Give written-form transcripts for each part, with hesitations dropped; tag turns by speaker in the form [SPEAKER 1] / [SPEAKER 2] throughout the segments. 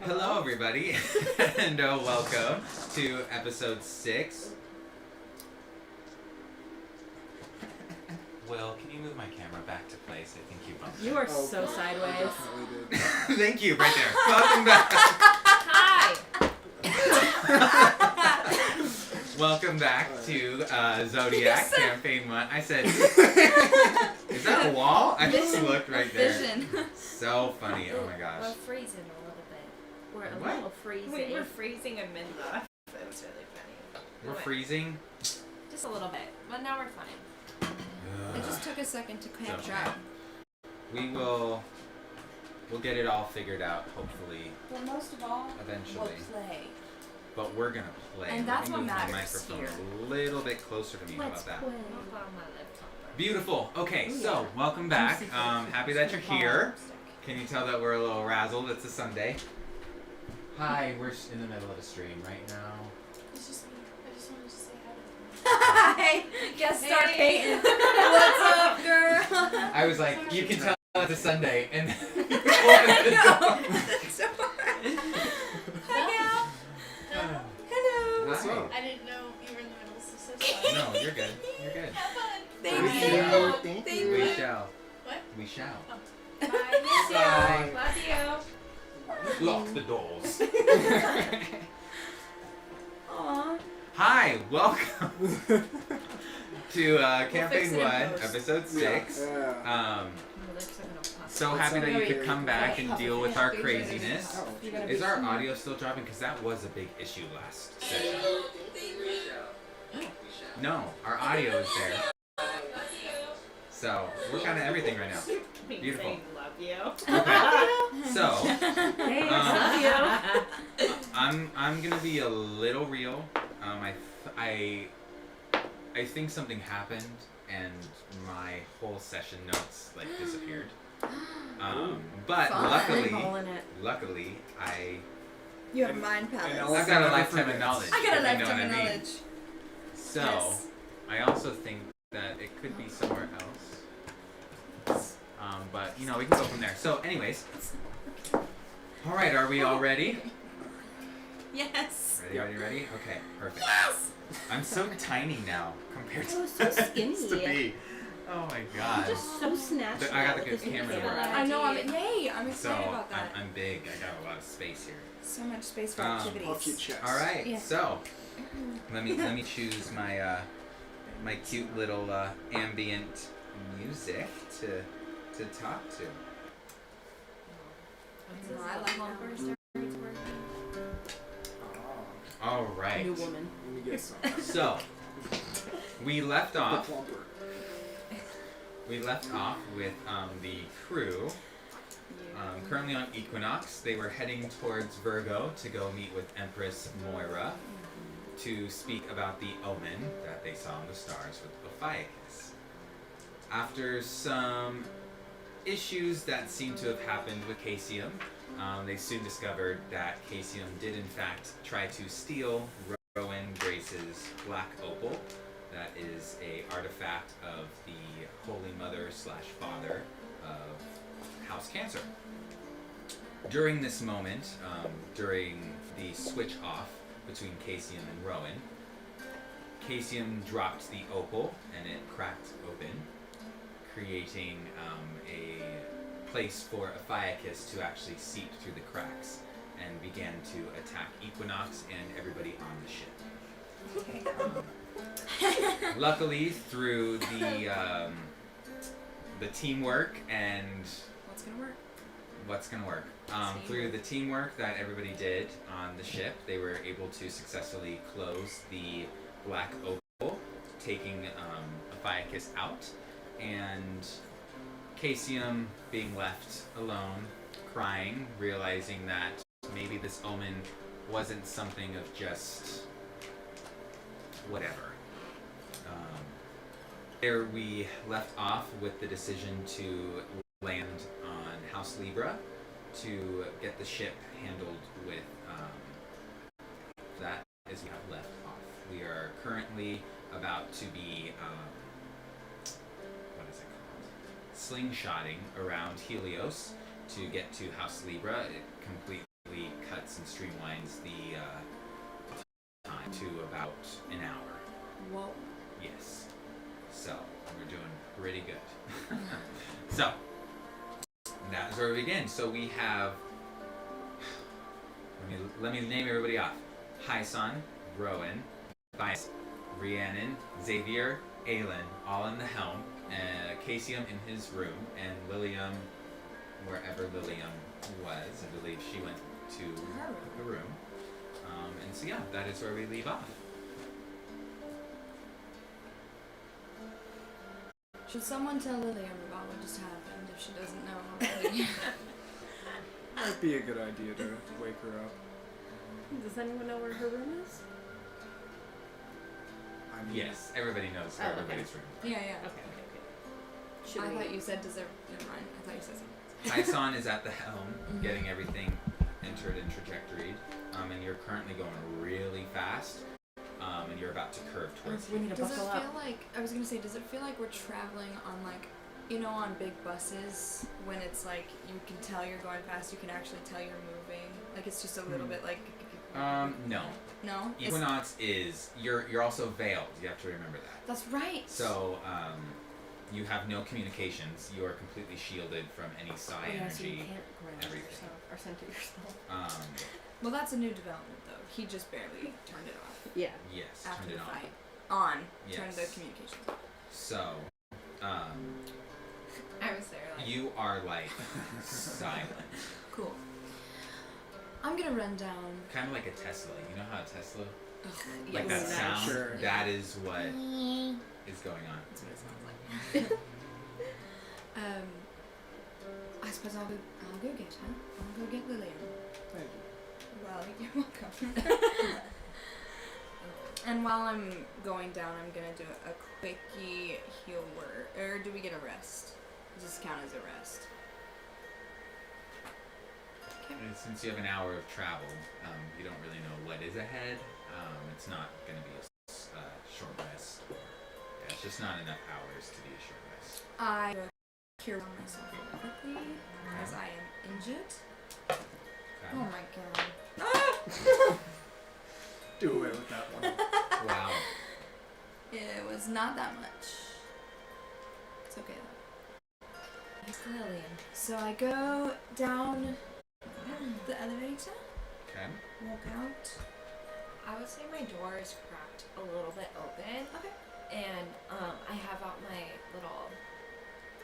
[SPEAKER 1] Hello, everybody, and welcome to episode 6. Will, can you move my camera back to place? I think you bumped it.
[SPEAKER 2] You are so sideways.
[SPEAKER 1] Thank you, right there. Welcome back.
[SPEAKER 2] Hi.
[SPEAKER 1] Welcome back to Zodiac Campaign 1. I said, is that a wall? I just looked right there. So funny. Oh my gosh.
[SPEAKER 2] We're freezing a little bit. We're a
[SPEAKER 1] What?
[SPEAKER 2] little freezing.
[SPEAKER 3] We were freezing a mid-laugh. It was really funny.
[SPEAKER 1] We're freezing.
[SPEAKER 2] Just a little bit, but now we're fine.
[SPEAKER 4] It just took a second to catch
[SPEAKER 1] Okay.
[SPEAKER 4] up.
[SPEAKER 1] We'll get it all figured out, hopefully,
[SPEAKER 4] Well, most of all,
[SPEAKER 1] eventually.
[SPEAKER 4] we'll play.
[SPEAKER 1] But we're gonna play.
[SPEAKER 4] And
[SPEAKER 1] Let
[SPEAKER 4] that's
[SPEAKER 1] me
[SPEAKER 4] what
[SPEAKER 1] move my
[SPEAKER 4] matters
[SPEAKER 1] microphone
[SPEAKER 4] here.
[SPEAKER 1] a little bit closer to me. How
[SPEAKER 2] Let's
[SPEAKER 1] about that?
[SPEAKER 2] play.
[SPEAKER 3] I'll put on my laptop.
[SPEAKER 1] Beautiful. Okay,
[SPEAKER 4] Ooh,
[SPEAKER 1] so
[SPEAKER 4] yeah.
[SPEAKER 1] welcome back.
[SPEAKER 4] Juicy
[SPEAKER 1] Happy that you're here. Can you tell that we're a little razzled? It's a Sunday. Hi, we're in the middle of a stream right now.
[SPEAKER 3] It's just me. I just wanted to say
[SPEAKER 4] Hi! Guest star Peyton. What's up, girl?
[SPEAKER 1] I was like, you can tell it's a Sunday, and
[SPEAKER 4] No. That's so hard. Hi, gal. Hello.
[SPEAKER 1] Hi.
[SPEAKER 3] I didn't know you were in the middle, so sorry.
[SPEAKER 1] No, you're good. You're good.
[SPEAKER 3] Have fun.
[SPEAKER 4] Thank
[SPEAKER 1] We
[SPEAKER 4] you.
[SPEAKER 1] shall.
[SPEAKER 4] Thank
[SPEAKER 1] We
[SPEAKER 4] you.
[SPEAKER 1] shall.
[SPEAKER 3] What?
[SPEAKER 1] We shall.
[SPEAKER 3] Bye. Miss you.
[SPEAKER 1] Bye.
[SPEAKER 3] Love you.
[SPEAKER 1] Lock the doors.
[SPEAKER 4] Aw.
[SPEAKER 1] Hi, welcome to Campaign
[SPEAKER 3] fix it in
[SPEAKER 1] 1,
[SPEAKER 3] post.
[SPEAKER 1] episode 6. So happy that you could come back and deal with our craziness. Is our audio still dropping? Because that was a big issue last session. No, our audio is there. So we're kind of everything right now. Beautiful.
[SPEAKER 3] Saying love you.
[SPEAKER 1] Okay. So
[SPEAKER 2] Hey,
[SPEAKER 1] Um,
[SPEAKER 2] love you.
[SPEAKER 1] I'm gonna be a little real. I think something happened and my whole session notes like disappeared. But
[SPEAKER 4] Fun.
[SPEAKER 1] luckily,
[SPEAKER 4] You have mind palace.
[SPEAKER 1] I've got a lifetime of knowledge.
[SPEAKER 4] I got a
[SPEAKER 1] if you know
[SPEAKER 4] lifetime
[SPEAKER 1] what
[SPEAKER 4] of
[SPEAKER 1] I mean.
[SPEAKER 4] knowledge.
[SPEAKER 1] So,
[SPEAKER 4] Yes.
[SPEAKER 1] I also think that it could be somewhere else. But you know, we can go from there. So, anyways, all right, are we all ready?
[SPEAKER 4] Yes.
[SPEAKER 1] Ready? Okay, perfect. I'm so tiny now compared to
[SPEAKER 2] Oh, so
[SPEAKER 1] what I
[SPEAKER 2] skinny.
[SPEAKER 1] used to be. Oh my god.
[SPEAKER 2] You're just so snatched.
[SPEAKER 1] I got the
[SPEAKER 2] with
[SPEAKER 1] good
[SPEAKER 2] this new
[SPEAKER 1] camera to
[SPEAKER 2] camera.
[SPEAKER 1] work.
[SPEAKER 4] I know. I'm
[SPEAKER 1] So
[SPEAKER 4] excited about that.
[SPEAKER 1] I'm big. I got a lot of space here.
[SPEAKER 4] So much space for
[SPEAKER 1] Puff
[SPEAKER 4] activities.
[SPEAKER 1] All right.
[SPEAKER 4] Yeah.
[SPEAKER 1] So let me choose my my cute little ambient music to talk to.
[SPEAKER 4] I like how first everything's working.
[SPEAKER 1] All right.
[SPEAKER 2] New woman.
[SPEAKER 5] Let me get some.
[SPEAKER 1] So we left off.
[SPEAKER 5] The plumper.
[SPEAKER 1] We left off with the crew. Currently on Equinox, they were heading towards Virgo to go meet with Empress Moira to speak about the omen that they saw in the stars with Ophiuchus. After some issues that seem to have happened with Casium, they soon discovered that Casium did in fact try to steal Rowan Grace's Black Opal. That is a artifact of the Holy Mother / Father of House Cancer. During this moment, during the switch off between Casium and Rowan, Casium dropped the opal and it cracked open, creating a place for Ophiuchus to actually seep through the cracks and began to attack Equinox and everybody on the ship. Luckily, through the teamwork and what's gonna work? Through the teamwork that everybody did on the ship, they were able to successfully close the black opal, taking Ophiuchus out, and Casium being left alone, crying, realizing that maybe this omen wasn't something of just whatever. There we left off with the decision to land on House Libra to get the ship handled with that as we have left off. We are currently about to be what is it called? Slingshotting around Helios to get to House Libra. It completely cuts and streamlines the time to about an hour.
[SPEAKER 4] Whoa.
[SPEAKER 1] Yes. So we're doing pretty good. So that's where we begin. So we have. Let me name everybody off. Hyson, Rowan, Bias, Rhiannon, Xavier, Aelin, all in the helm. Casium in his room, and Lilium wherever Lilium was. I believe she went to the room. And so yeah, that is where we leave off.
[SPEAKER 4] Should someone tell Lilium about what just happened if she doesn't know already?
[SPEAKER 5] Might be a good idea to wake her up.
[SPEAKER 2] Does anyone know where her room is?
[SPEAKER 5] I mean,
[SPEAKER 1] Yes, everybody knows where
[SPEAKER 2] Oh, okay.
[SPEAKER 1] everybody's room.
[SPEAKER 4] Yeah.
[SPEAKER 2] Okay. Should
[SPEAKER 4] I
[SPEAKER 2] we?
[SPEAKER 4] thought you said deserve. Never mind. I thought you said something.
[SPEAKER 1] Hyson is at the helm, getting everything entered and trajectoried, and you're currently going really fast, and you're about to curve towards
[SPEAKER 2] We need to
[SPEAKER 4] Does it
[SPEAKER 2] buckle
[SPEAKER 4] feel
[SPEAKER 2] up.
[SPEAKER 4] like, I was gonna say, does it feel like we're traveling on like, you know, on big buses when it's like you can tell you're going fast, you can actually tell you're moving. Like it's just a little bit like.
[SPEAKER 1] No.
[SPEAKER 4] No.
[SPEAKER 1] Equinox is you're also veiled. You have to remember that.
[SPEAKER 4] That's right.
[SPEAKER 1] So you have no communications. You are completely shielded from any psi
[SPEAKER 2] So you
[SPEAKER 1] energy.
[SPEAKER 2] can't ground
[SPEAKER 1] everything.
[SPEAKER 2] yourself or center yourself.
[SPEAKER 4] Well, that's a new development though. He just barely turned it off
[SPEAKER 2] Yeah.
[SPEAKER 1] Yes,
[SPEAKER 4] after
[SPEAKER 1] turned
[SPEAKER 4] the
[SPEAKER 1] it on.
[SPEAKER 4] fight. On. Turned the
[SPEAKER 1] Yes.
[SPEAKER 4] communication.
[SPEAKER 1] So
[SPEAKER 3] I was there. Like,
[SPEAKER 1] you are like silent,
[SPEAKER 4] Cool. I'm gonna run down.
[SPEAKER 1] kind of like a Tesla. You know how a Tesla,
[SPEAKER 4] Ugh,
[SPEAKER 1] like
[SPEAKER 4] yes.
[SPEAKER 1] that sound.
[SPEAKER 5] Sure.
[SPEAKER 1] That is what is going on.
[SPEAKER 4] That's what it sounds like. I suppose I'll go get her. I'll go get Lilian.
[SPEAKER 5] thank you.
[SPEAKER 4] Well, you're welcome. And while I'm going down, I'm gonna do a quickie heal word. Or do we get a rest? Does this count as a rest?
[SPEAKER 1] And since you have an hour of travel, you don't really know what is ahead. It's not going to be a short rest. Yeah, it's just not enough hours to be a short rest.
[SPEAKER 4] I will cure myself quickly as I am injured.
[SPEAKER 1] Okay.
[SPEAKER 4] Oh my god. Ah!
[SPEAKER 5] Do away with that one.
[SPEAKER 1] Wow.
[SPEAKER 4] It was not that much. It's okay though.
[SPEAKER 3] it's Lillian.
[SPEAKER 4] So I go down the elevator,
[SPEAKER 1] Okay.
[SPEAKER 4] walk out.
[SPEAKER 3] I would say my door is cracked a little bit open.
[SPEAKER 4] Okay.
[SPEAKER 3] And I have out my little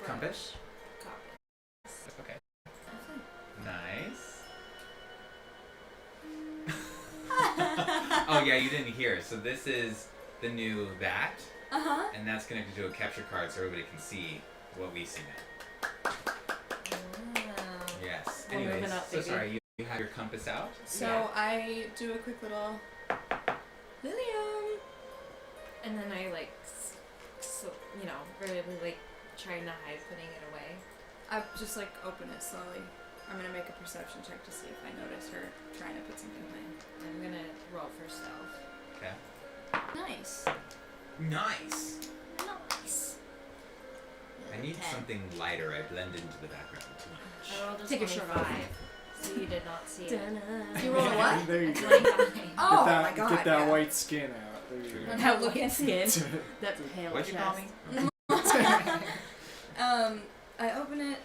[SPEAKER 1] Compass?
[SPEAKER 3] Compass.
[SPEAKER 1] Okay.
[SPEAKER 4] Lovely.
[SPEAKER 1] Nice. Oh yeah, you didn't hear. So this is the new that,
[SPEAKER 4] Uh-huh.
[SPEAKER 1] and that's connected to a capture card so everybody can see what we see now. Yes.
[SPEAKER 2] We're
[SPEAKER 1] Anyways,
[SPEAKER 2] moving up,
[SPEAKER 1] so
[SPEAKER 2] baby.
[SPEAKER 1] sorry, you have your compass out?
[SPEAKER 4] So
[SPEAKER 3] Yeah.
[SPEAKER 4] I do a quick little Lilium.
[SPEAKER 3] And then I like, so you know, really like trying to hide putting it away.
[SPEAKER 4] I just like open it slowly. I'm gonna make a perception check to see if I notice her trying to put something away.
[SPEAKER 3] I'm gonna roll for stealth.
[SPEAKER 1] Okay.
[SPEAKER 4] Nice.
[SPEAKER 1] Nice.
[SPEAKER 4] Nice.
[SPEAKER 1] I need
[SPEAKER 4] 10.
[SPEAKER 1] something lighter. I blend into the background too much.
[SPEAKER 3] I rolled a
[SPEAKER 2] Take a shirt
[SPEAKER 3] 25,
[SPEAKER 2] off.
[SPEAKER 3] so you did not see it.
[SPEAKER 4] You roll a what?
[SPEAKER 5] There you
[SPEAKER 3] A
[SPEAKER 5] go.
[SPEAKER 3] 25.
[SPEAKER 4] Oh
[SPEAKER 5] get that,
[SPEAKER 4] my god.
[SPEAKER 5] Get that
[SPEAKER 4] yeah.
[SPEAKER 5] white skin out. There you
[SPEAKER 1] True.
[SPEAKER 5] go.
[SPEAKER 2] And that looking skin. That pale
[SPEAKER 1] What'd you
[SPEAKER 2] chest.
[SPEAKER 1] call me?
[SPEAKER 4] I open it.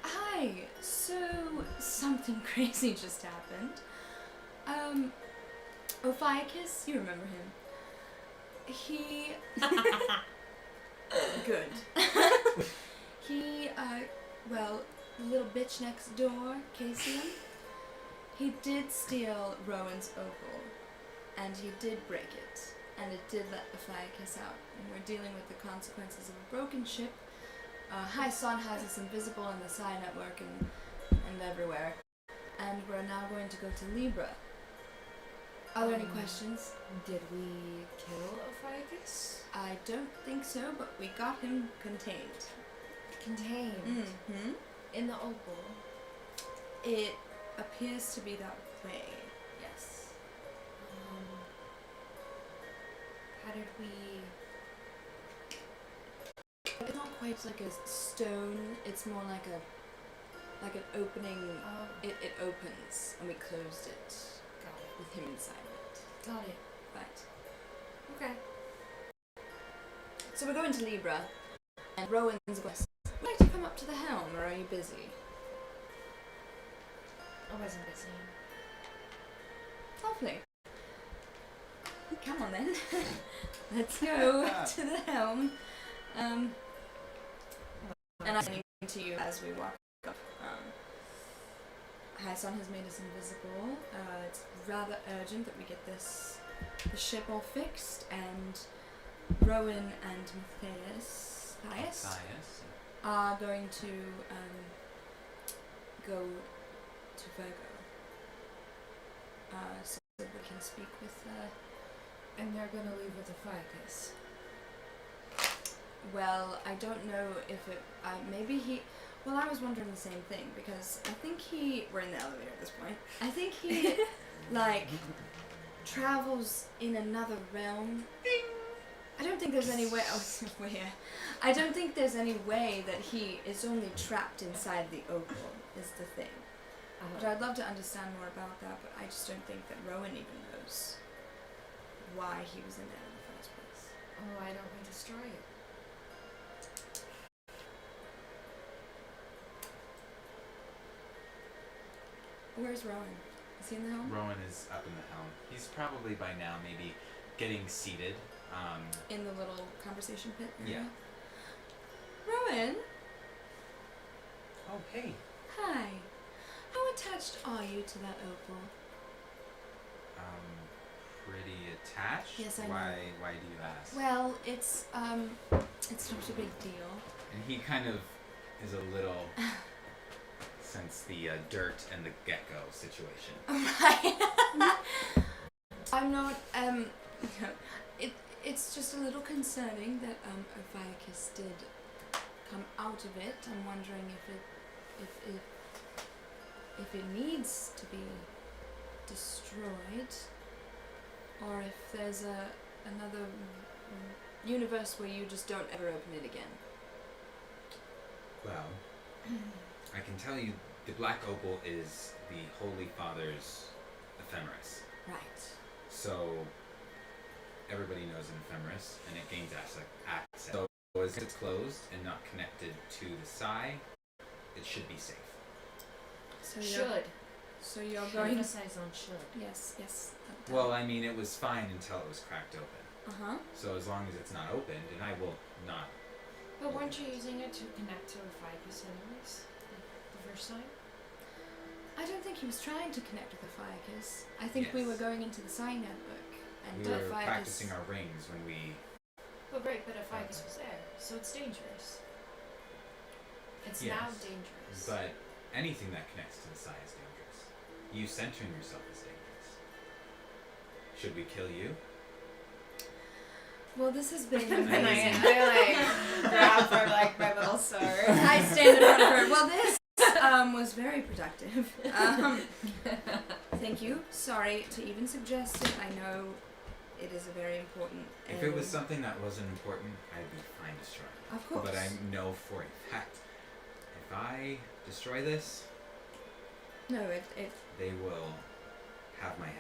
[SPEAKER 4] Hi. So something crazy just happened. Ophiuchus, you remember him? He. Good. He, well, the little bitch next door, Cassian, he did steal Rowan's opal, and he did break it, and it did let Ophiuchus out, and we're dealing with the consequences of a broken ship. High Sun has us invisible in the Psi network and everywhere, and we're now going to go to Libra. Are there any questions?
[SPEAKER 3] Did we kill Ophiuchus?
[SPEAKER 4] I don't think so, but we got him contained.
[SPEAKER 3] Contained
[SPEAKER 4] Mm-hmm.
[SPEAKER 3] in the opal.
[SPEAKER 4] It appears to be that way, yes.
[SPEAKER 3] How did we?
[SPEAKER 4] It's not quite like a stone, it's more like an opening.
[SPEAKER 3] Oh,
[SPEAKER 4] It opens, and we closed it
[SPEAKER 3] got it.
[SPEAKER 4] with him inside it.
[SPEAKER 3] Got it.
[SPEAKER 4] Right.
[SPEAKER 3] Okay.
[SPEAKER 4] So we're going to Libra, and Rowan's west. Would you like to come up to the helm, or are you busy?
[SPEAKER 3] I wasn't busy.
[SPEAKER 4] Lovely. Come on then. Let's go to the helm. And I'm saying to you as we walk up. High Sun has made us invisible. It's rather urgent that we get the ship all fixed, and Rowan and Matthias are going to go to Virgo, so that we can speak with.
[SPEAKER 3] And they're gonna leave with Ophiuchus.
[SPEAKER 4] Well, I don't know if it. Maybe he. Well, I was wondering the same thing because I think he. We're in the elevator at this point. I think he, like, travels in another realm. I don't think there's any way. Oh, we're here. I don't think there's any way that he is only trapped inside the opal. Is the thing. But I'd love to understand more about that. But I just don't think that Rowan even knows why he was in there in the first place.
[SPEAKER 3] Oh, why don't we destroy it?
[SPEAKER 4] Where's Rowan? Is he in the helm?
[SPEAKER 1] Rowan is up in the helm. He's probably by now maybe getting seated.
[SPEAKER 4] In the little conversation pit
[SPEAKER 1] Yeah.
[SPEAKER 4] area? Rowan?
[SPEAKER 1] Oh, hey.
[SPEAKER 4] Hi. How attached are you to that opal?
[SPEAKER 1] Pretty attached.
[SPEAKER 4] Yes, I know.
[SPEAKER 1] Why do you ask?
[SPEAKER 4] Well, it's not a big deal.
[SPEAKER 1] And he kind of is a little since the dirt and the gecko situation.
[SPEAKER 4] I'm not, it's just a little concerning that, Ophiuchus did come out of it. I'm wondering if it needs to be destroyed, or if there's another universe where you just don't ever open it again.
[SPEAKER 1] Well, I can tell you the Black Opal is the Holy Father's ephemeris.
[SPEAKER 4] Right.
[SPEAKER 1] So everybody knows an ephemeris, and it gains access. So as it's closed and not connected to the Psi, it should be safe.
[SPEAKER 4] So
[SPEAKER 3] Should.
[SPEAKER 4] you're going.
[SPEAKER 3] Emphasize on should.
[SPEAKER 4] Yes.
[SPEAKER 1] Well, I mean, it was fine until it was cracked open.
[SPEAKER 4] Uh-huh.
[SPEAKER 1] So as long as it's not opened, and I will not.
[SPEAKER 3] But weren't you using it to connect to Ophiuchus anyways? Like the first time?
[SPEAKER 4] I don't think he was trying to connect with Ophiuchus. I think we
[SPEAKER 1] Yes.
[SPEAKER 4] were going into the Psi network, and
[SPEAKER 1] We were
[SPEAKER 4] Ophiuchus.
[SPEAKER 1] practicing our rings when we.
[SPEAKER 3] But right, but Ophiuchus was there, so it's dangerous. It's
[SPEAKER 1] Yes,
[SPEAKER 3] now dangerous.
[SPEAKER 1] But anything that connects to the Psi is dangerous. You centering yourself is dangerous. Should we kill you?
[SPEAKER 4] Well, this has been
[SPEAKER 3] And I
[SPEAKER 4] amazing.
[SPEAKER 3] grab for like my little sword.
[SPEAKER 4] I stand in front of her. Well, this was very productive. Thank you. Sorry to even suggest it. I know it is a very important.
[SPEAKER 1] If it was something that wasn't important, I'd be fine destroying it.
[SPEAKER 4] Of course.
[SPEAKER 1] But I know for a fact, if I destroy this,
[SPEAKER 4] No, it.
[SPEAKER 1] they will have my head.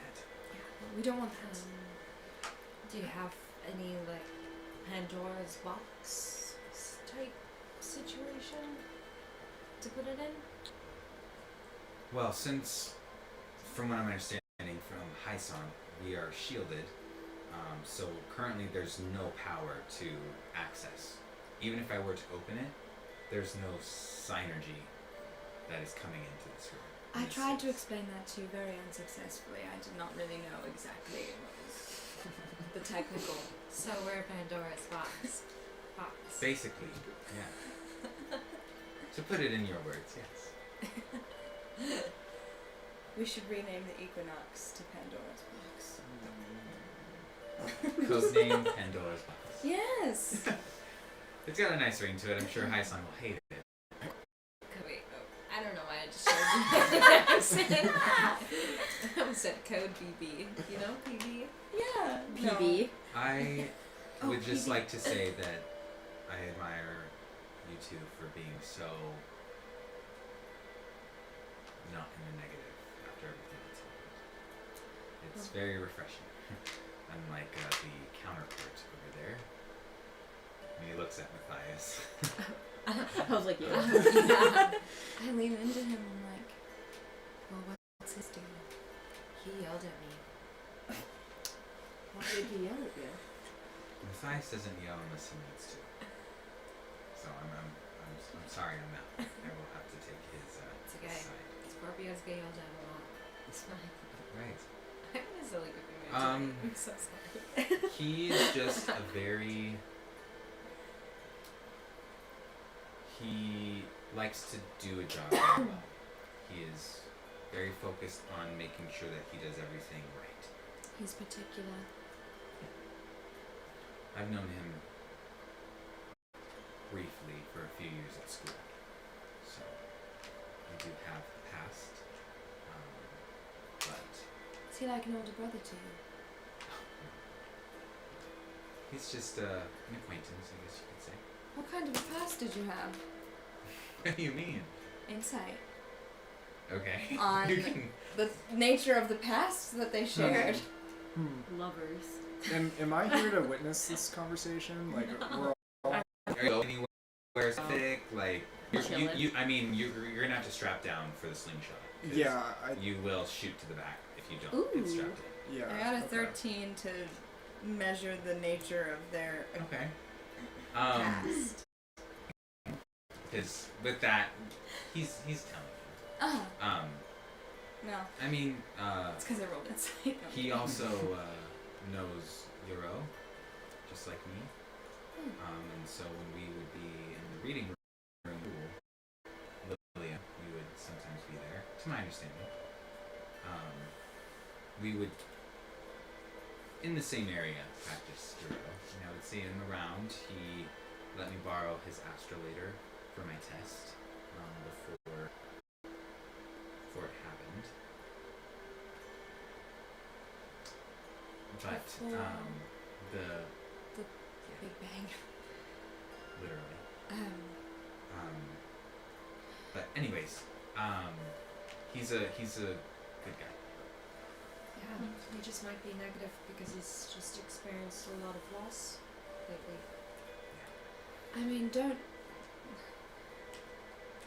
[SPEAKER 4] We don't want that.
[SPEAKER 3] Do you have any like Pandora's box type situation to put it in?
[SPEAKER 1] Well, since, from what I'm understanding from Hyson, we are shielded, so currently there's no power to access. Even if I were to open it, there's no synergy that is coming into this room.
[SPEAKER 4] I tried to explain that to you very unsuccessfully. I did not really know exactly what was the technical.
[SPEAKER 3] So we're Pandora's box.
[SPEAKER 1] Basically, yeah. To put it in your words, yes.
[SPEAKER 4] We should rename the Equinox to Pandora's Box.
[SPEAKER 1] Codename Pandora's Box.
[SPEAKER 4] Yes!
[SPEAKER 1] It's got a nice ring to it. I'm sure Hyson will hate it.
[SPEAKER 3] Wait, I don't know why I just showed you the accent. I almost said code BB. You know PB?
[SPEAKER 4] Yeah!
[SPEAKER 2] PB.
[SPEAKER 1] I
[SPEAKER 4] Oh,
[SPEAKER 1] would just
[SPEAKER 4] PB.
[SPEAKER 1] like to say that I admire you two for being so not in the negative after everything that's happened. It's very refreshing. Unlike the counterpart over there. And he looks at Matthias.
[SPEAKER 2] I was like, yeah.
[SPEAKER 4] I lean into him and I'm like, well, what's his deal?
[SPEAKER 3] He yelled at me.
[SPEAKER 2] Why did he yell at you?
[SPEAKER 1] Matthias doesn't yell unless he needs to. So I'm sorry on that. I will have to take his
[SPEAKER 3] It's okay.
[SPEAKER 1] side.
[SPEAKER 3] Scorpios get yelled at a lot. It's fine.
[SPEAKER 1] Right.
[SPEAKER 3] I'm in a silly goofy mood today. I'm so sorry.
[SPEAKER 1] He is just a very... He likes to do a job very well. He is very focused on making sure that he does everything right.
[SPEAKER 4] He's particular.
[SPEAKER 1] I've known him briefly for a few years at school, so we do have the past, but
[SPEAKER 4] Is he like an older brother to you?
[SPEAKER 1] he's just an acquaintance, I guess you could say.
[SPEAKER 4] What kind of a past did you have?
[SPEAKER 1] What do you mean?
[SPEAKER 4] Insight
[SPEAKER 1] Okay.
[SPEAKER 4] on
[SPEAKER 1] You can-
[SPEAKER 4] the nature of the past that they shared.
[SPEAKER 2] Lovers.
[SPEAKER 5] Am I here to witness this conversation? Like, we're all...
[SPEAKER 1] Are you going anywhere specific? Like,
[SPEAKER 2] Chilling.
[SPEAKER 1] you're gonna have to strap down for the slingshot. 'Cause
[SPEAKER 5] Yeah,
[SPEAKER 1] You will shoot to the back if you don't
[SPEAKER 2] Ooh.
[SPEAKER 1] get strapped in.
[SPEAKER 5] yeah.
[SPEAKER 4] I got a
[SPEAKER 5] okay.
[SPEAKER 4] 13 to measure the nature of their
[SPEAKER 1] Okay.
[SPEAKER 4] past.
[SPEAKER 1] Because with that, he's telling
[SPEAKER 4] Oh,
[SPEAKER 1] you.
[SPEAKER 4] no.
[SPEAKER 1] I mean,
[SPEAKER 4] It's because I rolled insight. No.
[SPEAKER 1] he also knows Euro, just like me. And so when we would be in the reading room, Lilia, you would sometimes be there, to my understanding. We would, in the same area, practice Euro. And I would see him around. He let me borrow his astrolator for my test before it happened. But
[SPEAKER 4] Before-
[SPEAKER 1] the
[SPEAKER 4] Big Bang.
[SPEAKER 1] literally.
[SPEAKER 4] Um,
[SPEAKER 1] But anyways, he's a good guy.
[SPEAKER 3] Yeah, he just might be negative because he's just experienced a lot of loss lately.
[SPEAKER 4] I mean, don't.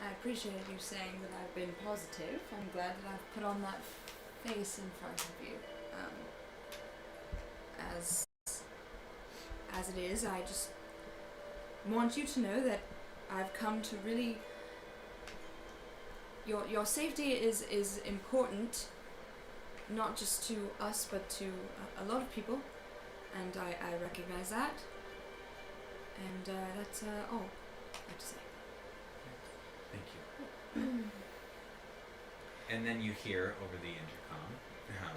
[SPEAKER 4] I appreciate you saying that I've been positive. I'm glad that I've put on that face in front of you. As it is, I just want you to know that I've come to really. Your safety is important, not just to us but to a lot of people, and I recognize that. And that's all I have to say.
[SPEAKER 1] Thank you. And then you hear over the intercom,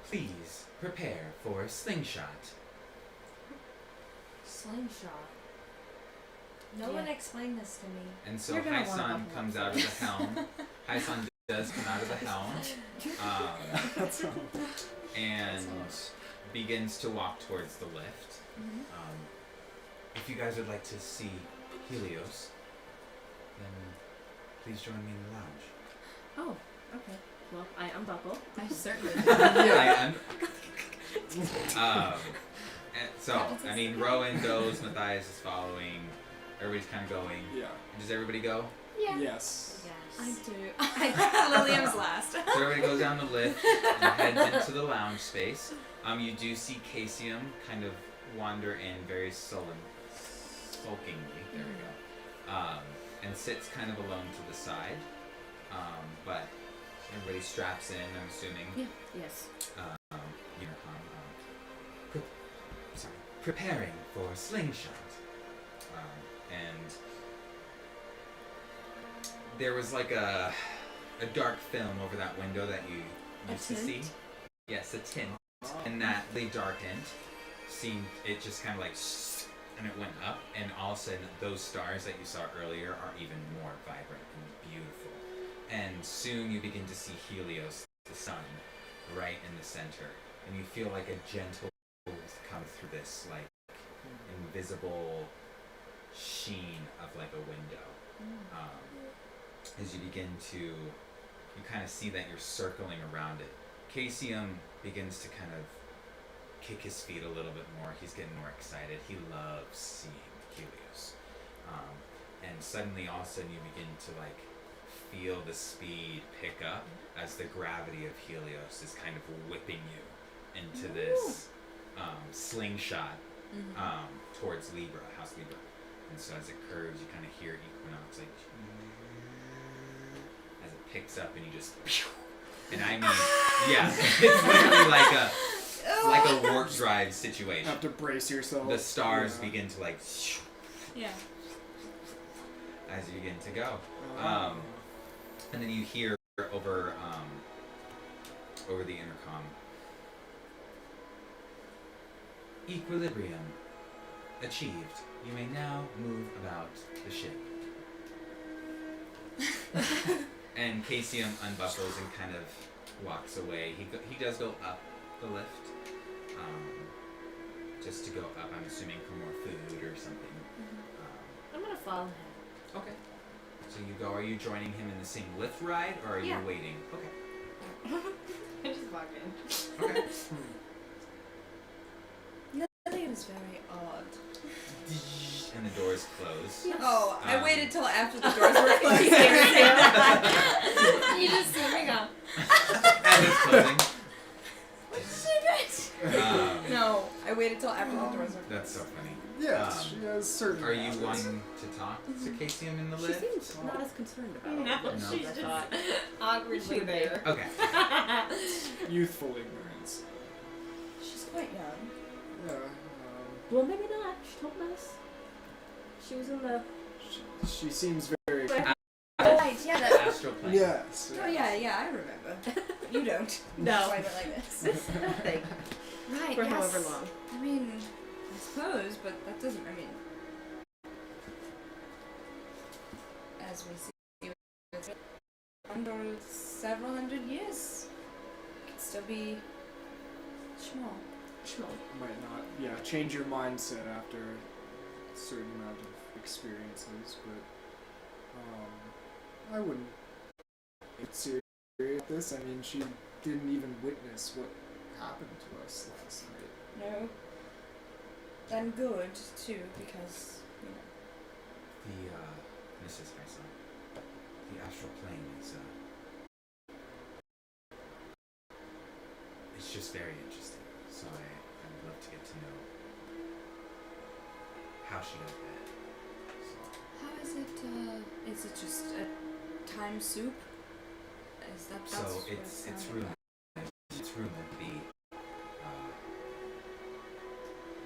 [SPEAKER 1] please prepare for slingshot.
[SPEAKER 3] Slingshot. No
[SPEAKER 4] Yeah.
[SPEAKER 3] one explained this to me.
[SPEAKER 1] And so
[SPEAKER 2] You're gonna wanna
[SPEAKER 1] Hyson
[SPEAKER 2] buckle
[SPEAKER 1] comes
[SPEAKER 2] up
[SPEAKER 1] out of the helm. Hyson does come out of the helm.
[SPEAKER 5] That's all.
[SPEAKER 1] And begins to walk towards the lift. If you guys would like to see Helios, then please join me in the lounge.
[SPEAKER 2] Oh, okay. Well, I unbuckle.
[SPEAKER 4] I certainly
[SPEAKER 1] I so, I mean, Rowan goes, Matthias is following, everybody's kind of going.
[SPEAKER 5] Yeah.
[SPEAKER 1] Does everybody go?
[SPEAKER 4] Yeah.
[SPEAKER 5] Yes.
[SPEAKER 4] I
[SPEAKER 2] Yes.
[SPEAKER 4] do. Lilium's last.
[SPEAKER 1] So everybody goes down the lift and heads into the lounge space. You do see Casium kind of wander in very sulkingly. There we go. And sits kind of alone to the side. But everybody straps in, I'm assuming.
[SPEAKER 2] Yeah. Yes.
[SPEAKER 1] Preparing for slingshot. And there was like a dark film over that window that you used to see. Yes, a tint. And that they darkened. Seemed it just kind of like, and it went up, and all of a sudden those stars that you saw earlier are even more vibrant and beautiful. And soon you begin to see Helios, the sun, right in the center, and you feel like a gentle come through this like invisible sheen of like a window. As you begin to, you kind of see that you're circling around it. Casium begins to kind of kick his feet a little bit more. He's getting more excited. He loves seeing Helios. And suddenly, all of a sudden, you begin to like feel the speed pick up as the gravity of Helios is kind of whipping you into this slingshot towards Libra, House Libra. And so as it curves, you kind of hear Equinox like as it picks up, and you just, and I mean, yeah, it's literally like a warp drive situation.
[SPEAKER 5] Have to brace yourself.
[SPEAKER 1] The stars begin to like,
[SPEAKER 4] Yeah.
[SPEAKER 1] as you begin to go, and then you hear over the intercom, equilibrium achieved. You may now move about the ship. And Casium unbuckles and kind of walks away. He does go up the lift, just to go up. I'm assuming for more food or something.
[SPEAKER 2] I'm gonna follow him.
[SPEAKER 1] Okay. So you go. Are you joining him in the same lift ride, or are
[SPEAKER 2] Yeah.
[SPEAKER 1] you waiting? Okay.
[SPEAKER 2] I just walked in.
[SPEAKER 1] Okay.
[SPEAKER 4] Lilium's very odd.
[SPEAKER 1] And the doors close.
[SPEAKER 4] Oh, I
[SPEAKER 1] Um,
[SPEAKER 4] waited till after the doors were closed.
[SPEAKER 3] You just see me go.
[SPEAKER 1] As it's closing.
[SPEAKER 4] No, I waited till after the doors were closed.
[SPEAKER 1] That's so funny.
[SPEAKER 5] Yes, she has certain.
[SPEAKER 1] Are you
[SPEAKER 5] habits.
[SPEAKER 1] wanting to talk to Casium in the
[SPEAKER 2] She
[SPEAKER 1] lift?
[SPEAKER 2] seems not as concerned about it.
[SPEAKER 3] No,
[SPEAKER 1] No.
[SPEAKER 3] she's
[SPEAKER 2] I
[SPEAKER 3] just
[SPEAKER 2] thought.
[SPEAKER 3] awkwardly
[SPEAKER 2] She
[SPEAKER 3] there.
[SPEAKER 1] Okay.
[SPEAKER 5] Youthful ignorance.
[SPEAKER 4] She's quite young.
[SPEAKER 5] Yeah.
[SPEAKER 2] Well, maybe not. She told us. She was in the.
[SPEAKER 5] She seems very.
[SPEAKER 4] Right, yeah, that.
[SPEAKER 1] Astral plane.
[SPEAKER 5] Yes.
[SPEAKER 4] Oh, yeah, I remember. You don't.
[SPEAKER 2] No.
[SPEAKER 4] That's why they're like this.
[SPEAKER 2] Thing.
[SPEAKER 4] Right,
[SPEAKER 2] For
[SPEAKER 4] yes.
[SPEAKER 2] however long.
[SPEAKER 4] I mean, I suppose, but that doesn't, I mean. As we see, it's under several hundred years. It could still be small.
[SPEAKER 2] Schmo.
[SPEAKER 5] Might not. Yeah, change your mindset after a certain amount of experiences, but I wouldn't get serious at this. I mean, she didn't even witness what happened to us last night.
[SPEAKER 4] No. And good, too, because, you know.
[SPEAKER 1] Mrs. Hyson, the astral plane is, it's just very interesting. So I'd love to get to know how she got that. So,
[SPEAKER 4] How is it just a time soup? Is that's
[SPEAKER 1] so
[SPEAKER 4] what
[SPEAKER 1] it's
[SPEAKER 4] sounded
[SPEAKER 1] rumored.
[SPEAKER 4] like?
[SPEAKER 1] It's rumored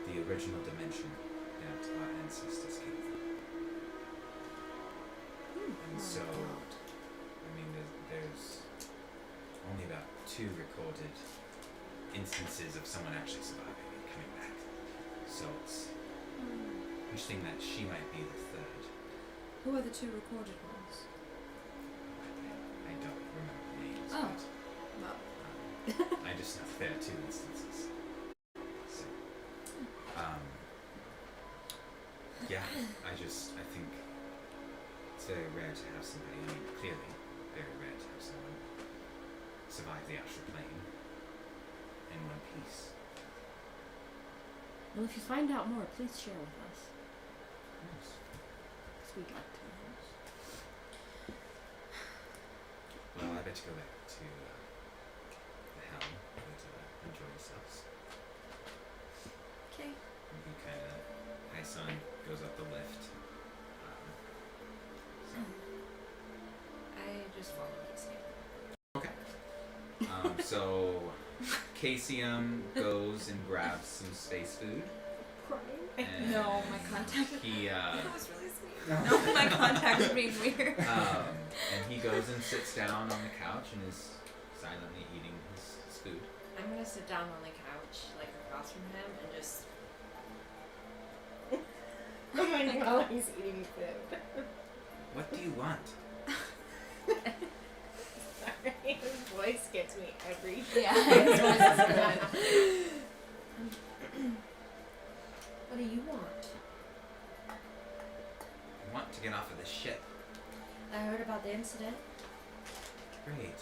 [SPEAKER 1] the original dimension that our ancestors came from. And so, I mean, there's only about 2 recorded instances of someone actually surviving and coming back. So it's interesting that she might be the 3rd.
[SPEAKER 4] Who are the 2 recorded ones?
[SPEAKER 1] I don't remember the names.
[SPEAKER 4] Oh.
[SPEAKER 1] But,
[SPEAKER 4] Well,
[SPEAKER 1] I just know there are 2 instances. So, yeah, I think it's very rare to have somebody, I mean, clearly very rare to have someone survive the astral plane in one piece.
[SPEAKER 2] Well, if you find out more, please share with us.
[SPEAKER 1] Yes.
[SPEAKER 2] 'Cause we'd like to know.
[SPEAKER 1] Well, I bet you go back to the helm, but enjoy yourselves.
[SPEAKER 4] Okay.
[SPEAKER 1] You kind of, Hyson goes up the lift. So,
[SPEAKER 3] I just follow his hand.
[SPEAKER 1] okay. So KCM goes and grabs some space food.
[SPEAKER 2] Crying?
[SPEAKER 1] And
[SPEAKER 4] No, my contact.
[SPEAKER 1] He
[SPEAKER 4] That was really sweet.
[SPEAKER 5] No.
[SPEAKER 4] No, my contact's being weird.
[SPEAKER 1] and he goes and sits down on the couch and is silently eating his food.
[SPEAKER 3] I'm gonna sit down on the couch, like across from him, and just. I'm wondering how he's eating food.
[SPEAKER 1] What do you want?
[SPEAKER 3] Sorry, his voice gets me every
[SPEAKER 4] Yeah, his voice is good.
[SPEAKER 3] What do you want?
[SPEAKER 1] I want to get off of this ship.
[SPEAKER 3] I heard about the incident.
[SPEAKER 1] Great.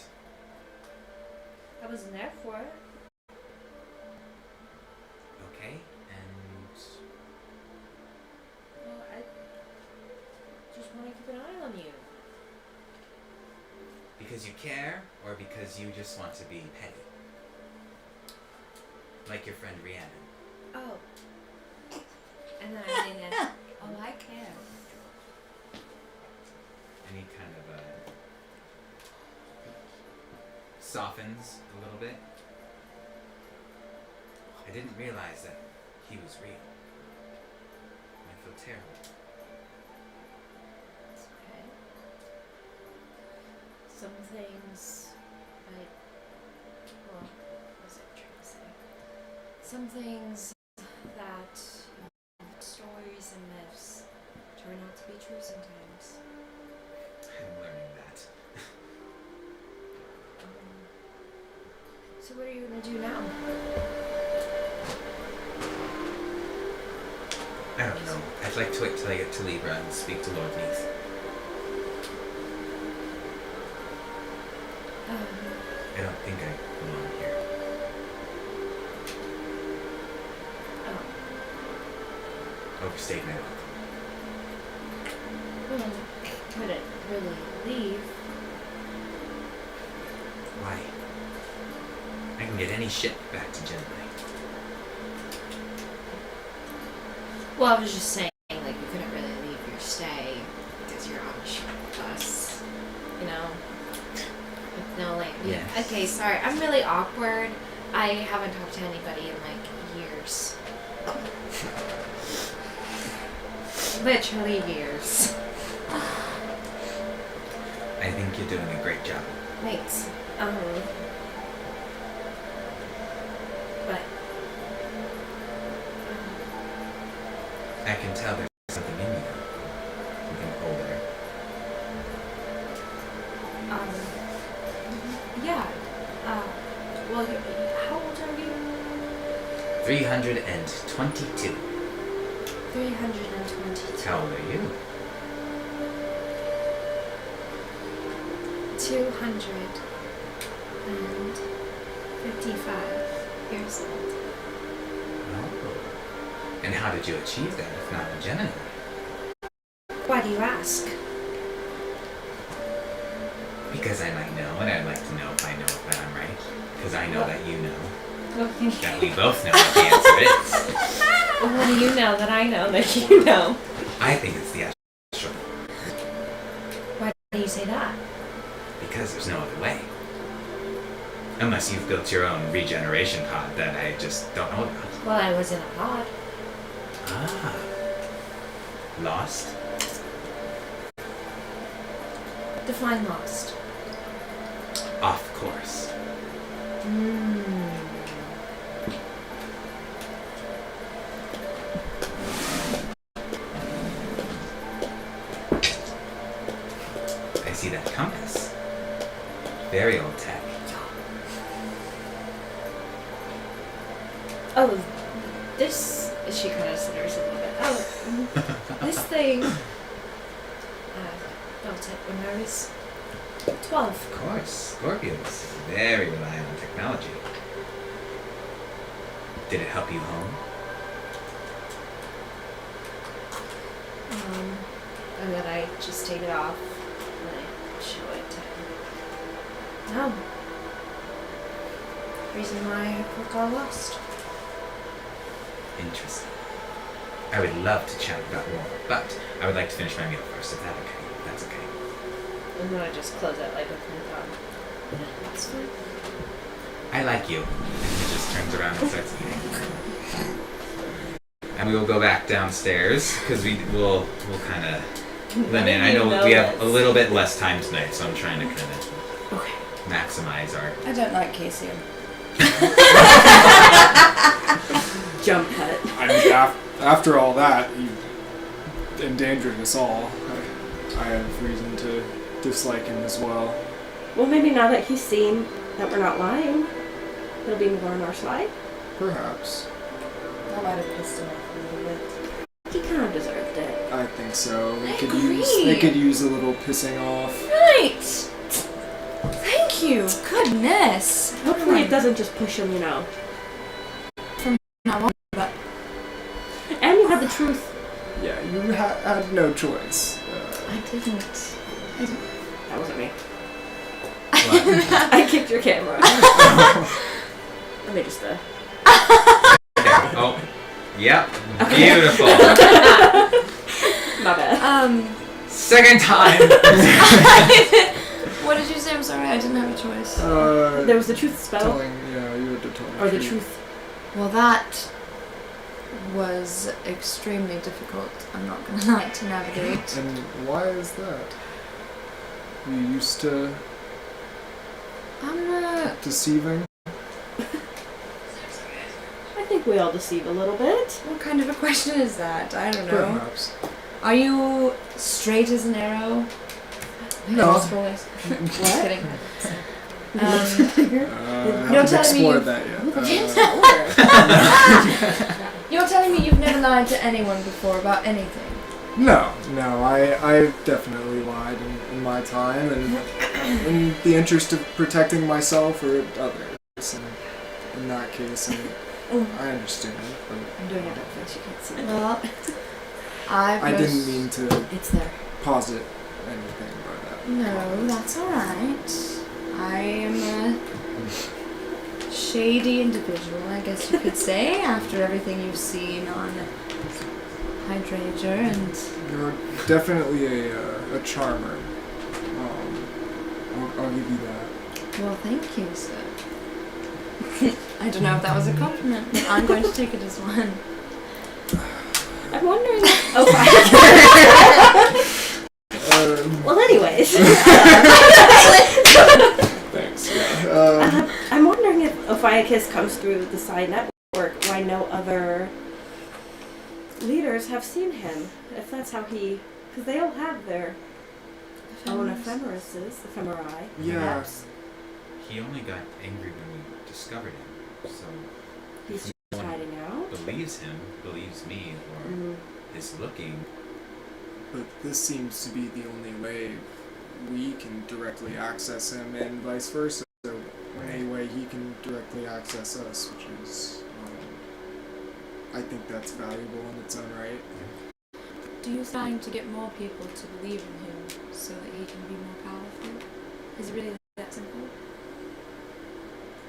[SPEAKER 3] I wasn't there for it.
[SPEAKER 1] Okay, and
[SPEAKER 3] Well, I just want to keep an eye on you.
[SPEAKER 1] because you care, or because you just want to be petty? Like your friend Rhiannon.
[SPEAKER 3] Oh. And then I lean in. Oh, I care.
[SPEAKER 1] And he kind of softens a little bit. I didn't realize that he was real. I feel terrible.
[SPEAKER 3] It's okay. Some things, what was I trying to say? Some things that stories and myths turn out to be true sometimes.
[SPEAKER 1] I'm learning that.
[SPEAKER 3] So what are you gonna do now?
[SPEAKER 1] I don't know. I'd like to wait till I get to Libra and speak to Lord Neath. I don't think I belong here. Overstayed my welcome.
[SPEAKER 3] Well, couldn't really leave.
[SPEAKER 1] Why? I can get any ship back to Gemini.
[SPEAKER 3] Well, I was just saying, like, you couldn't really leave your stay because you're on a ship with us, you know? With no land.
[SPEAKER 1] Yes.
[SPEAKER 3] Okay, sorry, I'm really awkward. I haven't talked to anybody in, like, years. Literally years.
[SPEAKER 1] I think you're doing a great job.
[SPEAKER 3] Thanks. But,
[SPEAKER 1] I can tell there's something in you. Something older.
[SPEAKER 3] yeah. Well, how old are you?
[SPEAKER 1] 322.
[SPEAKER 3] 322.
[SPEAKER 1] How old are you?
[SPEAKER 3] 255 years old.
[SPEAKER 1] Oh. And how did you achieve that if not a Gemini?
[SPEAKER 3] Why do you ask?
[SPEAKER 1] Because I might know, and I'd like to know if I know if I'm right. Because I know
[SPEAKER 3] What?
[SPEAKER 1] that you know.
[SPEAKER 3] Okay.
[SPEAKER 1] That we both know what the answer is.
[SPEAKER 3] What do you know that I know that you know?
[SPEAKER 1] I think it's the astral.
[SPEAKER 3] Why do you say that?
[SPEAKER 1] Because there's no other way. Unless you've built your own regeneration pod that I just don't know about.
[SPEAKER 3] Well, I was in a pod.
[SPEAKER 1] Ah. Lost?
[SPEAKER 3] Define lost.
[SPEAKER 1] Off course. I see that compass. Very old tech.
[SPEAKER 3] Oh, this. She kind of stutters a little bit. Oh, this thing. Built it when I was
[SPEAKER 2] 12.
[SPEAKER 1] Of course, Scorpios very reliant on technology. Did it help you home?
[SPEAKER 3] And then I just take it off and I show it to him. No. Reason why we're all lost.
[SPEAKER 1] Interesting. I would love to chat about more, but I would like to finish my meal first, if that's okay.
[SPEAKER 3] And then I just close it like with my thumb. Yeah, that's fine.
[SPEAKER 1] I like you. And he just turns around and starts eating. And we will go back downstairs, because we'll kind of limit. I know we have a little bit less time tonight, so I'm trying to kind of maximize our...
[SPEAKER 4] I don't like Casey.
[SPEAKER 2] Jump cut.
[SPEAKER 5] I mean, after all that, he endangered us all. I have reason to dislike him as well.
[SPEAKER 2] Well, maybe now that he's seen that we're not lying, he'll be more on our side.
[SPEAKER 5] Perhaps.
[SPEAKER 3] I might have pissed him off a little bit.
[SPEAKER 2] He kind of deserved it.
[SPEAKER 5] I think so.
[SPEAKER 4] I
[SPEAKER 5] They could use a little pissing off.
[SPEAKER 4] Right! Thank you! Goodness!
[SPEAKER 2] Hopefully it doesn't just push him, you know.
[SPEAKER 4] Not but
[SPEAKER 2] And you had the truth.
[SPEAKER 5] Yeah, you had no choice.
[SPEAKER 4] I didn't.
[SPEAKER 2] That wasn't me.
[SPEAKER 1] What?
[SPEAKER 2] I kicked your camera. Let me just,
[SPEAKER 1] Oh, yep.
[SPEAKER 2] Okay.
[SPEAKER 1] Beautiful.
[SPEAKER 2] My bad.
[SPEAKER 1] Second time.
[SPEAKER 4] What did you say? I'm sorry, I didn't have a choice.
[SPEAKER 2] There was the truth spell.
[SPEAKER 5] You had to tell me.
[SPEAKER 2] Or the truth.
[SPEAKER 4] Well, that was extremely difficult, I'm not gonna lie, to navigate.
[SPEAKER 5] And why is that? You used to
[SPEAKER 4] I'm not...
[SPEAKER 5] deceiving?
[SPEAKER 2] I think we all deceive a little bit.
[SPEAKER 4] What kind of a question is that? I don't know.
[SPEAKER 5] Perhaps.
[SPEAKER 4] Are you straight as an arrow?
[SPEAKER 5] No.
[SPEAKER 4] Multiple ways. Just kidding.
[SPEAKER 5] I
[SPEAKER 4] You're
[SPEAKER 5] haven't
[SPEAKER 4] telling me
[SPEAKER 5] explored
[SPEAKER 4] you've-
[SPEAKER 5] that yet.
[SPEAKER 4] You're telling me you've never lied to anyone before about anything?
[SPEAKER 5] No, I definitely lied in my time, and in the interest of protecting myself or others. And in that case, I understand. But
[SPEAKER 2] I'm doing it at first, you can't see it.
[SPEAKER 4] Well,
[SPEAKER 5] I didn't mean to
[SPEAKER 2] It's there.
[SPEAKER 5] posit anything by that.
[SPEAKER 4] No, that's alright. I am a shady individual, I guess you could say, after everything you've seen on Hydrangea and...
[SPEAKER 5] You're definitely a charmer. I'll give you that.
[SPEAKER 4] Well, thank you, sir. I don't know if that was a compliment, but I'm going to take it as one.
[SPEAKER 2] I'm wondering. Well,
[SPEAKER 5] Um,
[SPEAKER 2] anyways.
[SPEAKER 5] Thanks. Yeah.
[SPEAKER 2] I'm wondering if Ophiuchus comes through the side network, why no other leaders have seen him. If that's how he. Because they all have their own ephemerae.
[SPEAKER 5] Yeah.
[SPEAKER 2] Perhaps.
[SPEAKER 1] He only got angry when we discovered him, so
[SPEAKER 2] He's just
[SPEAKER 1] no one
[SPEAKER 2] hiding out.
[SPEAKER 1] believes him, believes me, or is looking.
[SPEAKER 5] But this seems to be the only way we can directly access him, and vice versa. So, any way he can directly access us, which is, I think that's valuable in its own right.
[SPEAKER 4] Do you trying to get more people to believe in him so that he can be more powerful? Is it really that simple?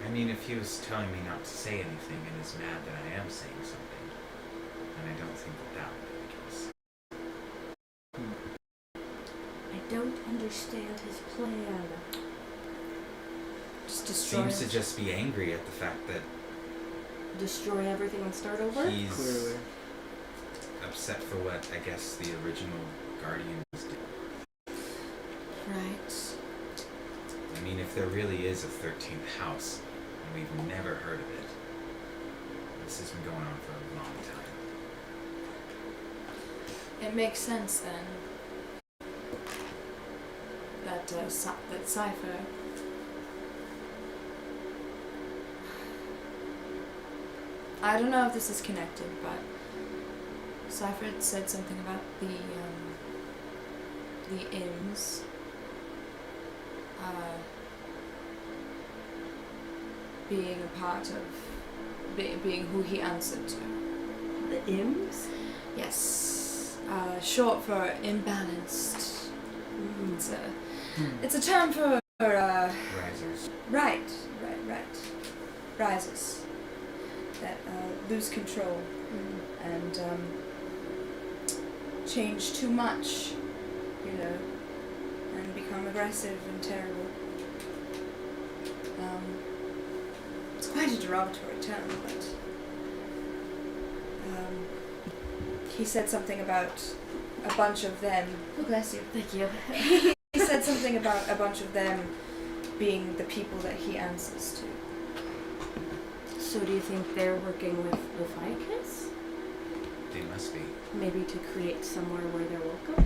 [SPEAKER 1] I mean, if he was telling me not to say anything and is mad that I am saying something, then I don't think that would be the case.
[SPEAKER 2] I don't understand his plan.
[SPEAKER 4] Just destroy
[SPEAKER 1] Seems to
[SPEAKER 4] it.
[SPEAKER 1] just be angry at the fact that
[SPEAKER 2] Destroy everything and start over?
[SPEAKER 1] he's
[SPEAKER 5] Clearly.
[SPEAKER 1] upset for what I guess the original Guardians did.
[SPEAKER 4] Right.
[SPEAKER 1] I mean, if there really is a 13th house, and we've never heard of it, this has been going on for a long time.
[SPEAKER 4] It makes sense then. That cipher. I don't know if this is connected, but Cipher had said something about the inns. being a part of being who he answered to.
[SPEAKER 2] The Ims?
[SPEAKER 4] Yes, short for imbalanced. It's a term for
[SPEAKER 1] Risers.
[SPEAKER 4] right. Risers that lose control and change too much, and become aggressive and terrible. It's quite a derogatory term, but he said something about a bunch of them. Oh, bless you.
[SPEAKER 2] Thank you.
[SPEAKER 4] He said something about a bunch of them being the people that he answers to.
[SPEAKER 2] So do you think they're working with Leviathan?
[SPEAKER 1] They must be.
[SPEAKER 2] Maybe to create somewhere where they're welcome?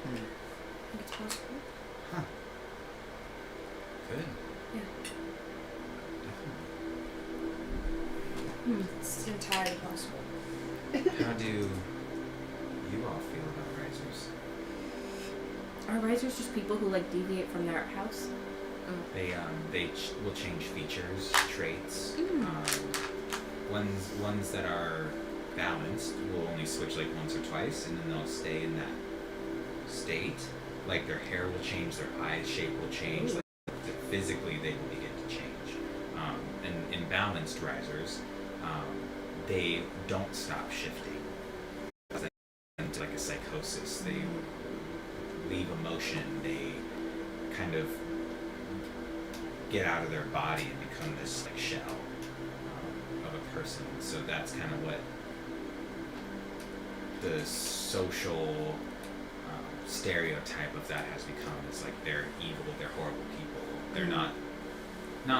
[SPEAKER 4] I think it's possible.
[SPEAKER 1] Huh. Good.
[SPEAKER 4] Yeah.
[SPEAKER 1] Definitely.
[SPEAKER 4] It's entirely possible.
[SPEAKER 1] How do you all feel about risers?
[SPEAKER 2] Are risers just people who like deviate from their house?
[SPEAKER 1] They will change features, traits. Ones that are balanced will only switch like once or twice, and then they'll stay in that state. Like their hair will change, their eye shape will change. Like, physically, they will begin to change. And in balanced risers, they don't stop shifting. It's like a psychosis. They leave emotion. They kind of get out of their body and become this like shell of a person. So that's kind of what the social stereotype of that has become. It's like they're evil, they're horrible people. They're not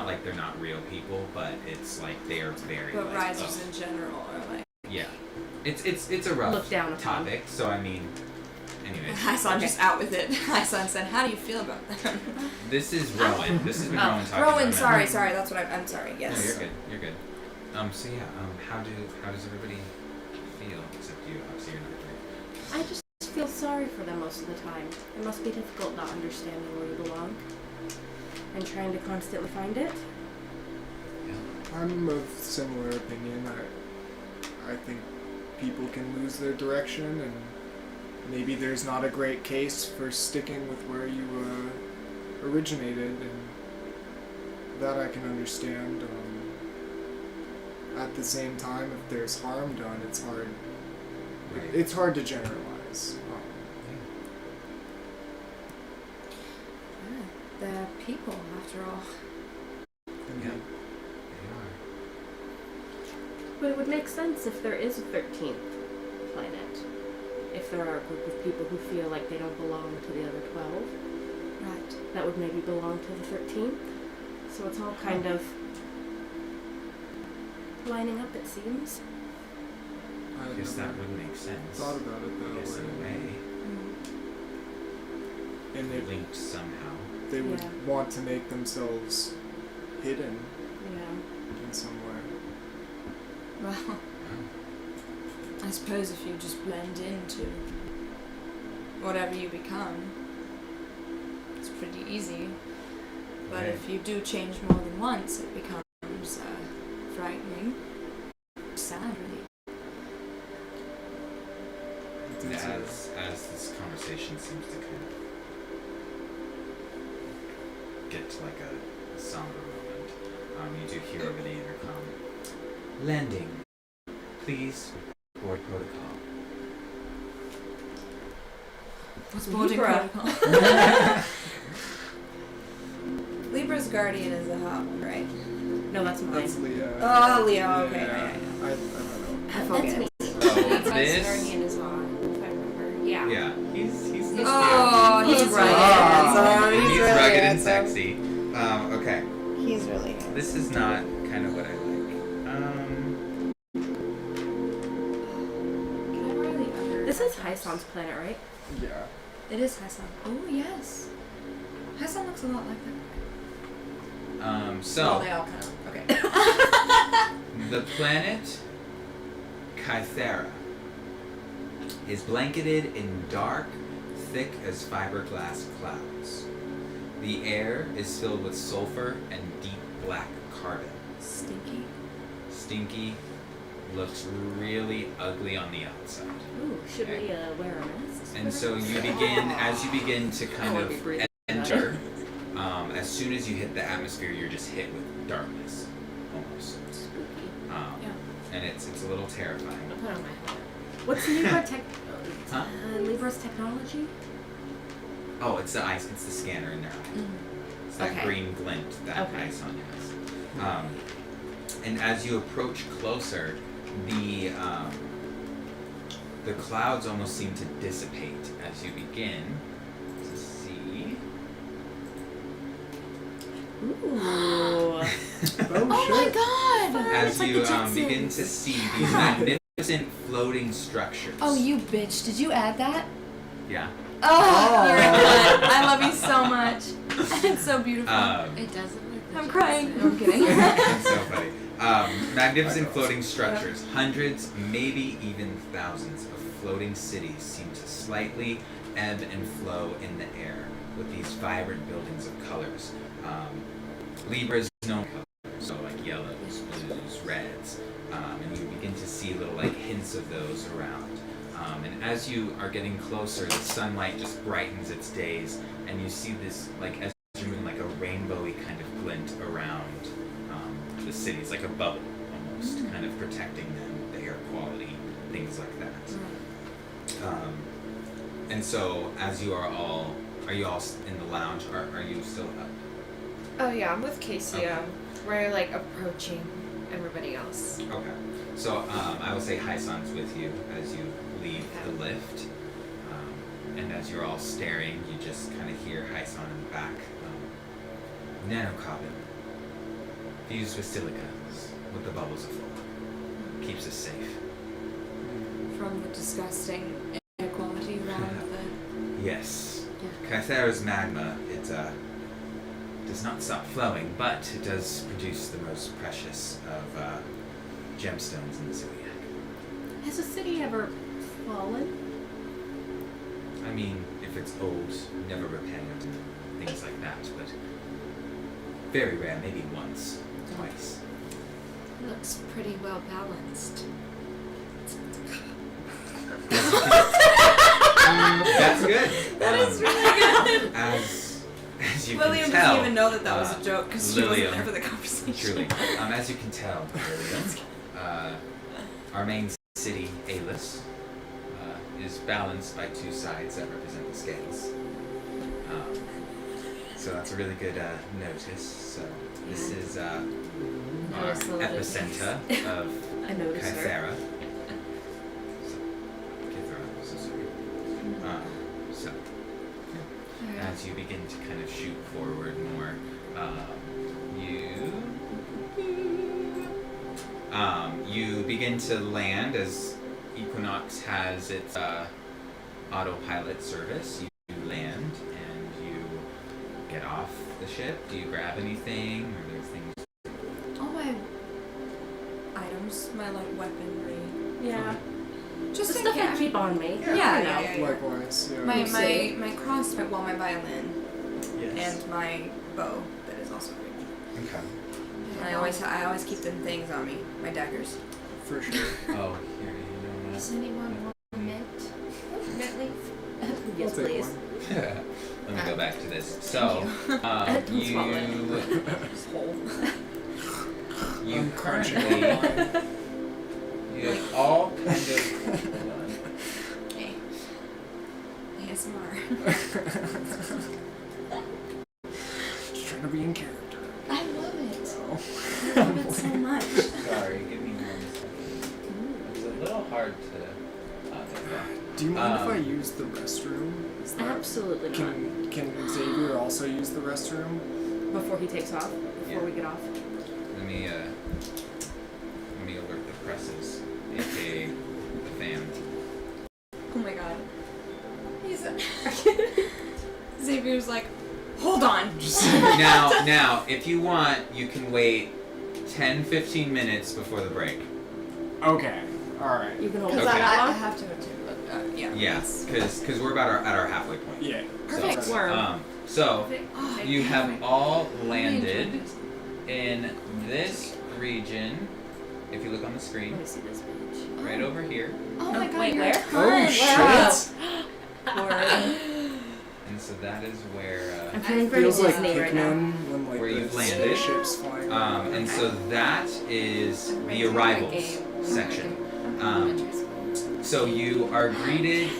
[SPEAKER 1] like they're not real people, but it's like they are very.
[SPEAKER 4] But
[SPEAKER 1] like,
[SPEAKER 4] risers in general are like.
[SPEAKER 1] Yeah, it's a rough
[SPEAKER 2] Look down upon.
[SPEAKER 1] topic. So I mean, anyways.
[SPEAKER 4] Hassan just out with it. Hassan said, "How do you feel about that?"
[SPEAKER 1] This is Rowan. This has been Rowan talking.
[SPEAKER 4] Rowan,
[SPEAKER 1] about
[SPEAKER 4] sorry,
[SPEAKER 1] it.
[SPEAKER 4] that's what I'm sorry. Yes.
[SPEAKER 1] No, you're good. So yeah, how does everybody feel? Except you, obviously you're not there.
[SPEAKER 2] I just feel sorry for them most of the time. It must be difficult not understanding where you belong and trying to constantly find it.
[SPEAKER 5] I'm of similar opinion. I think people can lose their direction, and maybe there's not a great case for sticking with where you originated, and that I can understand. At the same time, if there's harm done, it's hard.
[SPEAKER 1] Right.
[SPEAKER 5] It's hard to generalize.
[SPEAKER 4] They're people, after all.
[SPEAKER 1] Yeah, they are.
[SPEAKER 2] But it would make sense if there is a 13th planet. If there are a group of people who feel like they don't belong to the other 12.
[SPEAKER 4] Right.
[SPEAKER 2] That would maybe belong to the 13th. So it's all kind of lining up, it seems.
[SPEAKER 1] I guess that would make sense.
[SPEAKER 5] Thought about it
[SPEAKER 1] I guess in a
[SPEAKER 5] though.
[SPEAKER 1] way.
[SPEAKER 5] And
[SPEAKER 1] They're linked somehow.
[SPEAKER 5] they would
[SPEAKER 2] Yeah.
[SPEAKER 5] want to make themselves hidden
[SPEAKER 2] Yeah.
[SPEAKER 5] in some way.
[SPEAKER 4] Well, I suppose if you just blend into whatever you become, it's pretty easy. But
[SPEAKER 1] Okay.
[SPEAKER 4] if you do change more than once, it becomes frightening. Sad, really.
[SPEAKER 1] As this conversation seems to kind of get to like a somber moment, you do hear over the intercom, landing, please, board protocol.
[SPEAKER 4] What's boarding
[SPEAKER 2] Libra.
[SPEAKER 4] protocol? Libra's guardian is a hot one, right?
[SPEAKER 2] No, that's mine.
[SPEAKER 5] That's Leah.
[SPEAKER 4] Oh, Leo, okay.
[SPEAKER 5] Yeah.
[SPEAKER 4] Yeah.
[SPEAKER 5] I don't know.
[SPEAKER 4] I forget.
[SPEAKER 3] That's me.
[SPEAKER 1] Oh,
[SPEAKER 3] That's
[SPEAKER 1] this?
[SPEAKER 3] guardian is on, if I remember. Yeah.
[SPEAKER 1] Yeah, he's
[SPEAKER 4] Oh, he's
[SPEAKER 2] He's
[SPEAKER 4] really
[SPEAKER 2] rugged.
[SPEAKER 4] handsome.
[SPEAKER 1] He's
[SPEAKER 4] really
[SPEAKER 1] rugged and
[SPEAKER 4] handsome.
[SPEAKER 1] sexy. Okay,
[SPEAKER 4] He's really handsome.
[SPEAKER 1] this is not kind of what I like.
[SPEAKER 3] Can I borrow the other?
[SPEAKER 2] This is Hysan's planet, right?
[SPEAKER 5] Yeah.
[SPEAKER 4] It is Hassan. Oh, yes. Hassan looks a lot like that.
[SPEAKER 1] So
[SPEAKER 4] Well, they all kind of. Okay.
[SPEAKER 1] the planet Kythera is blanketed in dark, thick as fiberglass clouds. The air is filled with sulfur and deep black carbon.
[SPEAKER 4] Stinky.
[SPEAKER 1] Stinky, looks really ugly on the outside.
[SPEAKER 2] Ooh, should we wear a mask?
[SPEAKER 1] And so you begin, as you begin to kind
[SPEAKER 2] wanna be
[SPEAKER 1] of
[SPEAKER 2] breathing
[SPEAKER 1] enter, as soon as you hit the atmosphere, you're just hit with darkness, almost.
[SPEAKER 2] Spooky.
[SPEAKER 1] And it's a little terrifying.
[SPEAKER 3] I'll put on my hat.
[SPEAKER 2] What's Libra
[SPEAKER 1] Huh?
[SPEAKER 2] Libra's technology?
[SPEAKER 1] Oh, it's the ice. It's the scanner in their eye. It's that
[SPEAKER 3] Okay.
[SPEAKER 1] green glint that
[SPEAKER 2] Okay.
[SPEAKER 1] Ison has. And as you approach closer, the clouds almost seem to dissipate as you begin to see.
[SPEAKER 2] Ooh.
[SPEAKER 3] Oh my god!
[SPEAKER 1] As
[SPEAKER 3] It's like
[SPEAKER 1] you
[SPEAKER 3] the Jetsons.
[SPEAKER 1] begin to see these magnificent floating structures.
[SPEAKER 4] Oh, you bitch! Did you add that?
[SPEAKER 1] Yeah.
[SPEAKER 4] Oh, you're a nut. I love you so much. It's so beautiful.
[SPEAKER 3] It doesn't look like
[SPEAKER 4] I'm
[SPEAKER 3] the
[SPEAKER 4] crying. No,
[SPEAKER 3] Jetsons.
[SPEAKER 4] I'm kidding.
[SPEAKER 1] It's so funny. Magnificent floating structures. Hundreds, maybe even thousands of floating cities seem to slightly ebb and flow in the air with these vibrant buildings of colors. Libra's known colors, so like yellows, blues, reds, and you begin to see little like hints of those around. And as you are getting closer, the sunlight just brightens its days, and you see this like as you're moving like a rainbowy kind of glint around the cities, like a bubble almost, kind of protecting them, the air quality, things like that. And so, as you are you all in the lounge? Are you still up?
[SPEAKER 3] Oh yeah, I'm with Casey.
[SPEAKER 1] Okay.
[SPEAKER 3] We're like approaching everybody else.
[SPEAKER 1] Okay. So I will say Hysan's with you as you leave the lift, and as you're all staring, you just kind of hear Hysan in the back. Nanocarbon, fused with silicas, with the bubbles of full, keeps us safe.
[SPEAKER 4] From the disgusting inequality around the.
[SPEAKER 1] Yes. Kythera's magma, it does not stop flowing, but it does produce the most precious of gemstones in the zodiac.
[SPEAKER 2] Has a city ever fallen?
[SPEAKER 1] I mean, if it's old, never repaired, things like that, but very rare, maybe once, twice.
[SPEAKER 3] Looks pretty well balanced.
[SPEAKER 1] That's good.
[SPEAKER 4] That is really good.
[SPEAKER 1] As you
[SPEAKER 4] William
[SPEAKER 1] can tell,
[SPEAKER 4] doesn't even know that that was a joke because she wasn't
[SPEAKER 1] Lilium,
[SPEAKER 4] there for the conversation.
[SPEAKER 1] truly. As you can tell, Lilium, our main city, Alis, is balanced by two sides that represent the scales. So that's a really good notice. So this is our
[SPEAKER 3] Notice the little
[SPEAKER 1] epicenter of
[SPEAKER 2] I noticed her.
[SPEAKER 1] Kythera. Kythera, so sorry. So as you begin to kind of shoot forward more, you begin to land as Equinox has its autopilot service. You land and you get off the ship. Do you grab anything, or there's things?
[SPEAKER 4] All my items, my like weaponry,
[SPEAKER 2] Yeah.
[SPEAKER 4] just
[SPEAKER 2] The
[SPEAKER 4] in
[SPEAKER 2] stuff I
[SPEAKER 4] case.
[SPEAKER 2] keep on me.
[SPEAKER 4] Yeah,
[SPEAKER 2] You
[SPEAKER 4] yeah,
[SPEAKER 2] know.
[SPEAKER 4] yeah, yeah.
[SPEAKER 5] Likewise, yeah.
[SPEAKER 4] My crossbow, well, my violin,
[SPEAKER 1] Yes.
[SPEAKER 4] and my bow that is also great.
[SPEAKER 1] Okay.
[SPEAKER 4] And I always keep them things on me, my daggers.
[SPEAKER 5] For sure.
[SPEAKER 1] Oh, here you know.
[SPEAKER 3] Does anyone want mint? Mint leaf?
[SPEAKER 2] Yes,
[SPEAKER 5] I'll take
[SPEAKER 2] please.
[SPEAKER 5] one.
[SPEAKER 1] Let me go back to this. So,
[SPEAKER 2] Don't swallow it.
[SPEAKER 1] you
[SPEAKER 5] crunching
[SPEAKER 1] currently,
[SPEAKER 5] on mine.
[SPEAKER 1] you have all kind of.
[SPEAKER 4] Okay. ASMR.
[SPEAKER 5] Just trying to be in character.
[SPEAKER 4] I love it.
[SPEAKER 5] Oh.
[SPEAKER 4] I love it so much.
[SPEAKER 1] Sorry, give me 1 second. It's a little hard to. There you go.
[SPEAKER 5] Do you mind if I use the restroom? Is that,
[SPEAKER 2] Absolutely not.
[SPEAKER 5] can Xavier also use the restroom?
[SPEAKER 2] Before he takes off, before
[SPEAKER 1] Yeah.
[SPEAKER 2] we get off.
[SPEAKER 1] Let me alert the presses, aka the fam.
[SPEAKER 4] Oh my god. He's Xavier's like, hold on.
[SPEAKER 1] Now, if you want, you can wait 10-15 minutes before the break.
[SPEAKER 5] Okay. Alright.
[SPEAKER 2] You can hold
[SPEAKER 4] Because
[SPEAKER 2] it
[SPEAKER 1] Okay.
[SPEAKER 2] that
[SPEAKER 4] I
[SPEAKER 2] long?
[SPEAKER 4] have to go too. Yeah.
[SPEAKER 1] Yes, because we're about at our halfway point.
[SPEAKER 5] Yeah.
[SPEAKER 2] Perfect.
[SPEAKER 1] So,
[SPEAKER 2] Worm.
[SPEAKER 1] So
[SPEAKER 4] Oh,
[SPEAKER 1] you have all landed in this region. If you look on the screen,
[SPEAKER 2] Let me see this page.
[SPEAKER 1] right over here.
[SPEAKER 4] Oh my god,
[SPEAKER 2] wait,
[SPEAKER 4] you're
[SPEAKER 2] where?
[SPEAKER 4] a
[SPEAKER 5] Oh
[SPEAKER 4] cunt.
[SPEAKER 5] shit!
[SPEAKER 1] And so that is where
[SPEAKER 2] I'm feeling very
[SPEAKER 5] Feels like
[SPEAKER 2] Disney right now.
[SPEAKER 5] Pikmin when like
[SPEAKER 1] Where
[SPEAKER 5] the
[SPEAKER 1] you've landed.
[SPEAKER 5] spaceship's flying.
[SPEAKER 1] and so that is the arrivals section.
[SPEAKER 3] Elementary school.
[SPEAKER 1] So you are greeted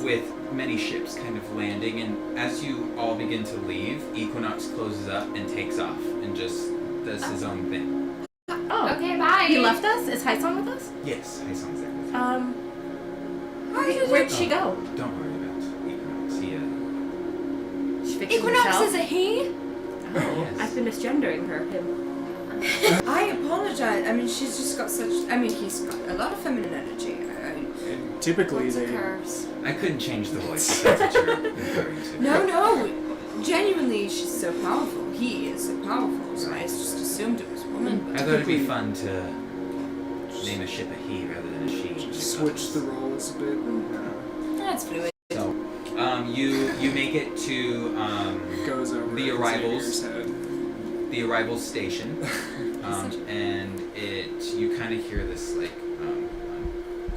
[SPEAKER 1] with many ships kind of landing, and as you all begin to leave, Equinox closes up and takes off and just does his own thing.
[SPEAKER 2] Oh,
[SPEAKER 3] Okay, bye.
[SPEAKER 2] he left us? Is Hyson with us?
[SPEAKER 1] Yes, Haisong's there with you.
[SPEAKER 2] Where'd she go?
[SPEAKER 1] Don't worry about Equinox. He,
[SPEAKER 2] She fixed
[SPEAKER 4] Equinox
[SPEAKER 2] herself?
[SPEAKER 4] is a he?
[SPEAKER 2] Oh,
[SPEAKER 1] Yes.
[SPEAKER 2] I've been misgendering her. Him.
[SPEAKER 4] I apologize. I mean, she's just got such. I mean, he's got a lot of feminine energy.
[SPEAKER 5] And typically
[SPEAKER 3] What's a
[SPEAKER 5] they.
[SPEAKER 3] curse?
[SPEAKER 1] I couldn't change the voice. If that's what you're referring to.
[SPEAKER 4] No. Genuinely, she's so powerful. He is so powerful. So I just assumed it was a woman.
[SPEAKER 1] I thought it'd be fun to name a ship a he rather than a she.
[SPEAKER 5] Just switch the roles a bit.
[SPEAKER 4] That's fluid.
[SPEAKER 1] So, you make it to
[SPEAKER 5] It goes over
[SPEAKER 1] The arrivals.
[SPEAKER 5] Xavier's head.
[SPEAKER 1] the arrival station, and you kind of hear this like.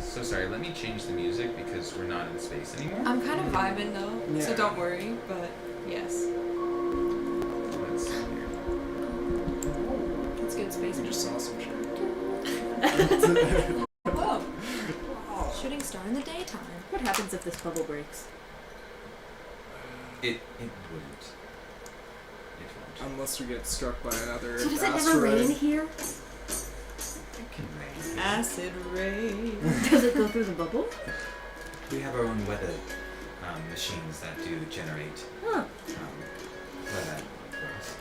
[SPEAKER 1] So sorry. Let me change the music because we're not in space anymore.
[SPEAKER 4] I'm kind of vibing though, so
[SPEAKER 5] Yeah.
[SPEAKER 4] don't worry. But yes,
[SPEAKER 1] Let's see here.
[SPEAKER 4] it's good space.
[SPEAKER 5] We just saw some shit.
[SPEAKER 4] Whoa! Shooting star in the daytime.
[SPEAKER 2] What happens if this bubble breaks?
[SPEAKER 1] It wouldn't. It won't.
[SPEAKER 5] Unless we get struck by another
[SPEAKER 2] So does it never
[SPEAKER 5] asteroid.
[SPEAKER 2] rain here?
[SPEAKER 1] It can rain.
[SPEAKER 4] Acid rain.
[SPEAKER 2] Does it go through the bubble?
[SPEAKER 1] We have our own weather machines that do generate
[SPEAKER 2] Huh.
[SPEAKER 1] weather for us.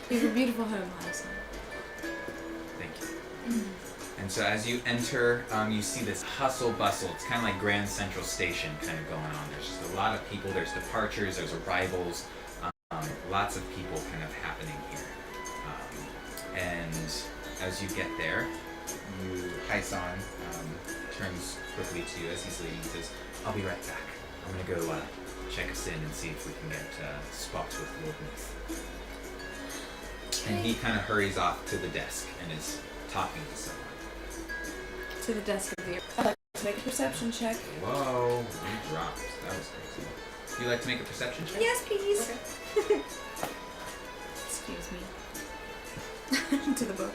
[SPEAKER 4] You have a beautiful home, Allison.
[SPEAKER 1] Thank you. And so as you enter, you see this hustle bustle. It's kind of like Grand Central Station kind of going on. There's just a lot of people. There's departures. There's arrivals. Lots of people kind of happening here. And as you get there, Hyson turns quickly to you as he's leaving. He says, "I'll be right back. I'm gonna go check us in and see if we can get spots with Lord Myth." And he kind of hurries off to the desk and is talking to someone.
[SPEAKER 4] To the desk of the. I'd like to make a perception check.
[SPEAKER 1] Whoa, you dropped. That was crazy. Would you like to make a perception check?
[SPEAKER 4] Yes, please. Excuse me. To the book.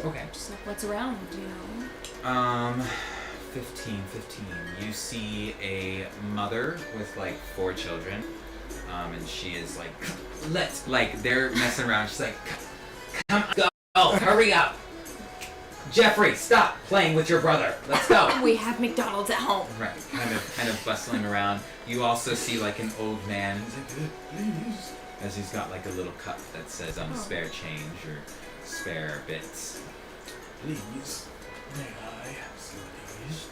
[SPEAKER 1] Okay.
[SPEAKER 4] Just like what's around, you know.
[SPEAKER 1] 15. You see a mother with like 4 children. And she is like, they're messing around. She's like, come on, go, hurry up. Jeffrey, stop playing with your brother. Let's go.
[SPEAKER 4] We have McDonald's at home.
[SPEAKER 1] Right, kind of bustling around. You also see like an old man. He's like, please, as he's got like a little cup that says spare change or spare bits. Please, may I see these?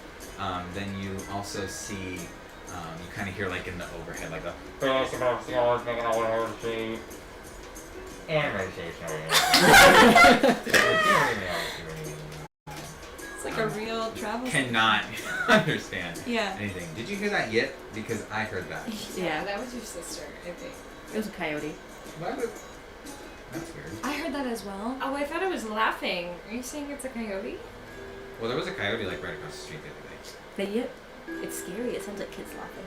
[SPEAKER 1] Then you also see, you kind of hear like in the overhead like a.
[SPEAKER 4] It's like a real travel.
[SPEAKER 1] Cannot understand
[SPEAKER 4] Yeah.
[SPEAKER 1] anything. Did you hear that yet? Because I heard that.
[SPEAKER 2] Yeah.
[SPEAKER 3] That was your sister, I think.
[SPEAKER 2] It was a coyote.
[SPEAKER 1] Why would? That's weird.
[SPEAKER 4] I heard that as well.
[SPEAKER 3] Oh, I thought I was laughing. Are you saying it's a coyote?
[SPEAKER 1] Well, there was a coyote like right across the street the other day.
[SPEAKER 2] But yet, it's scary. It sounds like kids laughing.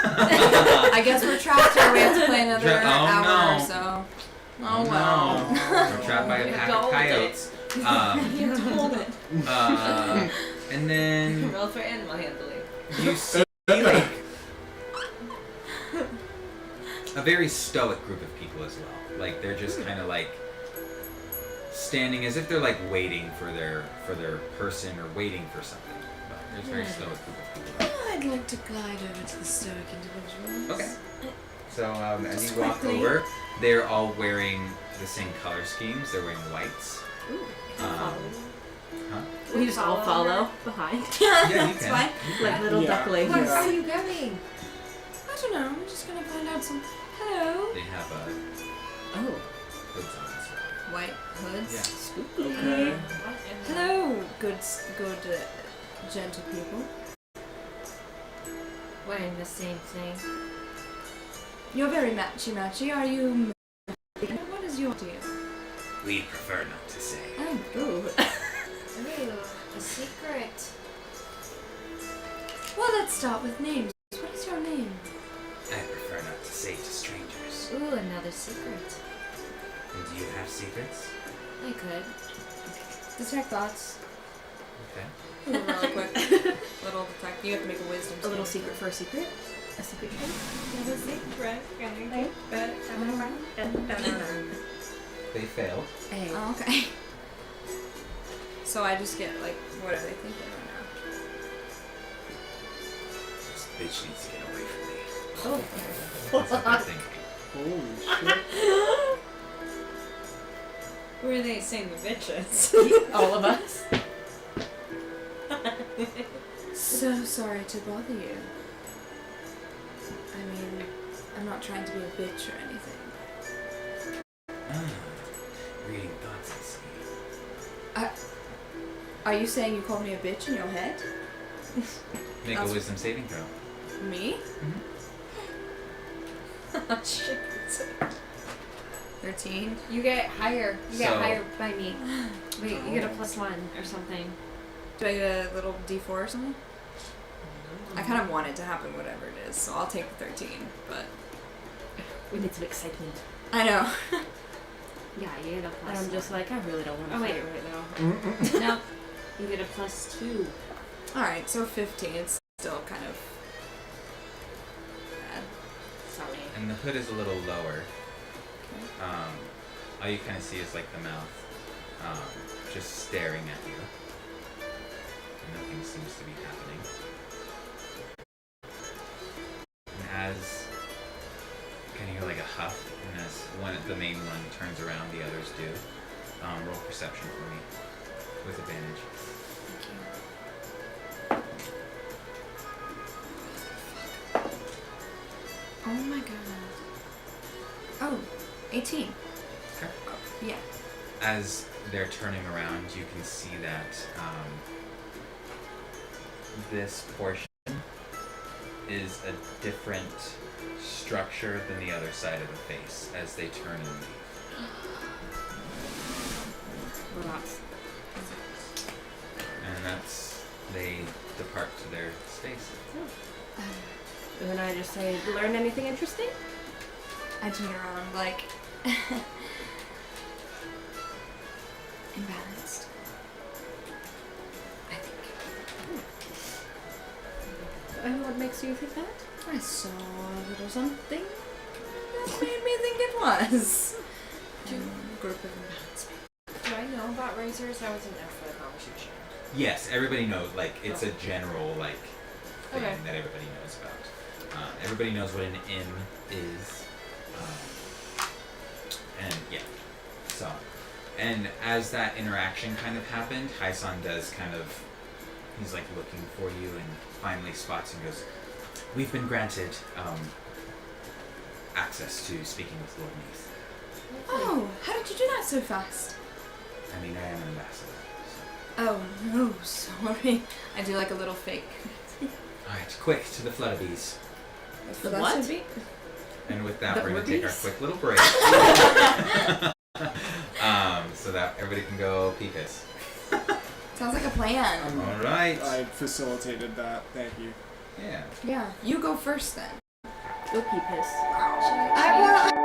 [SPEAKER 4] I guess we're trapped here. We have to play another hour
[SPEAKER 1] no.
[SPEAKER 4] or so.
[SPEAKER 1] Oh
[SPEAKER 4] well.
[SPEAKER 1] no! We're trapped by a pack of
[SPEAKER 3] Hold it.
[SPEAKER 1] coyotes.
[SPEAKER 4] You have to hold it.
[SPEAKER 1] And then
[SPEAKER 3] Roll for animal handling.
[SPEAKER 1] you see like a very stoic group of people as well. Like they're just kind of like standing as if they're like waiting for their person or waiting for something. But there's a very stoic group of people.
[SPEAKER 4] I'd like to glide over to the stoic individuals.
[SPEAKER 1] Okay. So as
[SPEAKER 4] Just
[SPEAKER 1] you walk
[SPEAKER 4] quickly.
[SPEAKER 1] over, they're all wearing the same color schemes. They're wearing whites. Huh?
[SPEAKER 2] We just all follow behind.
[SPEAKER 1] Yeah, you
[SPEAKER 4] It's
[SPEAKER 1] can.
[SPEAKER 4] fine.
[SPEAKER 2] Like little
[SPEAKER 5] Yeah.
[SPEAKER 2] ducklings.
[SPEAKER 4] Where
[SPEAKER 5] Yeah.
[SPEAKER 4] are you going? I don't know. I'm just gonna find out some. Hello.
[SPEAKER 1] They have
[SPEAKER 2] Oh.
[SPEAKER 1] hoods on as well.
[SPEAKER 4] white hoods.
[SPEAKER 1] Yeah.
[SPEAKER 2] Spooky.
[SPEAKER 5] Okay.
[SPEAKER 4] Hello, good, gentle people.
[SPEAKER 3] Wearing the same thing.
[SPEAKER 4] You're very matchy. Are you? What is your deal?
[SPEAKER 1] We prefer not to say.
[SPEAKER 4] Oh,
[SPEAKER 2] Ooh.
[SPEAKER 3] Ooh, a secret.
[SPEAKER 4] well, let's start with names. What is your name?
[SPEAKER 1] I prefer not to say to strangers.
[SPEAKER 3] Ooh, another secret.
[SPEAKER 1] And do you have secrets?
[SPEAKER 3] I could.
[SPEAKER 4] Detect thoughts.
[SPEAKER 1] Okay.
[SPEAKER 4] Really quick. Little detect. You have to make a wisdom.
[SPEAKER 2] A little secret for a secret? A secret trait?
[SPEAKER 3] Another secret.
[SPEAKER 1] They failed.
[SPEAKER 2] Hey.
[SPEAKER 4] Oh, okay. So I just get like, what are they thinking right now?
[SPEAKER 1] This bitch needs to get away from me.
[SPEAKER 2] Oh.
[SPEAKER 1] That's what they're thinking.
[SPEAKER 5] Holy shit.
[SPEAKER 3] Who are they saying the bitches?
[SPEAKER 2] All of us.
[SPEAKER 4] So sorry to bother you. I mean, I'm not trying to be a bitch or anything.
[SPEAKER 1] Ah, reading thoughts, I see.
[SPEAKER 4] Are you saying you called me a bitch in your head?
[SPEAKER 1] Make a wisdom saving throw.
[SPEAKER 4] Me?
[SPEAKER 3] Oh, shit.
[SPEAKER 4] 13.
[SPEAKER 3] You get higher. You get
[SPEAKER 1] So-
[SPEAKER 3] higher by me. Wait, you get a +1 or something.
[SPEAKER 4] Do I get a little D4 or something? I kind of want it to happen, whatever it is, so I'll take the 13. But
[SPEAKER 2] We need some excitement.
[SPEAKER 4] I know.
[SPEAKER 3] Yeah, you get a
[SPEAKER 2] And I'm just like, I really don't want to
[SPEAKER 3] Oh, wait.
[SPEAKER 2] fight right now.
[SPEAKER 3] no. You get a +2.
[SPEAKER 4] All right, so 15. It's still kind of bad.
[SPEAKER 3] Sorry.
[SPEAKER 1] And the hood is a little lower. All you kind of see is like the mouth, just staring at you. Nothing seems to be happening. And as you kind of hear like a huff, and as the main one turns around, the others do. Roll perception for me with advantage.
[SPEAKER 4] Oh my god. Oh, 18.
[SPEAKER 1] Okay.
[SPEAKER 4] Yeah.
[SPEAKER 1] As they're turning around, you can see that this portion is a different structure than the other side of the face as they turn and leave.
[SPEAKER 2] Relax.
[SPEAKER 1] And that's, they depart to their space.
[SPEAKER 2] And then I just say, learn anything interesting?
[SPEAKER 4] I turn around like imbalanced. I think.
[SPEAKER 2] And what makes you think that?
[SPEAKER 4] I saw a little something that made me think it was. Group of imbalanced.
[SPEAKER 3] Do I know about razors? I wasn't there for the conversation.
[SPEAKER 1] Yes, everybody knows, like, it's a general, like, thing
[SPEAKER 3] Okay.
[SPEAKER 1] that everybody knows about. Everybody knows what an inn is. And yeah, so. And as that interaction kind of happened, Hyson does kind of, he's like looking for you and finally spots and goes, we've been granted access to speaking with Lord Neath.
[SPEAKER 4] Oh, how did you do that so fast?
[SPEAKER 1] I mean, I am an ambassador. So.
[SPEAKER 4] Oh no, sorry. I do like a little fake.
[SPEAKER 1] Alright, quick to the Flutterbees.
[SPEAKER 2] The
[SPEAKER 4] That
[SPEAKER 2] what?
[SPEAKER 4] should be-
[SPEAKER 1] And with that,
[SPEAKER 2] The
[SPEAKER 1] we're going to take our
[SPEAKER 2] Orbeez?
[SPEAKER 1] quick little break. So that everybody can go pee piss.
[SPEAKER 4] Sounds like a plan.
[SPEAKER 1] Alright.
[SPEAKER 5] I facilitated that. Thank you.
[SPEAKER 1] Yeah.
[SPEAKER 4] Yeah, you go first then.
[SPEAKER 2] Go pee piss.
[SPEAKER 4] I want.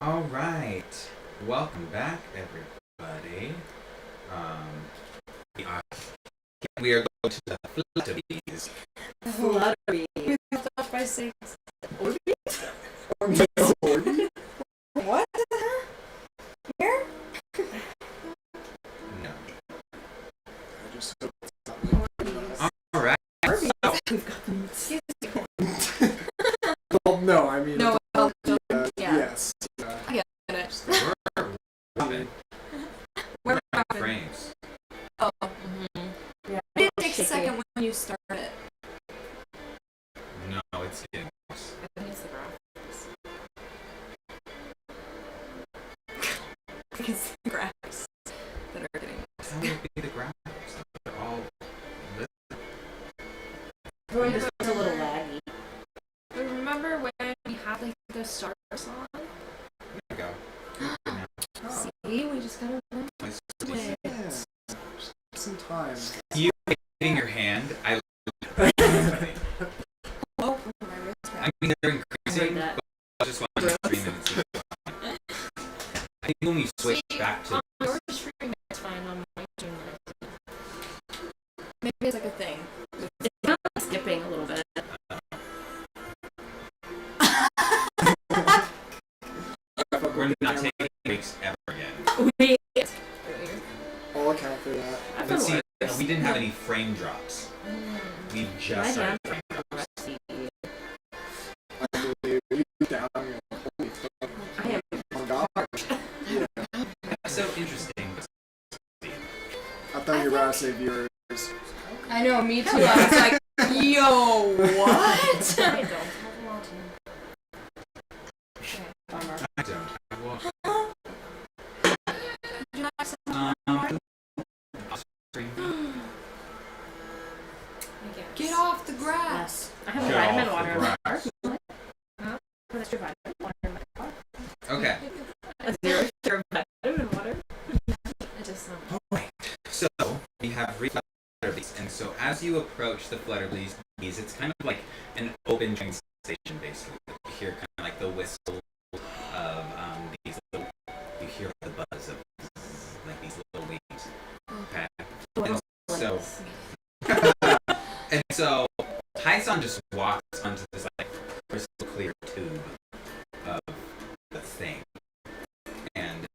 [SPEAKER 1] All right. Welcome back, everybody. We are going to the Flutterbees.
[SPEAKER 2] Flutterby.
[SPEAKER 4] We left off by 6.
[SPEAKER 5] No.
[SPEAKER 4] What? Here?
[SPEAKER 1] No.
[SPEAKER 5] I just hope it's not
[SPEAKER 1] All right. So,
[SPEAKER 2] We've got them.
[SPEAKER 4] Excuse me.
[SPEAKER 5] well, no, I mean,
[SPEAKER 4] No, yeah.
[SPEAKER 5] yes.
[SPEAKER 4] I get it.
[SPEAKER 1] we're Robin.
[SPEAKER 4] We're
[SPEAKER 1] We're
[SPEAKER 4] Robin.
[SPEAKER 1] frames.
[SPEAKER 4] Oh.
[SPEAKER 3] Mm-hmm.
[SPEAKER 2] Yeah.
[SPEAKER 4] It takes a second when you start it.
[SPEAKER 1] No, it's getting worse.
[SPEAKER 3] I think it's the graphics.
[SPEAKER 4] It's the graphics that are getting.
[SPEAKER 1] How would it be the graphics? They're all
[SPEAKER 2] Everyone just feels a little laggy.
[SPEAKER 3] But remember when we had like the Star song?
[SPEAKER 1] There we go.
[SPEAKER 4] See, we just gotta learn
[SPEAKER 1] It's
[SPEAKER 4] to play.
[SPEAKER 5] Yeah. Some time.
[SPEAKER 1] you hitting your hand. I
[SPEAKER 4] Oh, my wrist
[SPEAKER 1] I mean, they're increasing,
[SPEAKER 2] that.
[SPEAKER 1] but I just want to stream and it's just fine. I think when we switch back to
[SPEAKER 3] On your stream, it's fine. On my stream,
[SPEAKER 4] Maybe it's like a thing.
[SPEAKER 2] It's kind of skipping a little bit.
[SPEAKER 1] we're not taking breaks ever again.
[SPEAKER 2] We.
[SPEAKER 5] I'll account for that.
[SPEAKER 2] I've
[SPEAKER 1] But
[SPEAKER 2] been
[SPEAKER 1] see,
[SPEAKER 2] worse.
[SPEAKER 1] we didn't have any frame drops. We just started frame drops.
[SPEAKER 5] I believe you down. Holy fuck.
[SPEAKER 2] I am.
[SPEAKER 5] Oh gosh. Yeah.
[SPEAKER 1] That's so interesting.
[SPEAKER 5] I thought you were about to say viewers.
[SPEAKER 4] I know, me too. I was like, yo, what?
[SPEAKER 3] I don't have a lot to.
[SPEAKER 2] Bummer.
[SPEAKER 1] I don't. Well,
[SPEAKER 4] Would you like some?
[SPEAKER 1] I'll stream.
[SPEAKER 4] Get off the grass.
[SPEAKER 2] I have a
[SPEAKER 1] Get
[SPEAKER 2] vitamin
[SPEAKER 1] off
[SPEAKER 2] water
[SPEAKER 1] the
[SPEAKER 2] in my car.
[SPEAKER 1] grass.
[SPEAKER 2] Huh? Put extra vitamin water in my car.
[SPEAKER 1] Okay.
[SPEAKER 2] A zero vitamin water.
[SPEAKER 3] It just sounds.
[SPEAKER 1] So we have three Flutterbees, and so as you approach the Flutterbees, it's kind of like an open train station, basically. You hear kind of like the whistle of these little. You hear the buzz of like these little wings. Okay. And so Tyson just walks onto this like crystal clear tube of the thing, and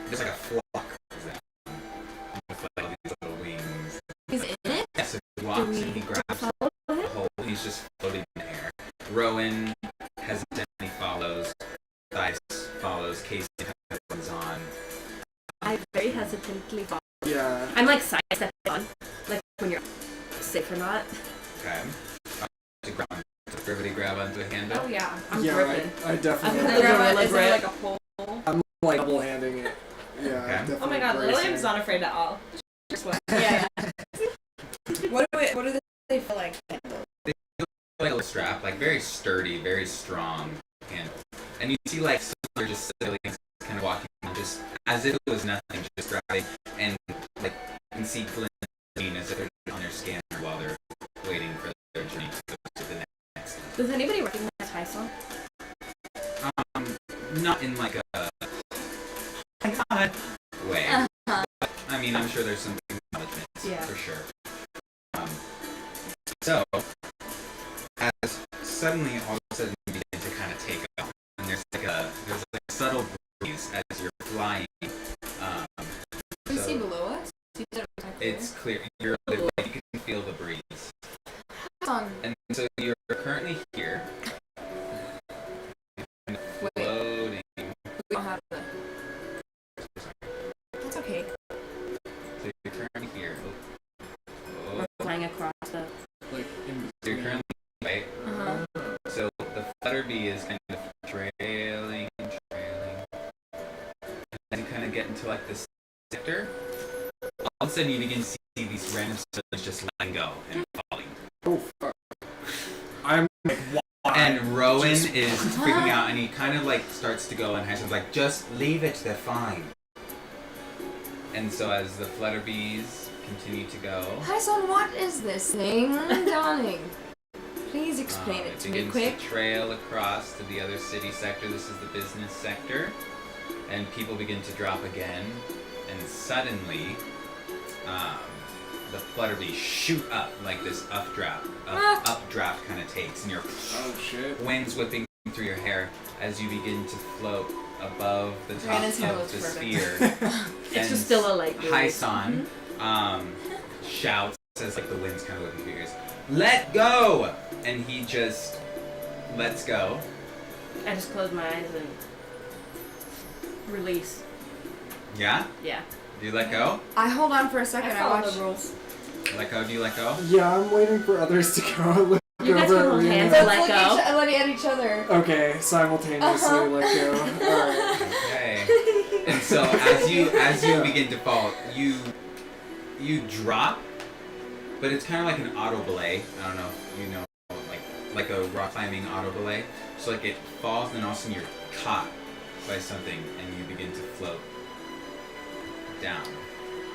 [SPEAKER 1] there's like a flock of them with like all these little wings.
[SPEAKER 4] He's in it?
[SPEAKER 1] Yeah, so he walks and he grabs the hole. He's just floating in the air. Rowan hesitantly follows. Dice follows. Casey comes on.
[SPEAKER 2] I very hesitantly follow.
[SPEAKER 5] Yeah.
[SPEAKER 2] I'm like sidestepping on. Like when you're safe or not.
[SPEAKER 1] Okay. To grab onto, does everybody grab onto a handle?
[SPEAKER 3] Oh yeah.
[SPEAKER 2] I'm
[SPEAKER 5] Yeah,
[SPEAKER 2] gripping.
[SPEAKER 5] I definitely.
[SPEAKER 2] I'm
[SPEAKER 4] Is
[SPEAKER 2] gonna
[SPEAKER 4] there
[SPEAKER 2] Gorilla
[SPEAKER 4] is there
[SPEAKER 2] grip.
[SPEAKER 4] like a pole?
[SPEAKER 5] I'm like double handing it. Yeah.
[SPEAKER 1] Okay.
[SPEAKER 5] Definitely
[SPEAKER 2] Oh my god,
[SPEAKER 5] bracing.
[SPEAKER 2] Lillian's not afraid at all. Just what?
[SPEAKER 4] Yeah. What do they feel like?
[SPEAKER 1] Like a little strap, like very sturdy, very strong handle. And you see like some are just civilians kind of walking, just as if it was nothing, just driving, and like you can see Flynn as if they're on their scanner while they're waiting for their journey to go to the next.
[SPEAKER 2] Does anybody recognize Tyson?
[SPEAKER 1] Not in like a my God way. But, I mean, I'm sure there's some acknowledgments
[SPEAKER 2] Yeah.
[SPEAKER 1] for sure. So, as suddenly all of a sudden you begin to kind of take off, and there's like a subtle breeze as you're flying.
[SPEAKER 4] Can you
[SPEAKER 1] So
[SPEAKER 4] see below us? See that it's like
[SPEAKER 1] it's clear. You're like, you can feel the breeze,
[SPEAKER 4] It's on.
[SPEAKER 1] and so you're currently here,
[SPEAKER 4] Wait,
[SPEAKER 1] floating.
[SPEAKER 4] we don't have the. That's okay.
[SPEAKER 1] So you're currently here.
[SPEAKER 2] We're flying across the.
[SPEAKER 5] Like in
[SPEAKER 1] You're
[SPEAKER 5] between.
[SPEAKER 1] currently right.
[SPEAKER 4] Uh-huh.
[SPEAKER 1] So the Flutterbee is kind of trailing, and then you kind of get into like this sector. All of a sudden, you begin to see these random stones just letting go and falling.
[SPEAKER 5] Oh fuck. I'm like, why?
[SPEAKER 1] And Rowan
[SPEAKER 5] Just-
[SPEAKER 1] is freaking out, and he kind of like starts to go, and Hanson's like, "Just leave it, they're fine." And so as the Flutterbees continue to go,
[SPEAKER 4] Hi, son, what is this thing? Darling. Please explain it to me
[SPEAKER 1] begins
[SPEAKER 4] quick.
[SPEAKER 1] to trail across to the other city sector. This is the business sector. And people begin to drop again. And suddenly, the Flutterby shoot up like this updraft kind of takes. And your
[SPEAKER 5] Oh shit.
[SPEAKER 1] winds whipping through your hair as you begin to float above the top
[SPEAKER 4] Brandon's hair
[SPEAKER 1] of
[SPEAKER 4] looks
[SPEAKER 1] the
[SPEAKER 4] perfect.
[SPEAKER 1] sphere.
[SPEAKER 2] It's just still a light blue.
[SPEAKER 1] Hyson shouts as like the wind's kind of whipping through your ears. Let go! And he just lets go.
[SPEAKER 2] I just close my eyes and release.
[SPEAKER 1] Yeah?
[SPEAKER 2] Yeah.
[SPEAKER 1] Do you let go?
[SPEAKER 4] I hold on for a second. I
[SPEAKER 2] follow
[SPEAKER 4] watch.
[SPEAKER 2] the rules.
[SPEAKER 1] Let go? Do you let go?
[SPEAKER 5] Yeah, I'm waiting for others to go. Look
[SPEAKER 2] You guys
[SPEAKER 5] over
[SPEAKER 2] can
[SPEAKER 5] at
[SPEAKER 2] hold
[SPEAKER 5] Rena.
[SPEAKER 2] hands
[SPEAKER 4] Let's
[SPEAKER 2] and let
[SPEAKER 4] look
[SPEAKER 2] go.
[SPEAKER 4] at each other.
[SPEAKER 5] Okay, simultaneously let go. Alright.
[SPEAKER 1] Okay. And so as you begin to fall, you drop, but it's kind of like an auto belay. I don't know if you know, like a rock climbing auto belay. So like it falls, and then all of a sudden you're caught by something, and you begin to float down.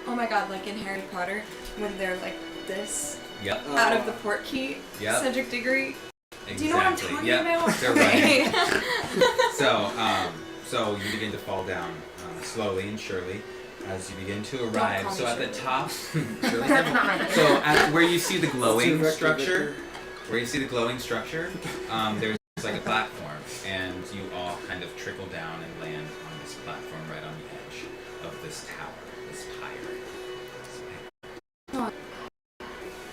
[SPEAKER 4] Oh my god, like in Harry Potter, when they're like this,
[SPEAKER 1] Yep.
[SPEAKER 4] out of the port key,
[SPEAKER 1] Yep.
[SPEAKER 4] Cedric Diggory.
[SPEAKER 1] Exactly.
[SPEAKER 4] Do you know what I'm talking
[SPEAKER 1] Yep.
[SPEAKER 4] about?
[SPEAKER 1] They're
[SPEAKER 4] Okay.
[SPEAKER 1] running. So you begin to fall down slowly and surely as you begin to arrive.
[SPEAKER 4] call me
[SPEAKER 1] So at the
[SPEAKER 4] Shirley.
[SPEAKER 1] top, Shirley?
[SPEAKER 2] That's not my name.
[SPEAKER 1] So where you see the glowing
[SPEAKER 5] Vector,
[SPEAKER 1] structure, there's like a platform, and you all kind of trickle down and land on this platform right on the edge of this tower, this pyre.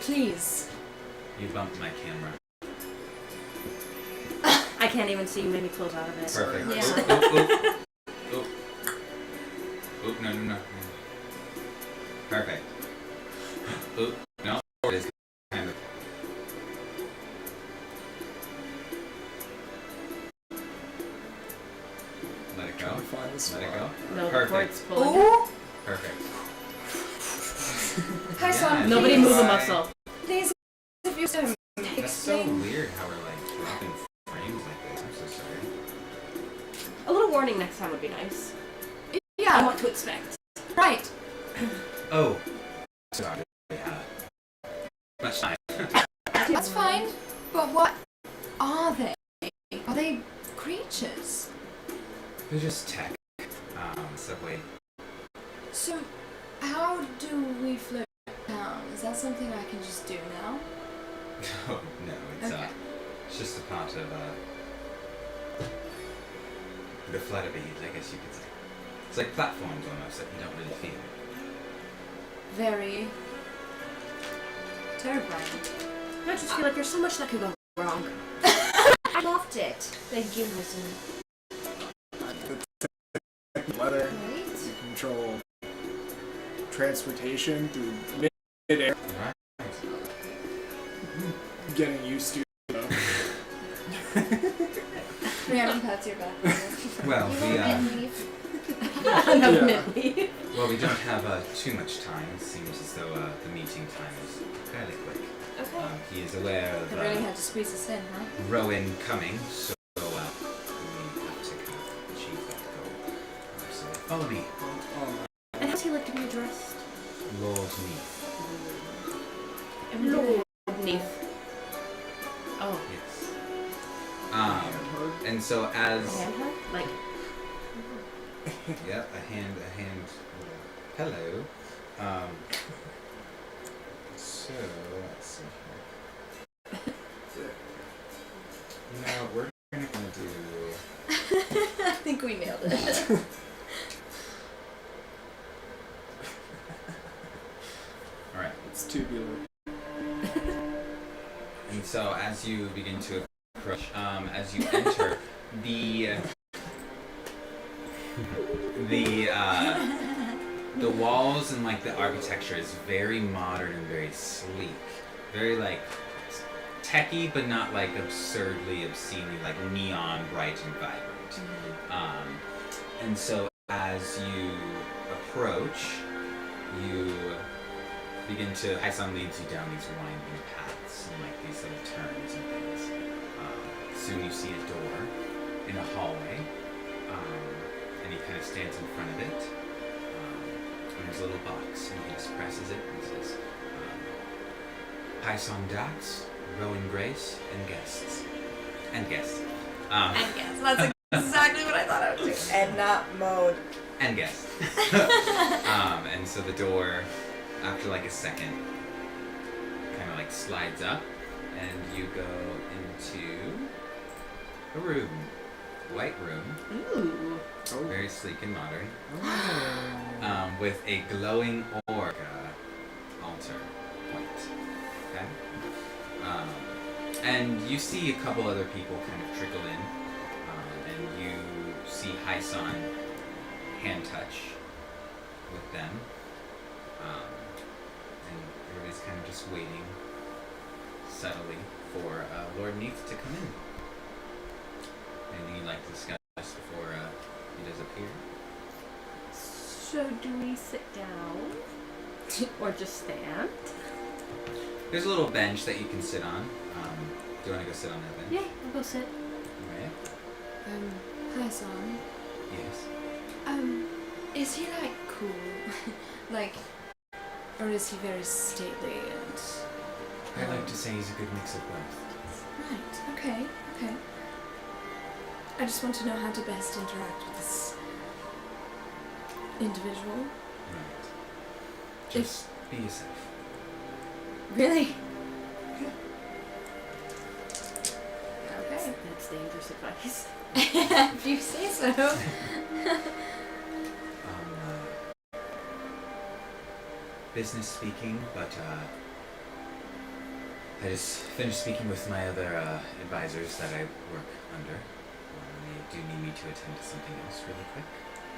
[SPEAKER 4] Please.
[SPEAKER 1] You bumped my camera.
[SPEAKER 2] I can't even see you. Maybe close out of it.
[SPEAKER 1] Perfect.
[SPEAKER 4] Yeah.
[SPEAKER 1] Oop. Oop, no. Perfect. Oop, no. It is kind of. Let it go.
[SPEAKER 5] Trying to find the
[SPEAKER 1] Let it go.
[SPEAKER 2] No, the
[SPEAKER 1] Perfect.
[SPEAKER 2] cord's pulling.
[SPEAKER 4] Oh!
[SPEAKER 1] Perfect.
[SPEAKER 4] Hi,
[SPEAKER 1] Yeah,
[SPEAKER 4] son.
[SPEAKER 2] Nobody
[SPEAKER 1] Please.
[SPEAKER 2] move a muscle.
[SPEAKER 4] Please, if you said
[SPEAKER 1] That's so
[SPEAKER 4] explain.
[SPEAKER 1] weird how we're like dropping frames like this. I'm so sorry.
[SPEAKER 2] A little warning next time would be nice. I
[SPEAKER 4] Yeah,
[SPEAKER 2] want to expect.
[SPEAKER 4] right.
[SPEAKER 1] Oh. Sorry. Yeah. Much time.
[SPEAKER 4] That's fine. But what are they? Are they creatures?
[SPEAKER 1] They're just tech. Subway.
[SPEAKER 4] So, how do we float down? Is that something I can just do now?
[SPEAKER 1] Oh, no, it's
[SPEAKER 4] Okay.
[SPEAKER 1] it's just a part of the Flutterby, I guess you could say. It's like platforms almost that you don't really feel.
[SPEAKER 4] Very terrifying.
[SPEAKER 2] I just feel like there's so much that could go wrong.
[SPEAKER 3] I loved it. Thank you, listen.
[SPEAKER 5] Weather.
[SPEAKER 3] Right?
[SPEAKER 5] You control transportation through mid-air.
[SPEAKER 1] Right?
[SPEAKER 5] Getting used to
[SPEAKER 4] Rhiannon pats your back.
[SPEAKER 1] Well,
[SPEAKER 3] You
[SPEAKER 1] we
[SPEAKER 3] won't get leave.
[SPEAKER 2] Definitely.
[SPEAKER 1] well, we don't have too much time. It seems as though the meeting time is fairly quick.
[SPEAKER 2] Okay.
[SPEAKER 1] He is aware of
[SPEAKER 4] I really had to squeeze us in, huh?
[SPEAKER 1] Rowan coming, so we have to kind of achieve that goal. So follow me,
[SPEAKER 2] And how's he like to be addressed?
[SPEAKER 1] Lord Neath.
[SPEAKER 2] Lord Neath. Oh.
[SPEAKER 1] Yes. And so as
[SPEAKER 2] Hand her? Like,
[SPEAKER 1] yep, a hand. Hello. So let's see here. You know, we're gonna do.
[SPEAKER 4] I think we nailed it.
[SPEAKER 1] All right.
[SPEAKER 5] it's tubular.
[SPEAKER 1] And so as you begin to approach, as you enter, the walls and like the architecture is very modern and very sleek, very like techy, but not like absurdly, obscenely like neon bright and vibrant. And so as you approach, you begin to, Hyson leads you down these winding paths and like these little turns and things. Soon you see a door in a hallway, and he kind of stands in front of it. And there's a little box, and he just presses it and says, Hyson Dax, Rowan Grace and guests. And guests.
[SPEAKER 4] And guess. That's exactly what I thought I would do. And not mode.
[SPEAKER 1] And guests. And so the door, after like a second, kind of like slides up, and you go into a room. White room.
[SPEAKER 2] Ooh.
[SPEAKER 5] Oh.
[SPEAKER 1] Very sleek and modern.
[SPEAKER 5] Oh.
[SPEAKER 1] With a glowing orc altar point. Okay? And you see a couple other people kind of trickle in, and you see Hyson hand touch with them, and everybody's kind of just waiting subtly for Lord Neath to come in. Anything you'd like to discuss before he does appear?
[SPEAKER 2] So do we sit down or just stand?
[SPEAKER 1] There's a little bench that you can sit on. Do you want to go sit on that bench?
[SPEAKER 2] Yeah, I'll go sit.
[SPEAKER 1] Alright.
[SPEAKER 4] Hi, Son.
[SPEAKER 1] Yes.
[SPEAKER 4] Is he like cool? Like, or is he very stately and...
[SPEAKER 1] I'd like to say he's a good mix of both.
[SPEAKER 4] Right, okay. I just want to know how to best interact with this individual.
[SPEAKER 1] Right. Just be yourself.
[SPEAKER 4] Really? Okay.
[SPEAKER 2] That's dangerous advice.
[SPEAKER 4] If you say so.
[SPEAKER 1] Business speaking, but I just finished speaking with my other advisors that I work under. They do need me to attend to something else really quick.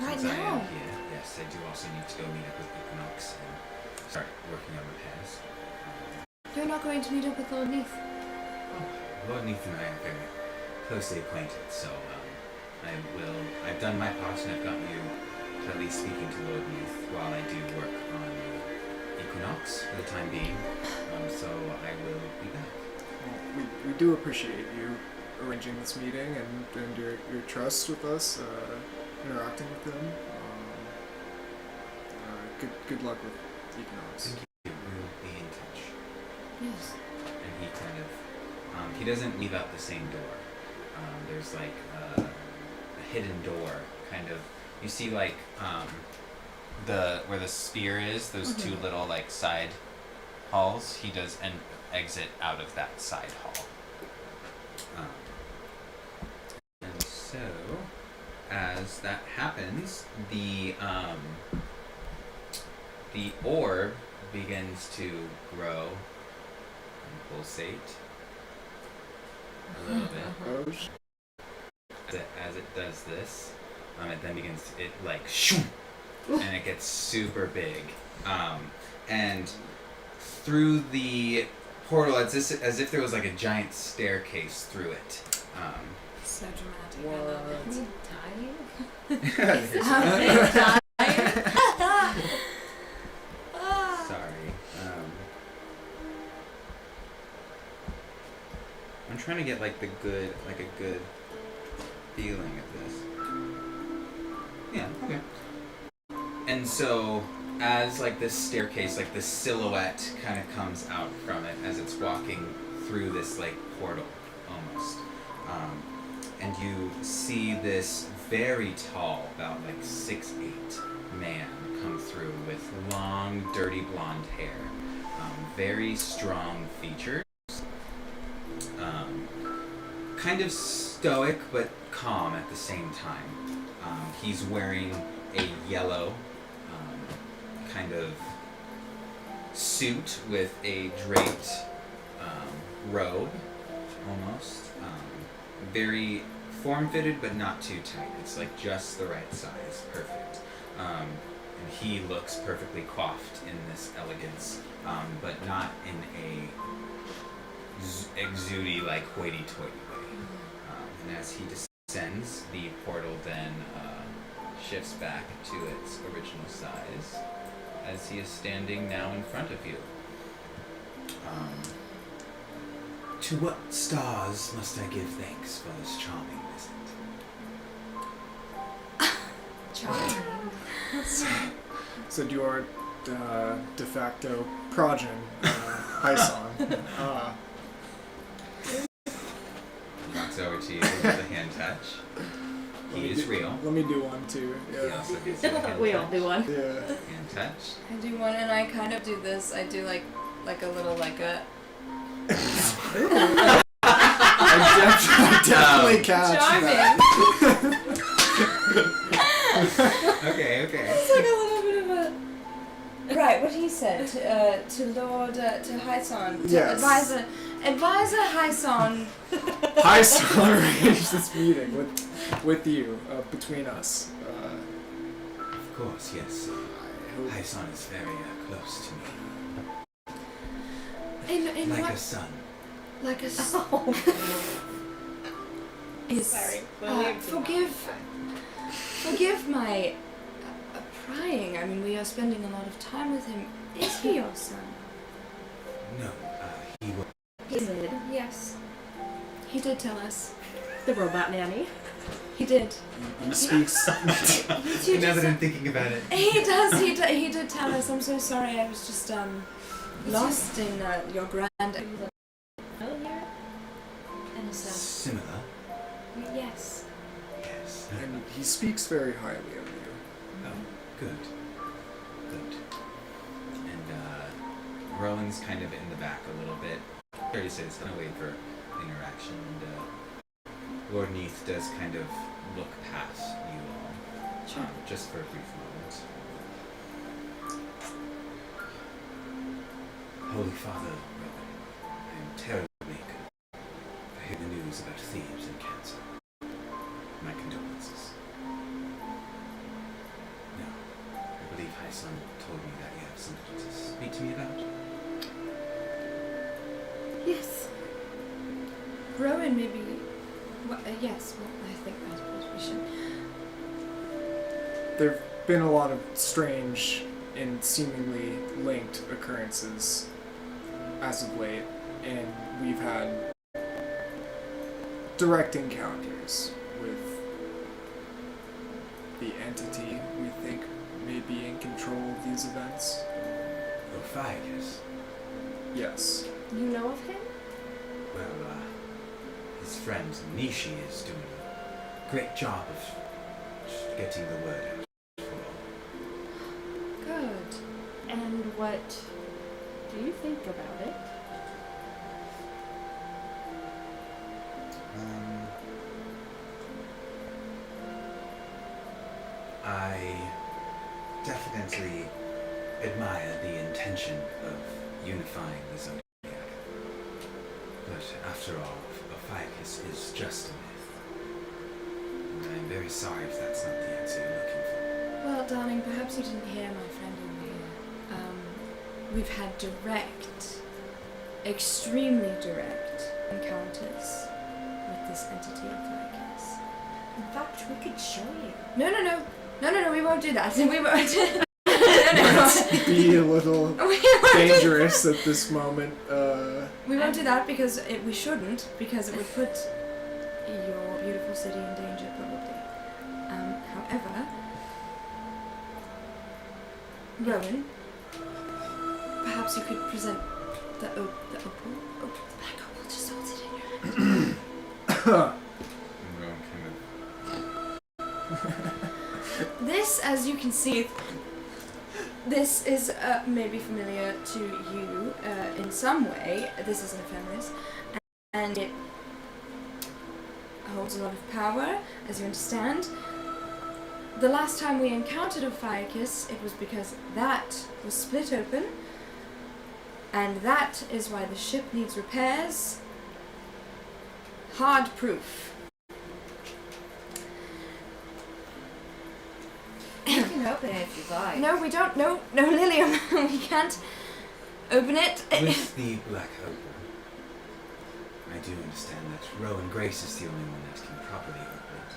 [SPEAKER 4] Right
[SPEAKER 1] Since I am
[SPEAKER 4] now?
[SPEAKER 1] here, yes, I do also need to go meet up with Equinox and start working on repairs.
[SPEAKER 4] You're not going to meet up with Lord Neath?
[SPEAKER 1] Lord Neath and I are very closely acquainted, so I've done my part and I've got you to at least speaking to Lord Neath while I do work on Equinox for the time being, so I will be back.
[SPEAKER 5] Well, we do appreciate you arranging this meeting and your trust with us, interacting with them. Good luck with Equinox.
[SPEAKER 1] Thank you. We'll be in touch.
[SPEAKER 4] Yes.
[SPEAKER 1] And he kind of, he doesn't leave out the same door. There's like a hidden door, kind of. You see like where the spear is, those two little like side halls. He does an exit out of that side hall. And so, as that happens, the orb begins to grow and pulsate a little bit.
[SPEAKER 5] Oh,
[SPEAKER 1] As it does this, it then begins to, shoom, and it gets super big. And through the portal, it's as if there was like a giant staircase through it.
[SPEAKER 4] So dramatic. I love it.
[SPEAKER 3] Dying?
[SPEAKER 1] Sorry. I'm trying to get like a good feeling of this. Yeah, okay. And so as like this staircase, like this silhouette kind of comes out from it as it's walking through this like portal almost. And you see this very tall, about like 6'8" man come through with long, dirty blonde hair. Very strong features. Kind of stoic but calm at the same time. He's wearing a yellow kind of suit with a draped robe, almost. Very form-fitted but not too tight. It's like just the right size, perfect. And he looks perfectly coiffed in this elegance, but not in a exudy like hoity-toity way. And as he descends, the portal then shifts back to its original size as he is standing now in front of you. To what stars must I give thanks for this charming visit?
[SPEAKER 4] Charming.
[SPEAKER 5] So your de facto progeny, Hyson.
[SPEAKER 1] walks over to you with a hand touch. He is real.
[SPEAKER 5] Let me do one too.
[SPEAKER 1] He
[SPEAKER 5] Yeah.
[SPEAKER 1] also gives you a hand
[SPEAKER 2] We all
[SPEAKER 1] touch.
[SPEAKER 2] do one.
[SPEAKER 5] Yeah.
[SPEAKER 1] Hand touch.
[SPEAKER 4] I do one, and I kind of do this. I do like a little like a.
[SPEAKER 5] I definitely catch
[SPEAKER 4] Charming.
[SPEAKER 5] that.
[SPEAKER 1] Okay.
[SPEAKER 4] It's like a little bit of a. Right, what he said to Lord to Hyson.
[SPEAKER 5] Yes.
[SPEAKER 4] Advisor Hyson.
[SPEAKER 5] Hi, so arrange this meeting with you between us.
[SPEAKER 1] Of course, yes.
[SPEAKER 5] I hope.
[SPEAKER 1] Hyson is very close to me.
[SPEAKER 4] In
[SPEAKER 1] Like
[SPEAKER 4] what?
[SPEAKER 1] a son.
[SPEAKER 4] Like a.
[SPEAKER 2] Oh.
[SPEAKER 4] Is,
[SPEAKER 2] Sorry.
[SPEAKER 4] Forgive my prying. I mean, we are spending a lot of time with him. Is he your son?
[SPEAKER 1] No, he will.
[SPEAKER 2] He did.
[SPEAKER 4] Yes. He did tell us.
[SPEAKER 2] The robot nanny.
[SPEAKER 4] He did.
[SPEAKER 5] He speaks.
[SPEAKER 4] You
[SPEAKER 1] Now that
[SPEAKER 4] just-
[SPEAKER 1] I'm thinking about it.
[SPEAKER 4] He does. He did tell us. I'm so sorry. I was just lost in your grand.
[SPEAKER 2] Oh, here?
[SPEAKER 3] And a son.
[SPEAKER 1] Similar.
[SPEAKER 3] Yes.
[SPEAKER 1] Yes.
[SPEAKER 5] And he speaks very highly of you.
[SPEAKER 1] Oh, good. Good. And Rowan's kind of in the back a little bit. Fair to say, it's gonna wait for interaction. And Lord Neath does kind of look past you all,
[SPEAKER 4] Sure.
[SPEAKER 1] just for a brief moment. Holy Father, Rowan, I am terribly I heard the news about thieves and cancer. My condolences. Now, I believe Hyson told me that you have something to speak to me about.
[SPEAKER 2] Yes.
[SPEAKER 4] Rowan, maybe. Well, yes. Well, I suppose we should.
[SPEAKER 5] There've been a lot of strange and seemingly linked occurrences as of late, and we've had direct encounters with the entity we think may be in control of these events.
[SPEAKER 1] Ophiuchus.
[SPEAKER 5] Yes.
[SPEAKER 2] You know of him?
[SPEAKER 1] Well, his friend Nishi is doing a great job of getting the word out for all.
[SPEAKER 4] Good.
[SPEAKER 2] And what do you think about it?
[SPEAKER 1] I definitely admire the intention of unifying the Zodiac. But after all, Ophiuchus is just a myth. And I'm very sorry if that's not the answer you're looking for.
[SPEAKER 4] Well, darling, perhaps you didn't hear my friend over here. We've had direct, extremely direct encounters with this entity of Lycus.
[SPEAKER 2] In fact, we could show you.
[SPEAKER 4] No, we won't do that. We won't. No.
[SPEAKER 5] Be a little
[SPEAKER 4] We won't do
[SPEAKER 5] dangerous at this moment.
[SPEAKER 4] We won't do that because we shouldn't, because it would put your beautiful city in danger, probably. However, Rowan, perhaps you could present the opal. Oh, the black opal. Just hold it in your hand.
[SPEAKER 1] And Rowan kind of
[SPEAKER 4] This, as you can see, this is maybe familiar to you in some way. This is an ephemeris, and it holds a lot of power, as you understand. The last time we encountered Ophiuchus, it was because that was split open, and that is why the ship needs repairs. Hard proof.
[SPEAKER 3] You can open it if you like.
[SPEAKER 4] No, we don't. No, Lilium, we can't open it.
[SPEAKER 1] with the black opal. I do understand that Rowan Grace is the only one that can properly open it,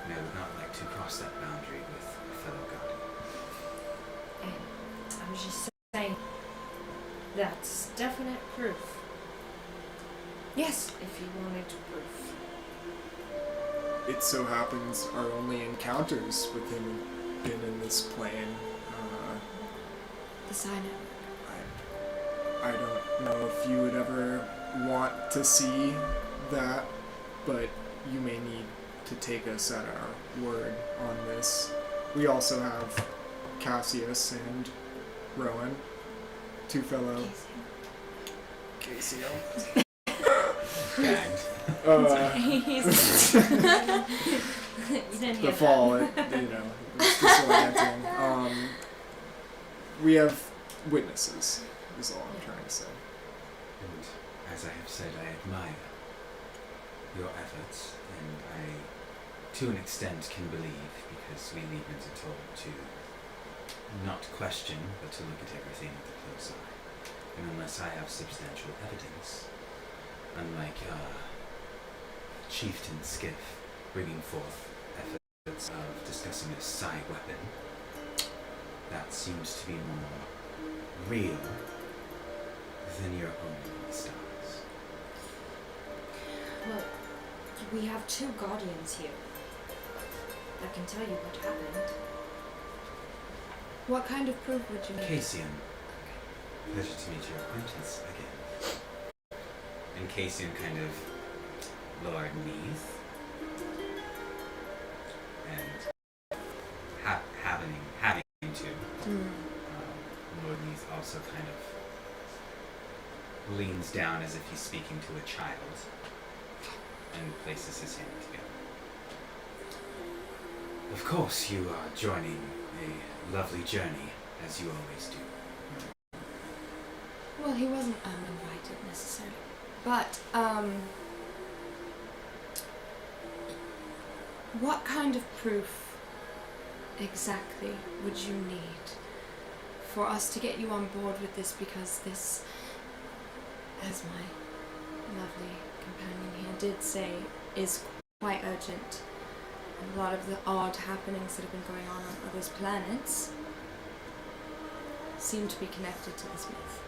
[SPEAKER 1] and I would not like to cross that boundary with a fellow guardian.
[SPEAKER 3] I was just saying, that's definite proof.
[SPEAKER 4] Yes.
[SPEAKER 3] If you wanted proof.
[SPEAKER 5] It so happens our only encounters with him have been in this plane.
[SPEAKER 4] The sign.
[SPEAKER 5] I don't know if you would ever want to see that but you may need to take us at our word on this. We also have Cassius and Rowan, two fellow KCO.
[SPEAKER 1] Gagged.
[SPEAKER 3] You didn't
[SPEAKER 5] The
[SPEAKER 3] hear
[SPEAKER 5] fall,
[SPEAKER 3] that.
[SPEAKER 5] it's disorienting. We have witnesses, is all I'm trying to say.
[SPEAKER 1] And as I have said, I admire your efforts, and I, to an extent, can believe, because we Libyans are told to not question, but to look at everything with a close eye. And unless I have substantial evidence, unlike Chieftain Skiff bringing forth efforts of discussing a psi weapon, that seems to be more real than your own stars.
[SPEAKER 3] Well, we have two guardians here that can tell you what happened.
[SPEAKER 4] What kind of proof would you need?
[SPEAKER 1] Cassian, pleasure to meet your acquaintance again. And Cassian kind of Lord Neath, and having to, Lord Neath also kind of leans down as if he's speaking to a child and places his hand together. Of course, you are joining a lovely journey, as you always do.
[SPEAKER 4] Well, he wasn't invited necessarily, but what kind of proof exactly would you need for us to get you on board with this? Because this, as my lovely companion here did say, is quite urgent. A lot of the odd happenings that have been going on other planets seem to be connected to this myth.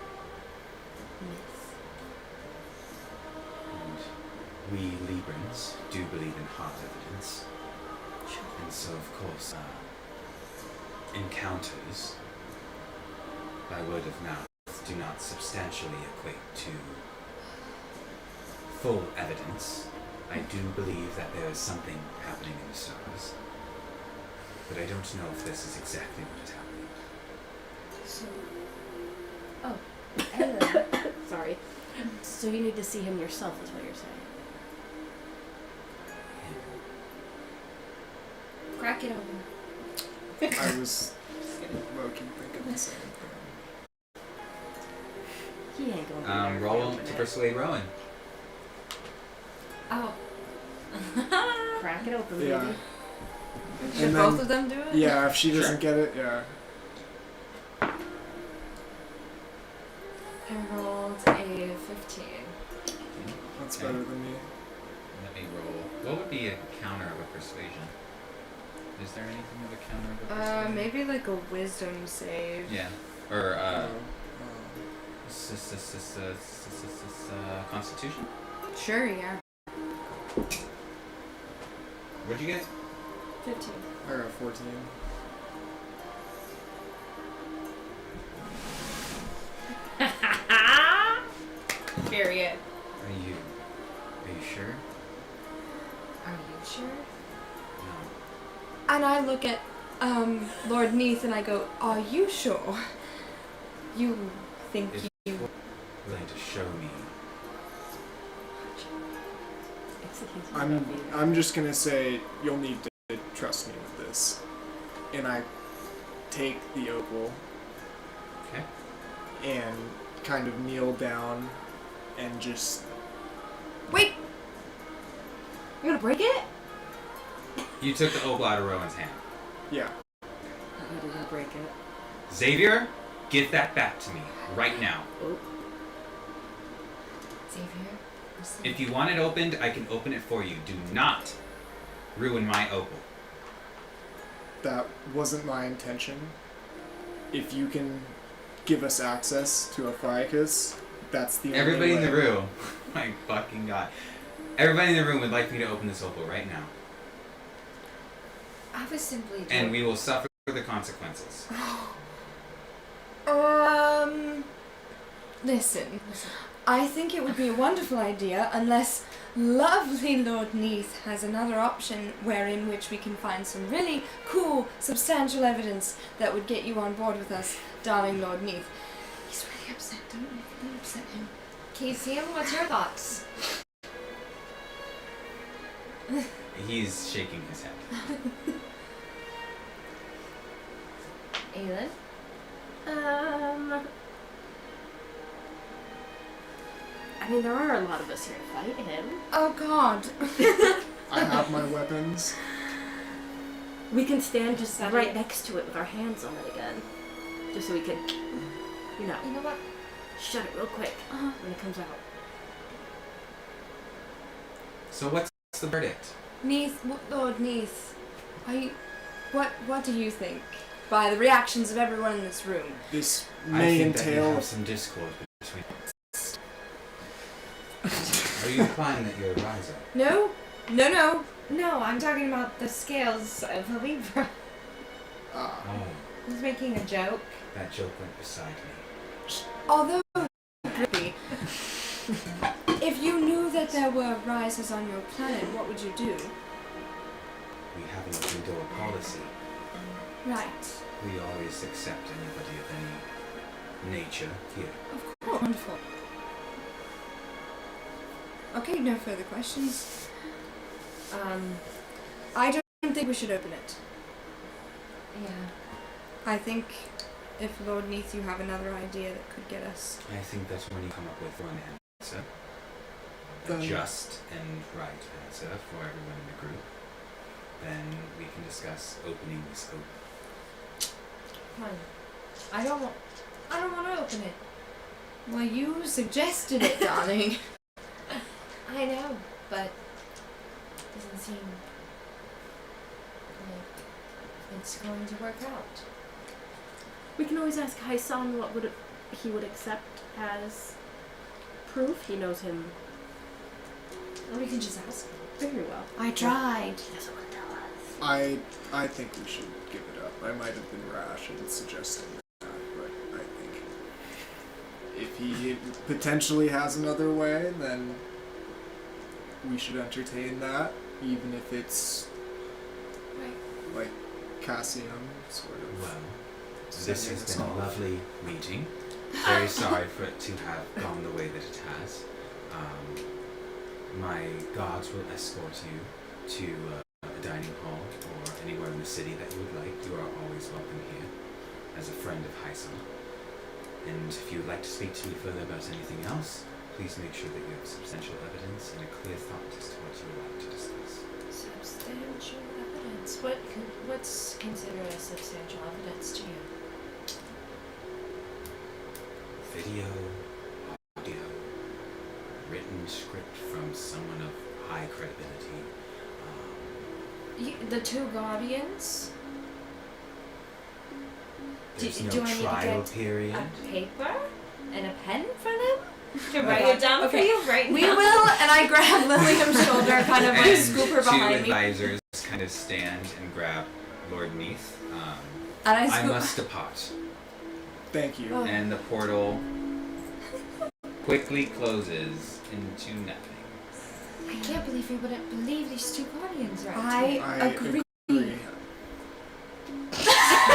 [SPEAKER 1] And we Libyans do believe in hard evidence.
[SPEAKER 4] Sure.
[SPEAKER 1] And so, of course, encounters by word of mouth do not substantially equate to full evidence. I do believe that there is something happening in the stars, but I don't know if this is exactly what is happening.
[SPEAKER 2] So, sorry. So you need to see him yourself, is what you're saying.
[SPEAKER 3] Crack it open.
[SPEAKER 5] I was low-key thinking the same thing.
[SPEAKER 2] He ain't going to
[SPEAKER 1] Roll to persuade Rowan.
[SPEAKER 3] Oh.
[SPEAKER 2] Crack it open,
[SPEAKER 5] Yeah.
[SPEAKER 2] baby.
[SPEAKER 4] Should
[SPEAKER 5] And
[SPEAKER 4] both
[SPEAKER 5] then-
[SPEAKER 4] of them do it?
[SPEAKER 5] Yeah, if she doesn't
[SPEAKER 1] Sure.
[SPEAKER 5] get it, yeah.
[SPEAKER 3] I rolled a 15.
[SPEAKER 5] That's
[SPEAKER 1] Okay.
[SPEAKER 5] better than me.
[SPEAKER 1] Let me roll. What would be a counter of a persuasion? Is there anything of a counter of a persuasion?
[SPEAKER 4] Maybe like a wisdom save.
[SPEAKER 1] Yeah. Or
[SPEAKER 5] Oh,
[SPEAKER 1] Constitution?
[SPEAKER 4] Sure, yeah.
[SPEAKER 1] What'd you get?
[SPEAKER 2] 15.
[SPEAKER 5] I got 14.
[SPEAKER 3] Period.
[SPEAKER 1] Are you sure?
[SPEAKER 3] Are you sure?
[SPEAKER 1] No.
[SPEAKER 4] And I look at Lord Neath and I go, "Are you sure? You think
[SPEAKER 1] If
[SPEAKER 4] you?"
[SPEAKER 1] you're willing to show me.
[SPEAKER 5] I'm just gonna say you'll need to trust me with this. And I take the opal
[SPEAKER 1] Okay.
[SPEAKER 5] and kind of kneel down and just
[SPEAKER 4] Wait. You're gonna break it?
[SPEAKER 1] You took the opal out of Rowan's hand.
[SPEAKER 5] yeah.
[SPEAKER 2] I didn't break it.
[SPEAKER 1] Xavier, give that back to me right now.
[SPEAKER 2] Oh.
[SPEAKER 3] Xavier?
[SPEAKER 1] If you want it opened, I can open it for you. Do not ruin my opal.
[SPEAKER 5] That wasn't my intention. If you can give us access to a Ophiuchus, that's the only
[SPEAKER 1] Everybody in the
[SPEAKER 5] way.
[SPEAKER 1] room, my fucking god. Everybody in the room would like me to open this opal right now.
[SPEAKER 3] I was simply doing...
[SPEAKER 1] And we will suffer the consequences.
[SPEAKER 4] Listen. I think it would be a wonderful idea unless lovely Lord Neath has another option wherein which we can find some really cool, substantial evidence that would get you on board with us, darling Lord Neath. He's really upset. Don't upset him.
[SPEAKER 3] Casey, what's your thoughts?
[SPEAKER 1] He's shaking his head.
[SPEAKER 3] Aelin?
[SPEAKER 2] I mean, there are a lot of us here to fight him.
[SPEAKER 4] Oh God.
[SPEAKER 5] I have my weapons.
[SPEAKER 2] We can stand just
[SPEAKER 3] Set
[SPEAKER 2] right
[SPEAKER 3] it.
[SPEAKER 2] next to it with our hands on it again. Just so we can, you know,
[SPEAKER 3] You know what?
[SPEAKER 2] shut it real quick when it comes out.
[SPEAKER 1] So what's the verdict?
[SPEAKER 4] Neath, Lord Neath, what do you think? By the reactions of everyone in this room.
[SPEAKER 5] This
[SPEAKER 1] I
[SPEAKER 5] may
[SPEAKER 1] think that you
[SPEAKER 5] entail.
[SPEAKER 1] have some discord between. Are you implying that you're a riser?
[SPEAKER 4] No, no, no.
[SPEAKER 3] No, I'm talking about the scales of a Libra.
[SPEAKER 5] Ah,
[SPEAKER 1] Oh,
[SPEAKER 3] I was making a joke.
[SPEAKER 1] that joke went beside me.
[SPEAKER 4] Although, Grippy, if you knew that there were risers on your planet, what would you do?
[SPEAKER 1] We have an open door policy.
[SPEAKER 4] Right.
[SPEAKER 1] We always accept anybody of any nature here.
[SPEAKER 4] Of course. Wonderful. Okay, no further questions. I don't think we should open it.
[SPEAKER 3] Yeah.
[SPEAKER 4] I think if Lord Neath, you have another idea that could get us.
[SPEAKER 1] I think that when you come up with one answer, a
[SPEAKER 5] Then-
[SPEAKER 1] just and right answer for everyone in the group, then we can discuss opening the scope.
[SPEAKER 3] Fine. I don't want to open it.
[SPEAKER 4] Well, you suggested it, darling.
[SPEAKER 3] I know, but it doesn't seem like it's going to work out.
[SPEAKER 2] We can always ask Haisan what he would accept as proof. He knows him
[SPEAKER 3] Or we can just ask him.
[SPEAKER 2] very well.
[SPEAKER 4] I tried.
[SPEAKER 2] He doesn't want to tell us.
[SPEAKER 5] I think we should give it up. I might have been rash in suggesting that, but I think if he potentially has another way, then we should entertain that, even if it's
[SPEAKER 3] Right.
[SPEAKER 5] like Cassium sort of.
[SPEAKER 1] Well, this
[SPEAKER 5] sending
[SPEAKER 1] has
[SPEAKER 5] us
[SPEAKER 1] been a
[SPEAKER 5] off.
[SPEAKER 1] lovely meeting. Very sorry for it to have gone the way that it has. My guards will escort you to a dining hall or anywhere in the city that you would like. You are always welcome here as a friend of Hyson. And if you would like to speak to me further about anything else, please make sure that you have substantial evidence and a clear thought as to what you would like to discuss.
[SPEAKER 3] Substantial evidence. What's considered as substantial evidence to you?
[SPEAKER 1] Video, audio, written script from someone of high credibility.
[SPEAKER 3] The two guardians.
[SPEAKER 1] There's
[SPEAKER 3] do
[SPEAKER 1] no
[SPEAKER 3] I need to
[SPEAKER 1] trial
[SPEAKER 3] get
[SPEAKER 1] period.
[SPEAKER 3] A paper and a pen for them to
[SPEAKER 1] Okay.
[SPEAKER 3] write it down for
[SPEAKER 4] Okay.
[SPEAKER 3] you right
[SPEAKER 4] We
[SPEAKER 3] now.
[SPEAKER 4] will, and I grab Lillian's shoulder, kind of like
[SPEAKER 1] And
[SPEAKER 4] scoop her
[SPEAKER 1] two
[SPEAKER 4] behind me.
[SPEAKER 1] advisors kind of stand and grab Lord Neath.
[SPEAKER 4] And I
[SPEAKER 1] I
[SPEAKER 4] scoop.
[SPEAKER 1] must depart.
[SPEAKER 5] Thank you.
[SPEAKER 4] Oh.
[SPEAKER 1] And the portal quickly closes into nothing.
[SPEAKER 3] I can't believe you wouldn't believe these two guardians right
[SPEAKER 4] I agree.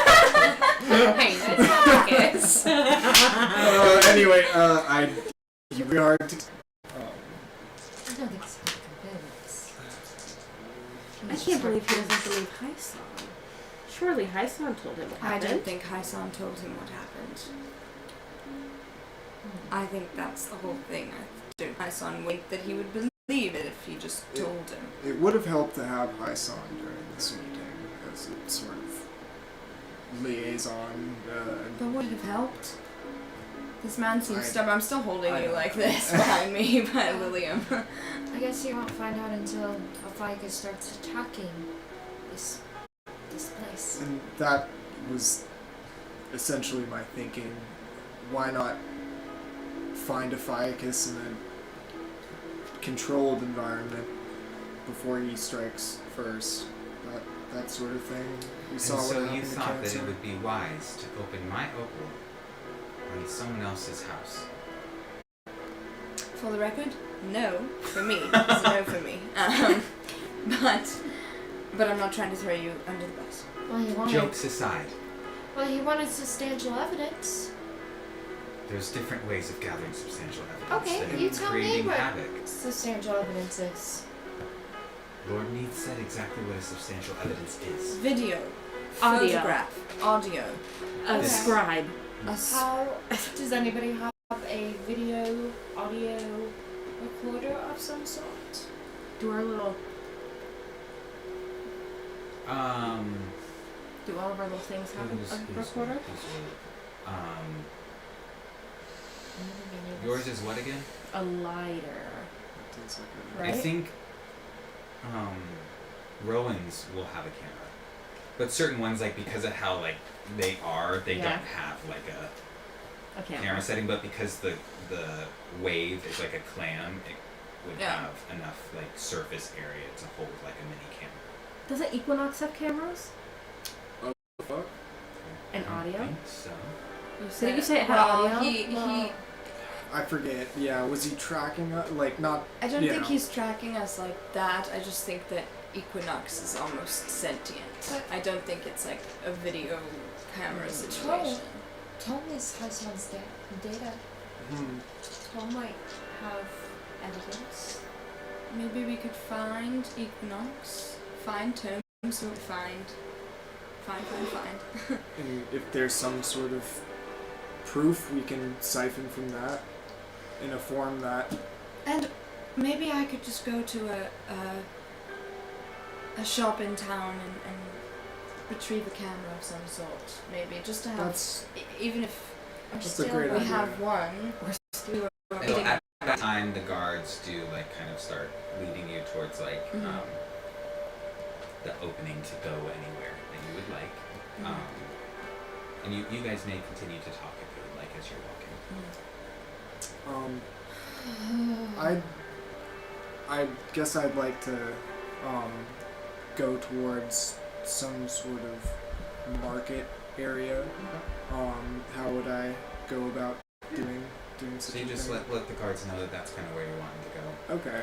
[SPEAKER 3] Hey, that's not focus.
[SPEAKER 5] Anyway, you really hard to.
[SPEAKER 3] I don't think so. Convinced.
[SPEAKER 2] I can't believe he doesn't believe Haisan. Surely Haisan told him what
[SPEAKER 4] I
[SPEAKER 2] happened.
[SPEAKER 4] don't think Haisan told him what happened. I think that's the whole thing. I don't Haisan think that he would believe it if he just told him.
[SPEAKER 5] It would have helped to have Hyson during this meeting as a sort of liaison.
[SPEAKER 4] But would it have helped? This man seems
[SPEAKER 5] I-
[SPEAKER 4] stubborn. I'm still holding
[SPEAKER 5] I
[SPEAKER 4] you
[SPEAKER 5] don't
[SPEAKER 4] like
[SPEAKER 5] know.
[SPEAKER 4] this behind me by Lilium.
[SPEAKER 3] I guess you won't find out until Ophiuchus starts attacking this place.
[SPEAKER 5] And that was essentially my thinking. Why not find a Ophiuchus in a controlled environment before he strikes first? That sort of thing. We saw
[SPEAKER 1] And
[SPEAKER 5] what
[SPEAKER 1] so
[SPEAKER 5] happened
[SPEAKER 1] you
[SPEAKER 5] to
[SPEAKER 1] thought that
[SPEAKER 5] Cancer.
[SPEAKER 1] it would be wise to open my opal on someone else's house.
[SPEAKER 4] for the record, no for me. It's a no for me. But I'm not trying to throw you under the bus.
[SPEAKER 3] Well, he wanted.
[SPEAKER 1] Jokes aside,
[SPEAKER 3] Well, he wanted substantial evidence.
[SPEAKER 1] there's different ways of gathering substantial evidence
[SPEAKER 3] Okay,
[SPEAKER 1] than
[SPEAKER 3] you tell me
[SPEAKER 1] creating
[SPEAKER 3] what
[SPEAKER 1] havoc.
[SPEAKER 3] substantial evidence is.
[SPEAKER 1] Lord Mead said exactly what a substantial evidence is.
[SPEAKER 4] Video.
[SPEAKER 2] Audio.
[SPEAKER 4] Photograph. Audio.
[SPEAKER 2] A
[SPEAKER 3] Okay.
[SPEAKER 2] scribe.
[SPEAKER 3] How does anybody have a video, audio recorder of some sort?
[SPEAKER 2] Do our little. Do all of our little things have a recorder?
[SPEAKER 1] Yours is what again?
[SPEAKER 2] A lighter.
[SPEAKER 5] That's like
[SPEAKER 2] Right?
[SPEAKER 1] I think Rowan's will have a camera. But certain ones, like, because of how, like, they
[SPEAKER 2] Yeah.
[SPEAKER 1] don't have, like, a camera setting, but because the wave is like a clam, it would
[SPEAKER 4] Yeah.
[SPEAKER 1] have enough, like, surface area to hold, like, a mini camera.
[SPEAKER 2] Doesn't Equinox have cameras?
[SPEAKER 5] fuck?
[SPEAKER 2] And
[SPEAKER 1] I don't
[SPEAKER 2] audio?
[SPEAKER 1] think so.
[SPEAKER 2] Didn't you say it had
[SPEAKER 4] well,
[SPEAKER 2] audio?
[SPEAKER 4] He
[SPEAKER 5] I forget. Yeah, was he tracking us? Like, not.
[SPEAKER 4] I don't
[SPEAKER 5] Yeah.
[SPEAKER 4] think he's tracking us like that. I just think that Equinox is almost sentient.
[SPEAKER 3] But-
[SPEAKER 4] I don't think it's like a video camera situation.
[SPEAKER 3] Tom has someone's data.
[SPEAKER 5] Hmm.
[SPEAKER 3] Tom might have evidence.
[SPEAKER 4] Maybe we could find Equinox, find Tomes, find.
[SPEAKER 5] And if there's some sort of proof we can siphon from that in a form that.
[SPEAKER 4] And maybe I could just go to a shop in town and retrieve a camera of some sort. Maybe just to have,
[SPEAKER 5] That's.
[SPEAKER 4] even if
[SPEAKER 5] That's a great
[SPEAKER 4] we
[SPEAKER 5] idea.
[SPEAKER 4] have one, we're still
[SPEAKER 1] And so at that time, the guards do, like, kind of start leading you towards, like,
[SPEAKER 4] Mhm.
[SPEAKER 1] the opening to go anywhere that you would like. And you guys may continue to talk if you would like as you're walking.
[SPEAKER 5] I guess I'd like to go towards some sort of market area. How would I go about doing such
[SPEAKER 1] So you
[SPEAKER 5] a
[SPEAKER 1] just
[SPEAKER 5] thing?
[SPEAKER 1] let the guards know that that's kind of where you're wanting to go.
[SPEAKER 5] Okay.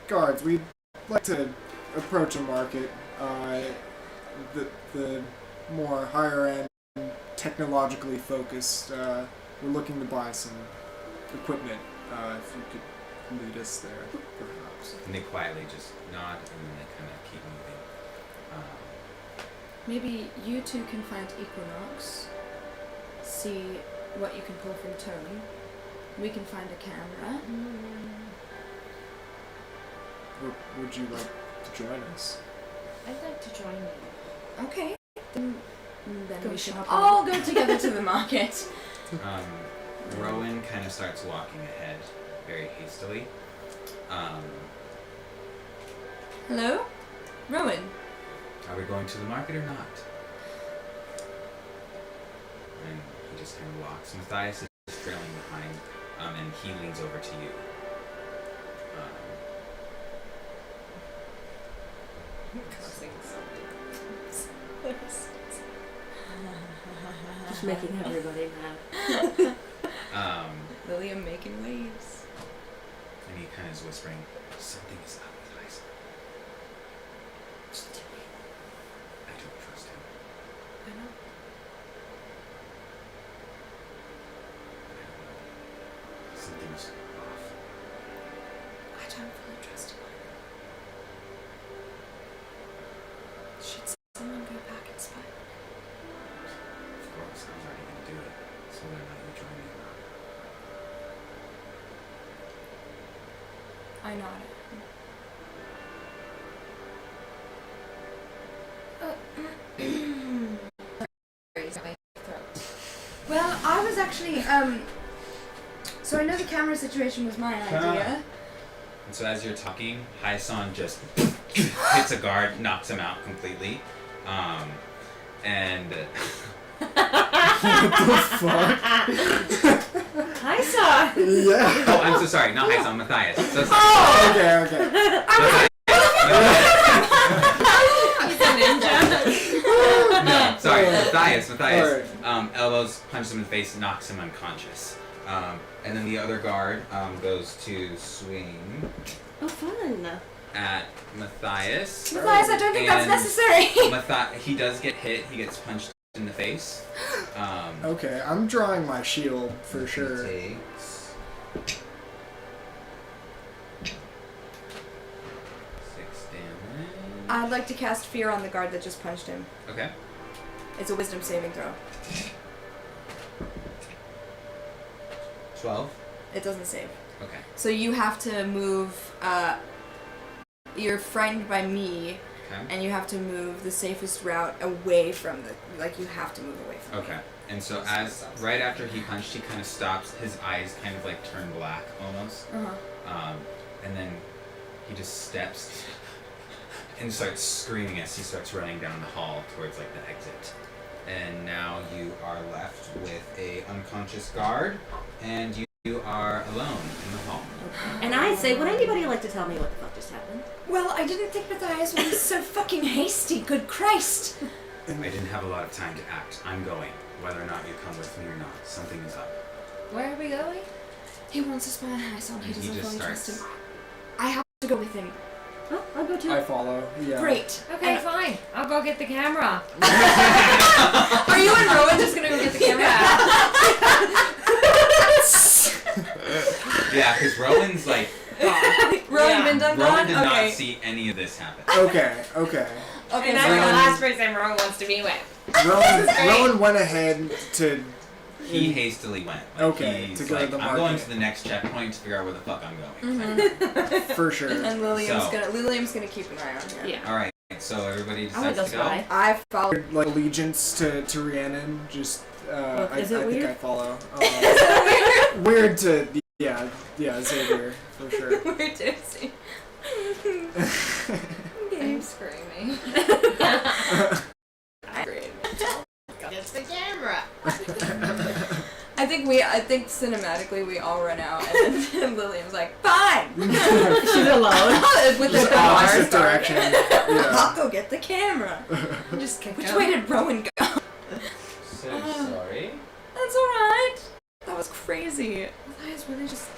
[SPEAKER 5] Guards, we'd like to approach a market. The more higher end, technologically focused. We're looking to buy some equipment. If you could lead us there, perhaps.
[SPEAKER 1] And they quietly just nod and then they kind of keep moving.
[SPEAKER 4] Maybe you two can find Equinox, see what you can pull from Tony. We can find a camera.
[SPEAKER 5] Or would you like to join us?
[SPEAKER 3] I'd like to join you.
[SPEAKER 4] Okay. Then
[SPEAKER 2] Go
[SPEAKER 4] we should
[SPEAKER 2] shopping.
[SPEAKER 4] all go together to the market.
[SPEAKER 1] Rowan kind of starts walking ahead very hastily.
[SPEAKER 4] Hello? Rowan?
[SPEAKER 1] Are we going to the market or not? And he just kind of walks. Matthias is trailing behind, and he leans over to you.
[SPEAKER 2] Just making everybody mad.
[SPEAKER 4] Lily, I'm making waves.
[SPEAKER 1] And he kind of is whispering, something is up with Isaac. I don't trust him.
[SPEAKER 4] I know.
[SPEAKER 1] Something's off.
[SPEAKER 4] I don't fully trust him. Should someone go back and spy?
[SPEAKER 1] Of course, I was already going to do it. So whether or not you join me or not.
[SPEAKER 4] I nodded. Well, I was actually, so I know the camera situation was my idea.
[SPEAKER 1] And so as you're talking, Hyason just hits a guard, knocks him out completely. And
[SPEAKER 5] Fuck.
[SPEAKER 2] Hi, Saw.
[SPEAKER 5] Yeah.
[SPEAKER 1] oh, I'm so sorry, not Hyason, Matthias. So sorry.
[SPEAKER 5] Okay.
[SPEAKER 1] Matthias.
[SPEAKER 3] He's a ninja.
[SPEAKER 1] No, sorry, Matthias.
[SPEAKER 5] Alright.
[SPEAKER 1] Elbows, punches him in the face, knocks him unconscious. And then the other guard goes to swing
[SPEAKER 2] Oh, fun.
[SPEAKER 1] at Matthias.
[SPEAKER 4] Matthias, I don't think that's
[SPEAKER 1] And
[SPEAKER 4] necessary.
[SPEAKER 1] He does get hit. He gets punched in the face.
[SPEAKER 5] Okay, I'm drawing my shield for sure.
[SPEAKER 1] He takes 6 damage.
[SPEAKER 4] I'd like to cast fear on the guard that just punched him.
[SPEAKER 1] Okay.
[SPEAKER 4] It's a wisdom saving throw.
[SPEAKER 1] 12.
[SPEAKER 4] It doesn't save.
[SPEAKER 1] Okay.
[SPEAKER 4] So you have to move. You're frightened by me,
[SPEAKER 1] Okay.
[SPEAKER 4] and you have to move the safest route away from the. Like, you have to move away from
[SPEAKER 1] Okay. And so right after he punched, he kind of stops. His eyes kind of like turn black almost.
[SPEAKER 4] Uh-huh.
[SPEAKER 1] And then he just steps and starts screaming as he starts running down the hall towards like the exit. And now you are left with a unconscious guard, and you are alone in the hall.
[SPEAKER 2] And I say, would anybody like to tell me what the fuck just happened?
[SPEAKER 4] Well, I didn't think Matthias would be so fucking hasty. Good Christ!
[SPEAKER 1] I didn't have a lot of time to act. I'm going, whether or not you come with me or not. Something is up.
[SPEAKER 3] Where are we going?
[SPEAKER 4] He wants to spy on Harrison. He
[SPEAKER 1] And he
[SPEAKER 4] doesn't
[SPEAKER 1] just
[SPEAKER 4] fully trust him.
[SPEAKER 1] starts.
[SPEAKER 4] I have to go with him.
[SPEAKER 2] Oh, I'll go too.
[SPEAKER 5] I follow. Yeah.
[SPEAKER 4] Great.
[SPEAKER 3] Okay,
[SPEAKER 4] And-
[SPEAKER 3] fine. I'll go get the camera.
[SPEAKER 4] Are you and Rowan just gonna go get the camera?
[SPEAKER 1] Yeah, because Rowan's like,
[SPEAKER 4] Rowan
[SPEAKER 3] Yeah.
[SPEAKER 4] been done
[SPEAKER 1] Rowan
[SPEAKER 4] gone?
[SPEAKER 1] did
[SPEAKER 4] Okay.
[SPEAKER 1] not see any of this happen.
[SPEAKER 5] Okay. Okay.
[SPEAKER 4] Okay,
[SPEAKER 3] And
[SPEAKER 4] so
[SPEAKER 3] I'm the
[SPEAKER 5] Rowan-
[SPEAKER 3] last person Rowan wants to be with.
[SPEAKER 5] Rowan went ahead to.
[SPEAKER 1] He hastily went. Like,
[SPEAKER 5] Okay,
[SPEAKER 1] he's
[SPEAKER 5] to go to
[SPEAKER 1] like,
[SPEAKER 5] the
[SPEAKER 1] I'm going
[SPEAKER 5] market.
[SPEAKER 1] to the next checkpoint to figure out where the fuck I'm going.
[SPEAKER 4] Mm-hmm.
[SPEAKER 5] For sure.
[SPEAKER 4] And
[SPEAKER 1] So-
[SPEAKER 4] Lilium's gonna keep an eye on him.
[SPEAKER 2] Yeah.
[SPEAKER 1] All right, so everybody
[SPEAKER 2] I want
[SPEAKER 1] decides
[SPEAKER 2] to
[SPEAKER 1] to
[SPEAKER 2] go
[SPEAKER 1] go.
[SPEAKER 2] spy.
[SPEAKER 4] I follow.
[SPEAKER 5] Like allegiance to Rhiannon. Just.
[SPEAKER 2] Is it
[SPEAKER 5] I think
[SPEAKER 2] weird?
[SPEAKER 5] I follow. Weird to. Yeah. Xavier for sure.
[SPEAKER 4] We're tipsy.
[SPEAKER 3] I'm screaming.
[SPEAKER 4] Great.
[SPEAKER 3] It's the camera.
[SPEAKER 4] I think cinematically we all run out, and then Lilium's like, fine!
[SPEAKER 2] She's alone.
[SPEAKER 4] With
[SPEAKER 5] Just
[SPEAKER 4] the
[SPEAKER 5] opposite
[SPEAKER 4] car.
[SPEAKER 5] direction. Yeah.
[SPEAKER 4] I'll go get the camera.
[SPEAKER 3] Just kick
[SPEAKER 4] Which
[SPEAKER 3] him.
[SPEAKER 4] way did Rowan go?
[SPEAKER 1] So sorry.
[SPEAKER 4] That's alright. That was crazy. Matthias really just.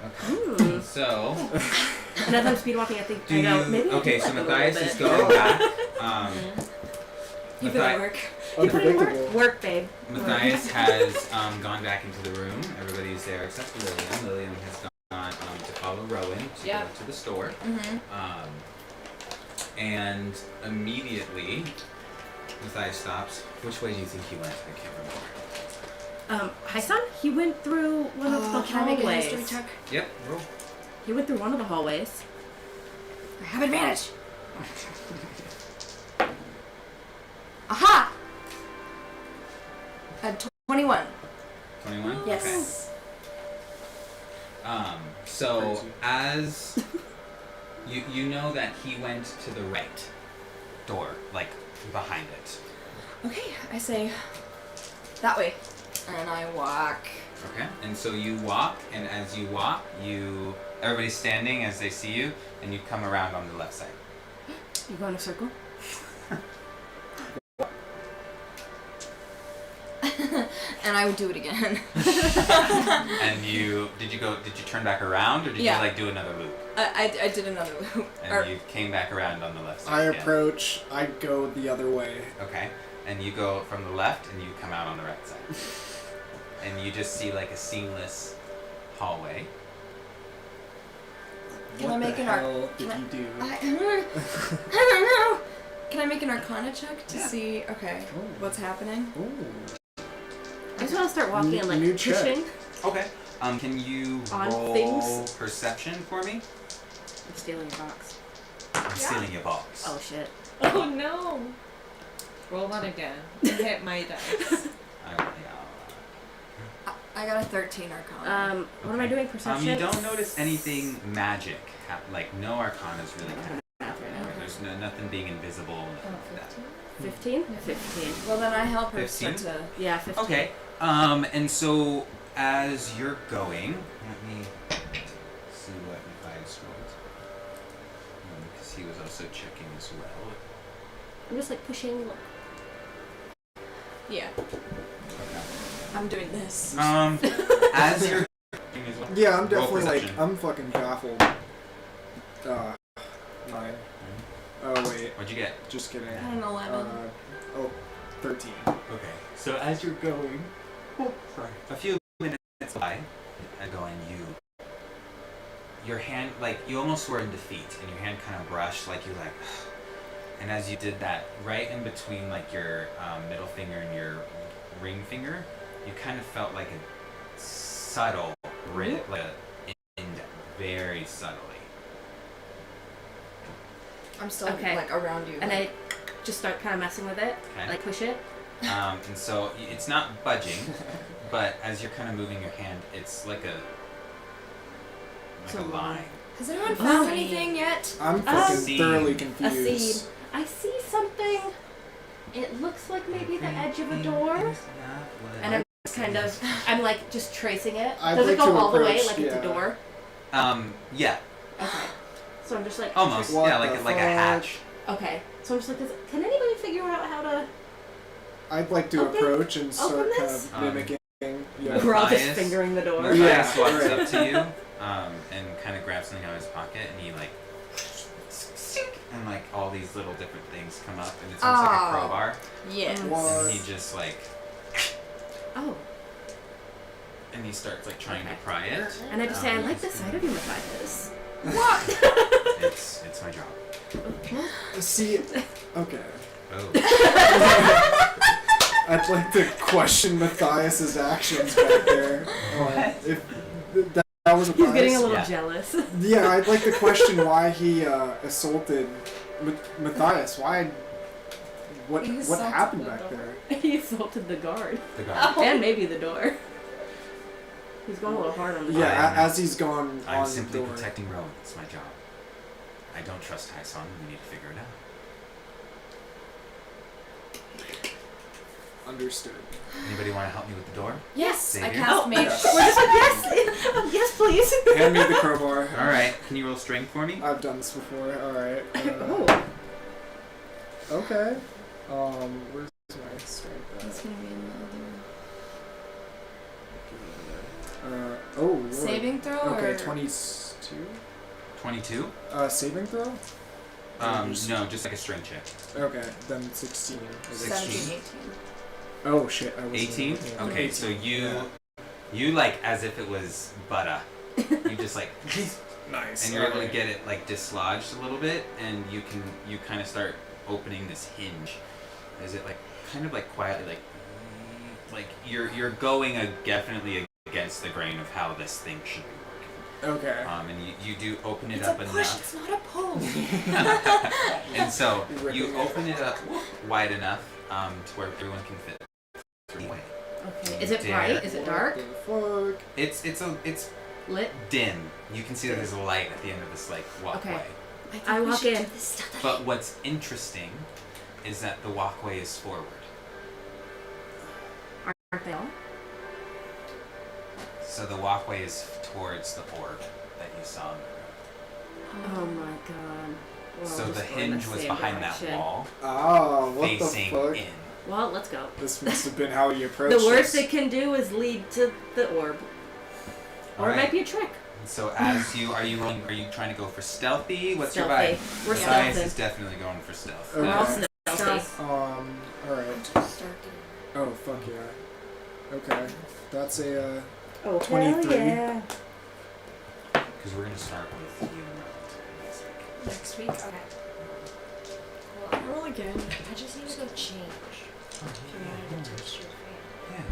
[SPEAKER 1] Okay.
[SPEAKER 2] Hmm.
[SPEAKER 1] So,
[SPEAKER 2] And as I'm speed walking, I think
[SPEAKER 1] do
[SPEAKER 2] I know,
[SPEAKER 1] you?
[SPEAKER 2] maybe I
[SPEAKER 1] Okay,
[SPEAKER 2] do
[SPEAKER 1] so
[SPEAKER 2] like a
[SPEAKER 1] Matthias
[SPEAKER 2] little
[SPEAKER 1] is
[SPEAKER 2] bit.
[SPEAKER 1] going back.
[SPEAKER 4] You better work.
[SPEAKER 2] You put in
[SPEAKER 5] Unpredictable.
[SPEAKER 2] work, babe.
[SPEAKER 1] Matthias has gone back into the room. Everybody's there except for Lillian. Lillian has gone to follow Rowan to
[SPEAKER 3] Yeah.
[SPEAKER 1] go to the store.
[SPEAKER 4] Mm-hmm.
[SPEAKER 1] And immediately, Matthias stops. Which way do you think he went? I can't remember.
[SPEAKER 2] Hi, son. He went through one of the
[SPEAKER 4] Can I make a
[SPEAKER 2] hallways.
[SPEAKER 4] history check?
[SPEAKER 1] Yep, roll.
[SPEAKER 2] He went through one of the hallways.
[SPEAKER 4] I have advantage. Aha! 21.
[SPEAKER 1] 21?
[SPEAKER 4] Yes.
[SPEAKER 1] Okay. So
[SPEAKER 5] Crazy.
[SPEAKER 1] as you know that he went to the right door, like behind it.
[SPEAKER 4] Okay, I say that way, and I walk.
[SPEAKER 1] Okay. And so you walk, and as you walk, everybody's standing as they see you, and you come around on the left side.
[SPEAKER 2] You go in a circle.
[SPEAKER 4] And I would do it again.
[SPEAKER 1] And did you turn back around, or did
[SPEAKER 4] Yeah.
[SPEAKER 1] you like do another loop?
[SPEAKER 4] I did another loop.
[SPEAKER 1] And you came back around on the left side.
[SPEAKER 5] I
[SPEAKER 1] again.
[SPEAKER 5] approach. I go the other way.
[SPEAKER 1] Okay. And you go from the left, and you come out on the right side. And you just see like a seamless hallway.
[SPEAKER 4] Can
[SPEAKER 5] What
[SPEAKER 4] I make
[SPEAKER 5] the
[SPEAKER 4] an arc-
[SPEAKER 5] hell did
[SPEAKER 4] can
[SPEAKER 5] you do?
[SPEAKER 4] I don't know. Can I make an Arcana check to
[SPEAKER 1] Yeah.
[SPEAKER 4] see? Okay,
[SPEAKER 5] Oh.
[SPEAKER 4] what's happening?
[SPEAKER 5] Ooh.
[SPEAKER 2] I just want to start walking and like
[SPEAKER 5] New check.
[SPEAKER 2] pushing.
[SPEAKER 1] Okay. Can you
[SPEAKER 2] On
[SPEAKER 1] roll
[SPEAKER 2] things?
[SPEAKER 1] perception for me?
[SPEAKER 2] I'm stealing your box.
[SPEAKER 1] I'm stealing your box.
[SPEAKER 2] Oh shit.
[SPEAKER 3] Oh no. Roll that again. Hit my dice.
[SPEAKER 4] I got a 13 Arcana.
[SPEAKER 2] What am I doing? Perception.
[SPEAKER 1] You don't notice anything magic. Like no arcanas really. There's nothing being invisible. Nothing like that.
[SPEAKER 2] 15? 15.
[SPEAKER 4] Well, then I help her
[SPEAKER 1] 15?
[SPEAKER 4] start to.
[SPEAKER 2] Yeah, 15.
[SPEAKER 1] Okay. And so as you're going, let me see what Matthias rolled. Because he was also checking as well.
[SPEAKER 2] I'm just like pushing. Look.
[SPEAKER 4] Yeah,
[SPEAKER 1] Okay.
[SPEAKER 4] I'm doing this.
[SPEAKER 1] as you're
[SPEAKER 5] Yeah, I'm
[SPEAKER 1] Roll
[SPEAKER 5] definitely like,
[SPEAKER 1] perception.
[SPEAKER 5] I'm fucking baffled. 9. Oh wait,
[SPEAKER 1] What'd you get?
[SPEAKER 5] just kidding.
[SPEAKER 4] An 11.
[SPEAKER 5] 13.
[SPEAKER 1] Okay. So as you're going, a few minutes by, and going, your hand, like, you almost were in defeat, and your hand kind of brushed, like, you like, and as you did that, right in between, like, your middle finger and your ring finger, you kind of felt like a subtle ring, like a indent, very subtly.
[SPEAKER 4] I'm still
[SPEAKER 2] Okay.
[SPEAKER 4] like around you.
[SPEAKER 2] And I just start kind of messing with it,
[SPEAKER 1] Okay.
[SPEAKER 2] like push it.
[SPEAKER 1] And so it's not budging, but as you're kind of moving your hand, it's like a
[SPEAKER 2] So
[SPEAKER 1] line.
[SPEAKER 4] Has anyone found
[SPEAKER 2] Oh.
[SPEAKER 4] anything yet?
[SPEAKER 5] I'm fucking
[SPEAKER 1] seed.
[SPEAKER 5] thoroughly
[SPEAKER 2] A
[SPEAKER 5] confused.
[SPEAKER 2] seed. I see something. It looks like maybe the edge of a door. And I'm kind of, I'm like just tracing it.
[SPEAKER 5] I'd
[SPEAKER 2] Does it
[SPEAKER 5] like
[SPEAKER 2] go
[SPEAKER 5] to
[SPEAKER 2] all the way
[SPEAKER 5] approach,
[SPEAKER 2] like it's a
[SPEAKER 5] yeah.
[SPEAKER 2] door?
[SPEAKER 1] Yeah,
[SPEAKER 2] Okay. So I'm just like
[SPEAKER 1] almost.
[SPEAKER 5] What
[SPEAKER 1] Yeah,
[SPEAKER 5] the
[SPEAKER 1] like a
[SPEAKER 5] fuck?
[SPEAKER 1] hatch.
[SPEAKER 2] Okay. So I'm just like, can anybody figure out how to?
[SPEAKER 5] I'd like to
[SPEAKER 2] Open-
[SPEAKER 5] approach and start
[SPEAKER 2] open
[SPEAKER 5] kind
[SPEAKER 2] this?
[SPEAKER 5] of mimicking. Yeah.
[SPEAKER 2] We're all just
[SPEAKER 1] Matthias.
[SPEAKER 2] fingering the door.
[SPEAKER 5] Yeah.
[SPEAKER 1] Matthias walks
[SPEAKER 5] right.
[SPEAKER 1] up to you and kind of grabs something out of his pocket, and he like, and like all these little different things come up, and it's almost like a crowbar.
[SPEAKER 4] Yes.
[SPEAKER 5] What?
[SPEAKER 1] And he just like,
[SPEAKER 2] Oh.
[SPEAKER 1] and he starts like trying
[SPEAKER 2] Okay.
[SPEAKER 1] to pry it.
[SPEAKER 2] And I just say, I like the sight of you, Matthias.
[SPEAKER 4] What?
[SPEAKER 1] It's my job.
[SPEAKER 5] See, okay.
[SPEAKER 1] Oh.
[SPEAKER 5] I'd like to question Matthias's actions back there. If that was a
[SPEAKER 2] He's getting a
[SPEAKER 5] bias.
[SPEAKER 2] little
[SPEAKER 1] Yeah.
[SPEAKER 2] jealous.
[SPEAKER 5] Yeah, I'd like to question why he assaulted Matthias. Why? What
[SPEAKER 4] He
[SPEAKER 5] what
[SPEAKER 4] assaulted
[SPEAKER 5] happened
[SPEAKER 4] the
[SPEAKER 5] back
[SPEAKER 4] door.
[SPEAKER 5] there?
[SPEAKER 2] He assaulted the guard.
[SPEAKER 1] The guard.
[SPEAKER 2] And maybe the door. He's going a little hard on the
[SPEAKER 5] Yeah,
[SPEAKER 1] I'm-
[SPEAKER 5] as he's gone
[SPEAKER 1] I'm
[SPEAKER 5] on the
[SPEAKER 1] simply
[SPEAKER 5] door.
[SPEAKER 1] protecting Rowan. It's my job. I don't trust Tyson. We need to figure it out.
[SPEAKER 5] Understood.
[SPEAKER 1] Anybody want to help me with the door?
[SPEAKER 4] Yes, I
[SPEAKER 1] Xavier?
[SPEAKER 4] cast
[SPEAKER 2] Oh,
[SPEAKER 4] mage.
[SPEAKER 5] yes.
[SPEAKER 2] We're just like, yes, yes, please.
[SPEAKER 5] Hand me the crowbar.
[SPEAKER 1] All right. Can you roll strength for me?
[SPEAKER 5] I've done this before. All right.
[SPEAKER 2] Oh,
[SPEAKER 5] Okay. Where's my strength
[SPEAKER 4] It's
[SPEAKER 5] at?
[SPEAKER 4] gonna be another
[SPEAKER 5] Oh. Lord.
[SPEAKER 4] saving throw
[SPEAKER 5] Okay,
[SPEAKER 4] or
[SPEAKER 5] 22.
[SPEAKER 1] 22.
[SPEAKER 5] Saving throw.
[SPEAKER 1] No, just like a strength check.
[SPEAKER 5] Okay, then 16.
[SPEAKER 4] 17, 18.
[SPEAKER 5] Oh shit, I was
[SPEAKER 1] 18. Okay, so you like as if it was butter. You just like,
[SPEAKER 5] Nice.
[SPEAKER 1] and you're able to get it like dislodged a little bit, and you kind of start opening this hinge. Is it like kind of like quietly like you're going definitely against the grain of how this thing should be working.
[SPEAKER 5] Okay.
[SPEAKER 1] And you do open it
[SPEAKER 4] It's
[SPEAKER 1] up
[SPEAKER 4] a push,
[SPEAKER 1] enough.
[SPEAKER 4] it's not a pull.
[SPEAKER 1] And so
[SPEAKER 5] Ripping
[SPEAKER 1] you
[SPEAKER 5] it.
[SPEAKER 1] open it up wide enough to where everyone can fit through.
[SPEAKER 2] okay. Is it bright? Is it dark?
[SPEAKER 5] What the
[SPEAKER 1] It's
[SPEAKER 2] Lit?
[SPEAKER 1] dim. You can see that there's a light at the end of this like walkway.
[SPEAKER 2] Okay.
[SPEAKER 4] think
[SPEAKER 2] I
[SPEAKER 4] we
[SPEAKER 2] walk
[SPEAKER 4] should
[SPEAKER 2] in.
[SPEAKER 4] do this stuff.
[SPEAKER 1] But what's interesting is that the walkway is forward.
[SPEAKER 2] Aren't they all?
[SPEAKER 1] So the walkway is towards the orb that you saw.
[SPEAKER 2] Oh my god. We're all
[SPEAKER 1] So
[SPEAKER 2] just
[SPEAKER 1] the
[SPEAKER 2] going
[SPEAKER 1] hinge
[SPEAKER 2] the
[SPEAKER 1] was
[SPEAKER 2] same
[SPEAKER 1] behind
[SPEAKER 2] direction.
[SPEAKER 1] that wall,
[SPEAKER 5] Ah, what
[SPEAKER 1] facing
[SPEAKER 5] the fuck?
[SPEAKER 1] in.
[SPEAKER 2] Well, let's go.
[SPEAKER 5] This must have been how you approached
[SPEAKER 2] The worst
[SPEAKER 5] this.
[SPEAKER 2] it can do is lead to the orb. Or it might
[SPEAKER 1] Alright.
[SPEAKER 2] be a trick.
[SPEAKER 1] So as you are you trying to go for stealthy? What's
[SPEAKER 2] Stealthy.
[SPEAKER 1] your vibe?
[SPEAKER 2] We're
[SPEAKER 1] Matthias
[SPEAKER 2] stealthing.
[SPEAKER 1] is definitely going for stealth.
[SPEAKER 5] Okay.
[SPEAKER 2] We're all
[SPEAKER 5] Okay.
[SPEAKER 2] stealthy.
[SPEAKER 5] Alright. Oh, fuck yeah. Okay. That's a,
[SPEAKER 2] Oh,
[SPEAKER 5] 23.
[SPEAKER 2] hell yeah.
[SPEAKER 1] Because we're gonna start with you and Rowan next week.
[SPEAKER 3] Next week? Okay. Cool.
[SPEAKER 4] Roll again.
[SPEAKER 3] I just need to go change. If you wanted to touch your fan.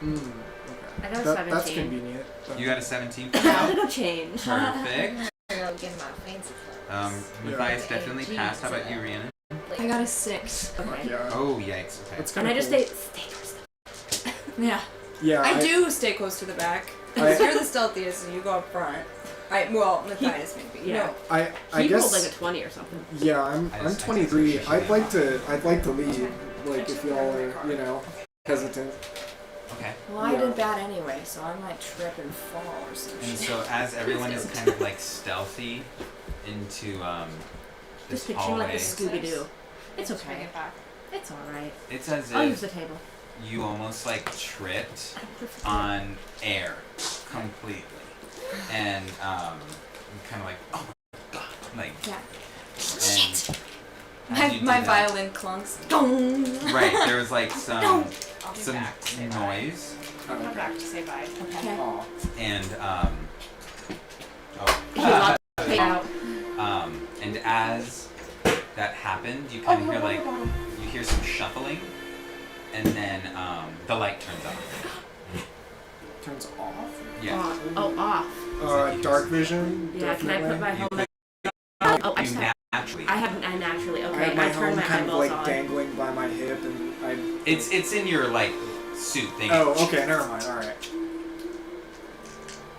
[SPEAKER 1] Yeah.
[SPEAKER 5] okay.
[SPEAKER 2] I got a
[SPEAKER 5] That's
[SPEAKER 2] 17.
[SPEAKER 5] convenient.
[SPEAKER 1] You got a 17 for
[SPEAKER 2] I'm
[SPEAKER 1] now?
[SPEAKER 2] gonna change.
[SPEAKER 1] Perfect.
[SPEAKER 3] I'll get my fancy clothes.
[SPEAKER 1] Matthias
[SPEAKER 3] Yeah.
[SPEAKER 1] definitely passed. How about you, Rhiannon?
[SPEAKER 4] I got a 6.
[SPEAKER 2] Okay.
[SPEAKER 5] Yeah.
[SPEAKER 1] Oh, yikes. Okay.
[SPEAKER 5] That's
[SPEAKER 2] And
[SPEAKER 5] kind
[SPEAKER 2] I
[SPEAKER 5] of
[SPEAKER 2] just
[SPEAKER 5] cool.
[SPEAKER 2] stay towards the
[SPEAKER 4] Yeah.
[SPEAKER 5] Yeah,
[SPEAKER 4] I do stay close to the back. Because you're the stealthiest and you go up front. Well, Matthias maybe.
[SPEAKER 2] yeah.
[SPEAKER 4] No.
[SPEAKER 5] I
[SPEAKER 2] He
[SPEAKER 5] guess.
[SPEAKER 2] rolled like a 20 or something.
[SPEAKER 5] Yeah,
[SPEAKER 1] I
[SPEAKER 5] I'm
[SPEAKER 1] just- I
[SPEAKER 5] 23.
[SPEAKER 1] just-
[SPEAKER 5] I'd like to lead. Like if y'all are, hesitant.
[SPEAKER 1] Okay.
[SPEAKER 4] Well, I
[SPEAKER 5] Yeah.
[SPEAKER 4] did bad anyway, so I might trip and fall or some
[SPEAKER 1] And
[SPEAKER 4] shit.
[SPEAKER 1] so as everyone is kind of like stealthy into this
[SPEAKER 2] Just picturing like
[SPEAKER 1] hallway,
[SPEAKER 2] a Scooby Doo. It's
[SPEAKER 3] Just bring
[SPEAKER 2] okay.
[SPEAKER 3] it back.
[SPEAKER 2] It's alright.
[SPEAKER 1] it's as
[SPEAKER 2] I'll use
[SPEAKER 1] if
[SPEAKER 2] the table.
[SPEAKER 1] you almost like tripped on air completely, and kind of like, oh my god, like,
[SPEAKER 4] Yeah.
[SPEAKER 1] and
[SPEAKER 4] My violin clunks. Dong.
[SPEAKER 1] right, there was like some
[SPEAKER 3] I'll be
[SPEAKER 1] some
[SPEAKER 3] back to say
[SPEAKER 1] noise,
[SPEAKER 3] bye. I'll come back to say bye.
[SPEAKER 4] Okay.
[SPEAKER 5] Aw.
[SPEAKER 1] and
[SPEAKER 2] He locked me out.
[SPEAKER 1] and as that happened, you kind of hear like you hear some shuffling, and then the light turns off.
[SPEAKER 5] Turns off.
[SPEAKER 1] Yeah.
[SPEAKER 2] Off.
[SPEAKER 5] Dark vision.
[SPEAKER 2] Yeah, can I put my
[SPEAKER 1] You
[SPEAKER 2] helmet?
[SPEAKER 1] put-
[SPEAKER 2] Oh, I
[SPEAKER 1] you
[SPEAKER 2] just have.
[SPEAKER 1] naturally.
[SPEAKER 2] I naturally.
[SPEAKER 5] I
[SPEAKER 2] Okay,
[SPEAKER 5] have my
[SPEAKER 2] I turn
[SPEAKER 5] helmet
[SPEAKER 2] my
[SPEAKER 5] kind of
[SPEAKER 2] eyeballs
[SPEAKER 5] like
[SPEAKER 2] on.
[SPEAKER 5] dangling by my hip, and I.
[SPEAKER 1] It's in your like suit thing.
[SPEAKER 5] Oh, okay. Never mind. All right.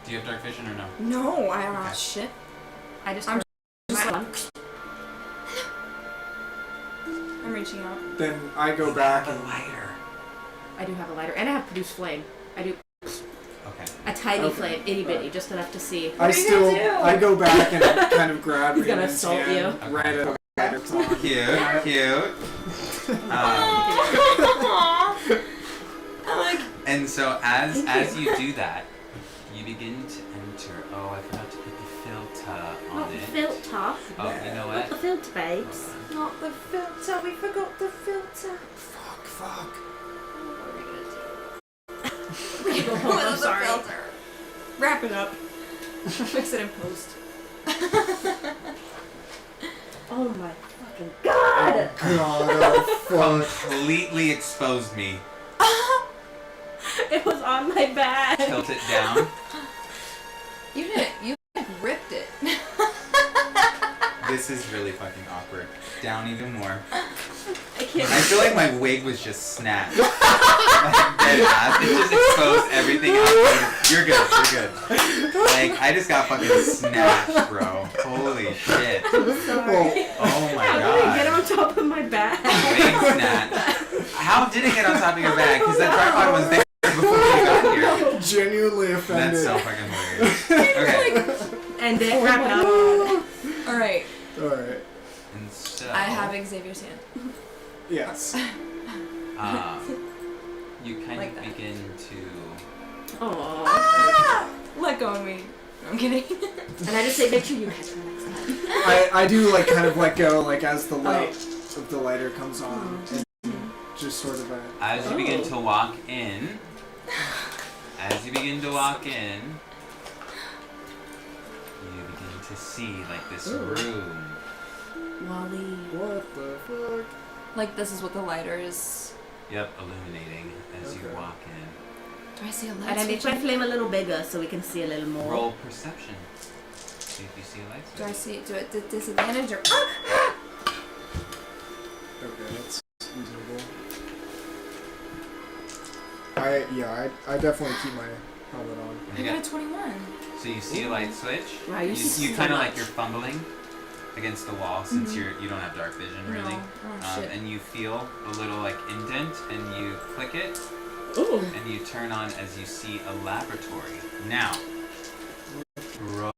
[SPEAKER 1] Do you have dark vision or no?
[SPEAKER 4] No, I don't know
[SPEAKER 1] Okay.
[SPEAKER 4] shit.
[SPEAKER 2] I just
[SPEAKER 4] I'm
[SPEAKER 2] turn
[SPEAKER 4] just
[SPEAKER 2] my
[SPEAKER 4] like-
[SPEAKER 2] on.
[SPEAKER 4] I'm reaching out.
[SPEAKER 5] Then I go back and.
[SPEAKER 1] lighter.
[SPEAKER 2] I do have a lighter, and I have produce flame. I do
[SPEAKER 1] Okay.
[SPEAKER 2] a tiny
[SPEAKER 5] Okay.
[SPEAKER 2] flame, itty bitty, just enough to see.
[SPEAKER 5] I still. I go back and kind of grab
[SPEAKER 2] He's gonna
[SPEAKER 5] Raymond's
[SPEAKER 2] assault
[SPEAKER 5] hand
[SPEAKER 2] you.
[SPEAKER 5] right at the lighter on.
[SPEAKER 1] Cute. And so as you do that, you begin to enter. Oh, I forgot to put the filter
[SPEAKER 2] Not
[SPEAKER 1] on
[SPEAKER 2] the
[SPEAKER 1] it.
[SPEAKER 2] filter.
[SPEAKER 1] Oh, you know
[SPEAKER 2] Not
[SPEAKER 1] what?
[SPEAKER 2] the filter, babes.
[SPEAKER 4] Not the filter. We forgot the filter.
[SPEAKER 5] Fuck.
[SPEAKER 3] What are we gonna do?
[SPEAKER 2] Oh, I'm sorry.
[SPEAKER 4] Filter. Wrap it up. Fix it in post.
[SPEAKER 2] Oh my fucking god!
[SPEAKER 5] God, oh fuck.
[SPEAKER 1] Completely exposed me.
[SPEAKER 2] It was on my back.
[SPEAKER 1] Tilt it down.
[SPEAKER 4] You didn't. You ripped it.
[SPEAKER 1] This is really fucking awkward. Down even more.
[SPEAKER 2] I can't.
[SPEAKER 1] I feel like my wig was just snatched. Like dead ass. It just exposed everything else. You're good. You're good. Like I just got fucking snatched, bro. Holy shit.
[SPEAKER 2] I'm sorry.
[SPEAKER 1] Oh my
[SPEAKER 2] How did it get
[SPEAKER 1] god.
[SPEAKER 2] on top of my back?
[SPEAKER 1] Wig snatch. How did it get on top of your bag? Because that tripod was there before you got here.
[SPEAKER 5] Genuinely offended.
[SPEAKER 1] That's so fucking hilarious. Okay.
[SPEAKER 2] And it wrap it up.
[SPEAKER 4] All right.
[SPEAKER 5] Alright.
[SPEAKER 1] And so
[SPEAKER 4] I have Xavier's hand.
[SPEAKER 5] Yes.
[SPEAKER 1] you kind
[SPEAKER 4] Like
[SPEAKER 1] of
[SPEAKER 4] that.
[SPEAKER 1] begin to
[SPEAKER 2] Aww.
[SPEAKER 4] Ah! Let go of me. No, I'm kidding.
[SPEAKER 2] And I just say, make sure you catch her next time.
[SPEAKER 5] I do like kind of let go like as the light of the lighter comes on and just sort of
[SPEAKER 1] as you begin to walk in. As you begin to walk in, you begin to see like this
[SPEAKER 2] Ooh.
[SPEAKER 1] room.
[SPEAKER 2] Wally.
[SPEAKER 5] what the fuck?
[SPEAKER 4] Like this is what the lighter is.
[SPEAKER 1] Yep, illuminating as you
[SPEAKER 5] Okay.
[SPEAKER 1] walk in.
[SPEAKER 4] Do I see a light?
[SPEAKER 2] And I make
[SPEAKER 4] switch
[SPEAKER 2] my
[SPEAKER 4] in?
[SPEAKER 2] flame a little bigger so we can see a little more.
[SPEAKER 1] Roll perception. See if you see a light
[SPEAKER 4] Do I
[SPEAKER 1] switch.
[SPEAKER 4] see? Do it at disadvantage or?
[SPEAKER 5] Okay, that's reasonable. I definitely keep my helmet on.
[SPEAKER 4] I got a 21.
[SPEAKER 1] So you see a light switch.
[SPEAKER 2] Wow, you see
[SPEAKER 1] you
[SPEAKER 2] so
[SPEAKER 1] kind of
[SPEAKER 2] much.
[SPEAKER 1] like you're fumbling against the wall since you don't have dark vision really.
[SPEAKER 4] No. Oh shit.
[SPEAKER 1] And you feel a little like indent, and you click it,
[SPEAKER 2] Ooh.
[SPEAKER 1] and you turn on as you see a laboratory. Now, roll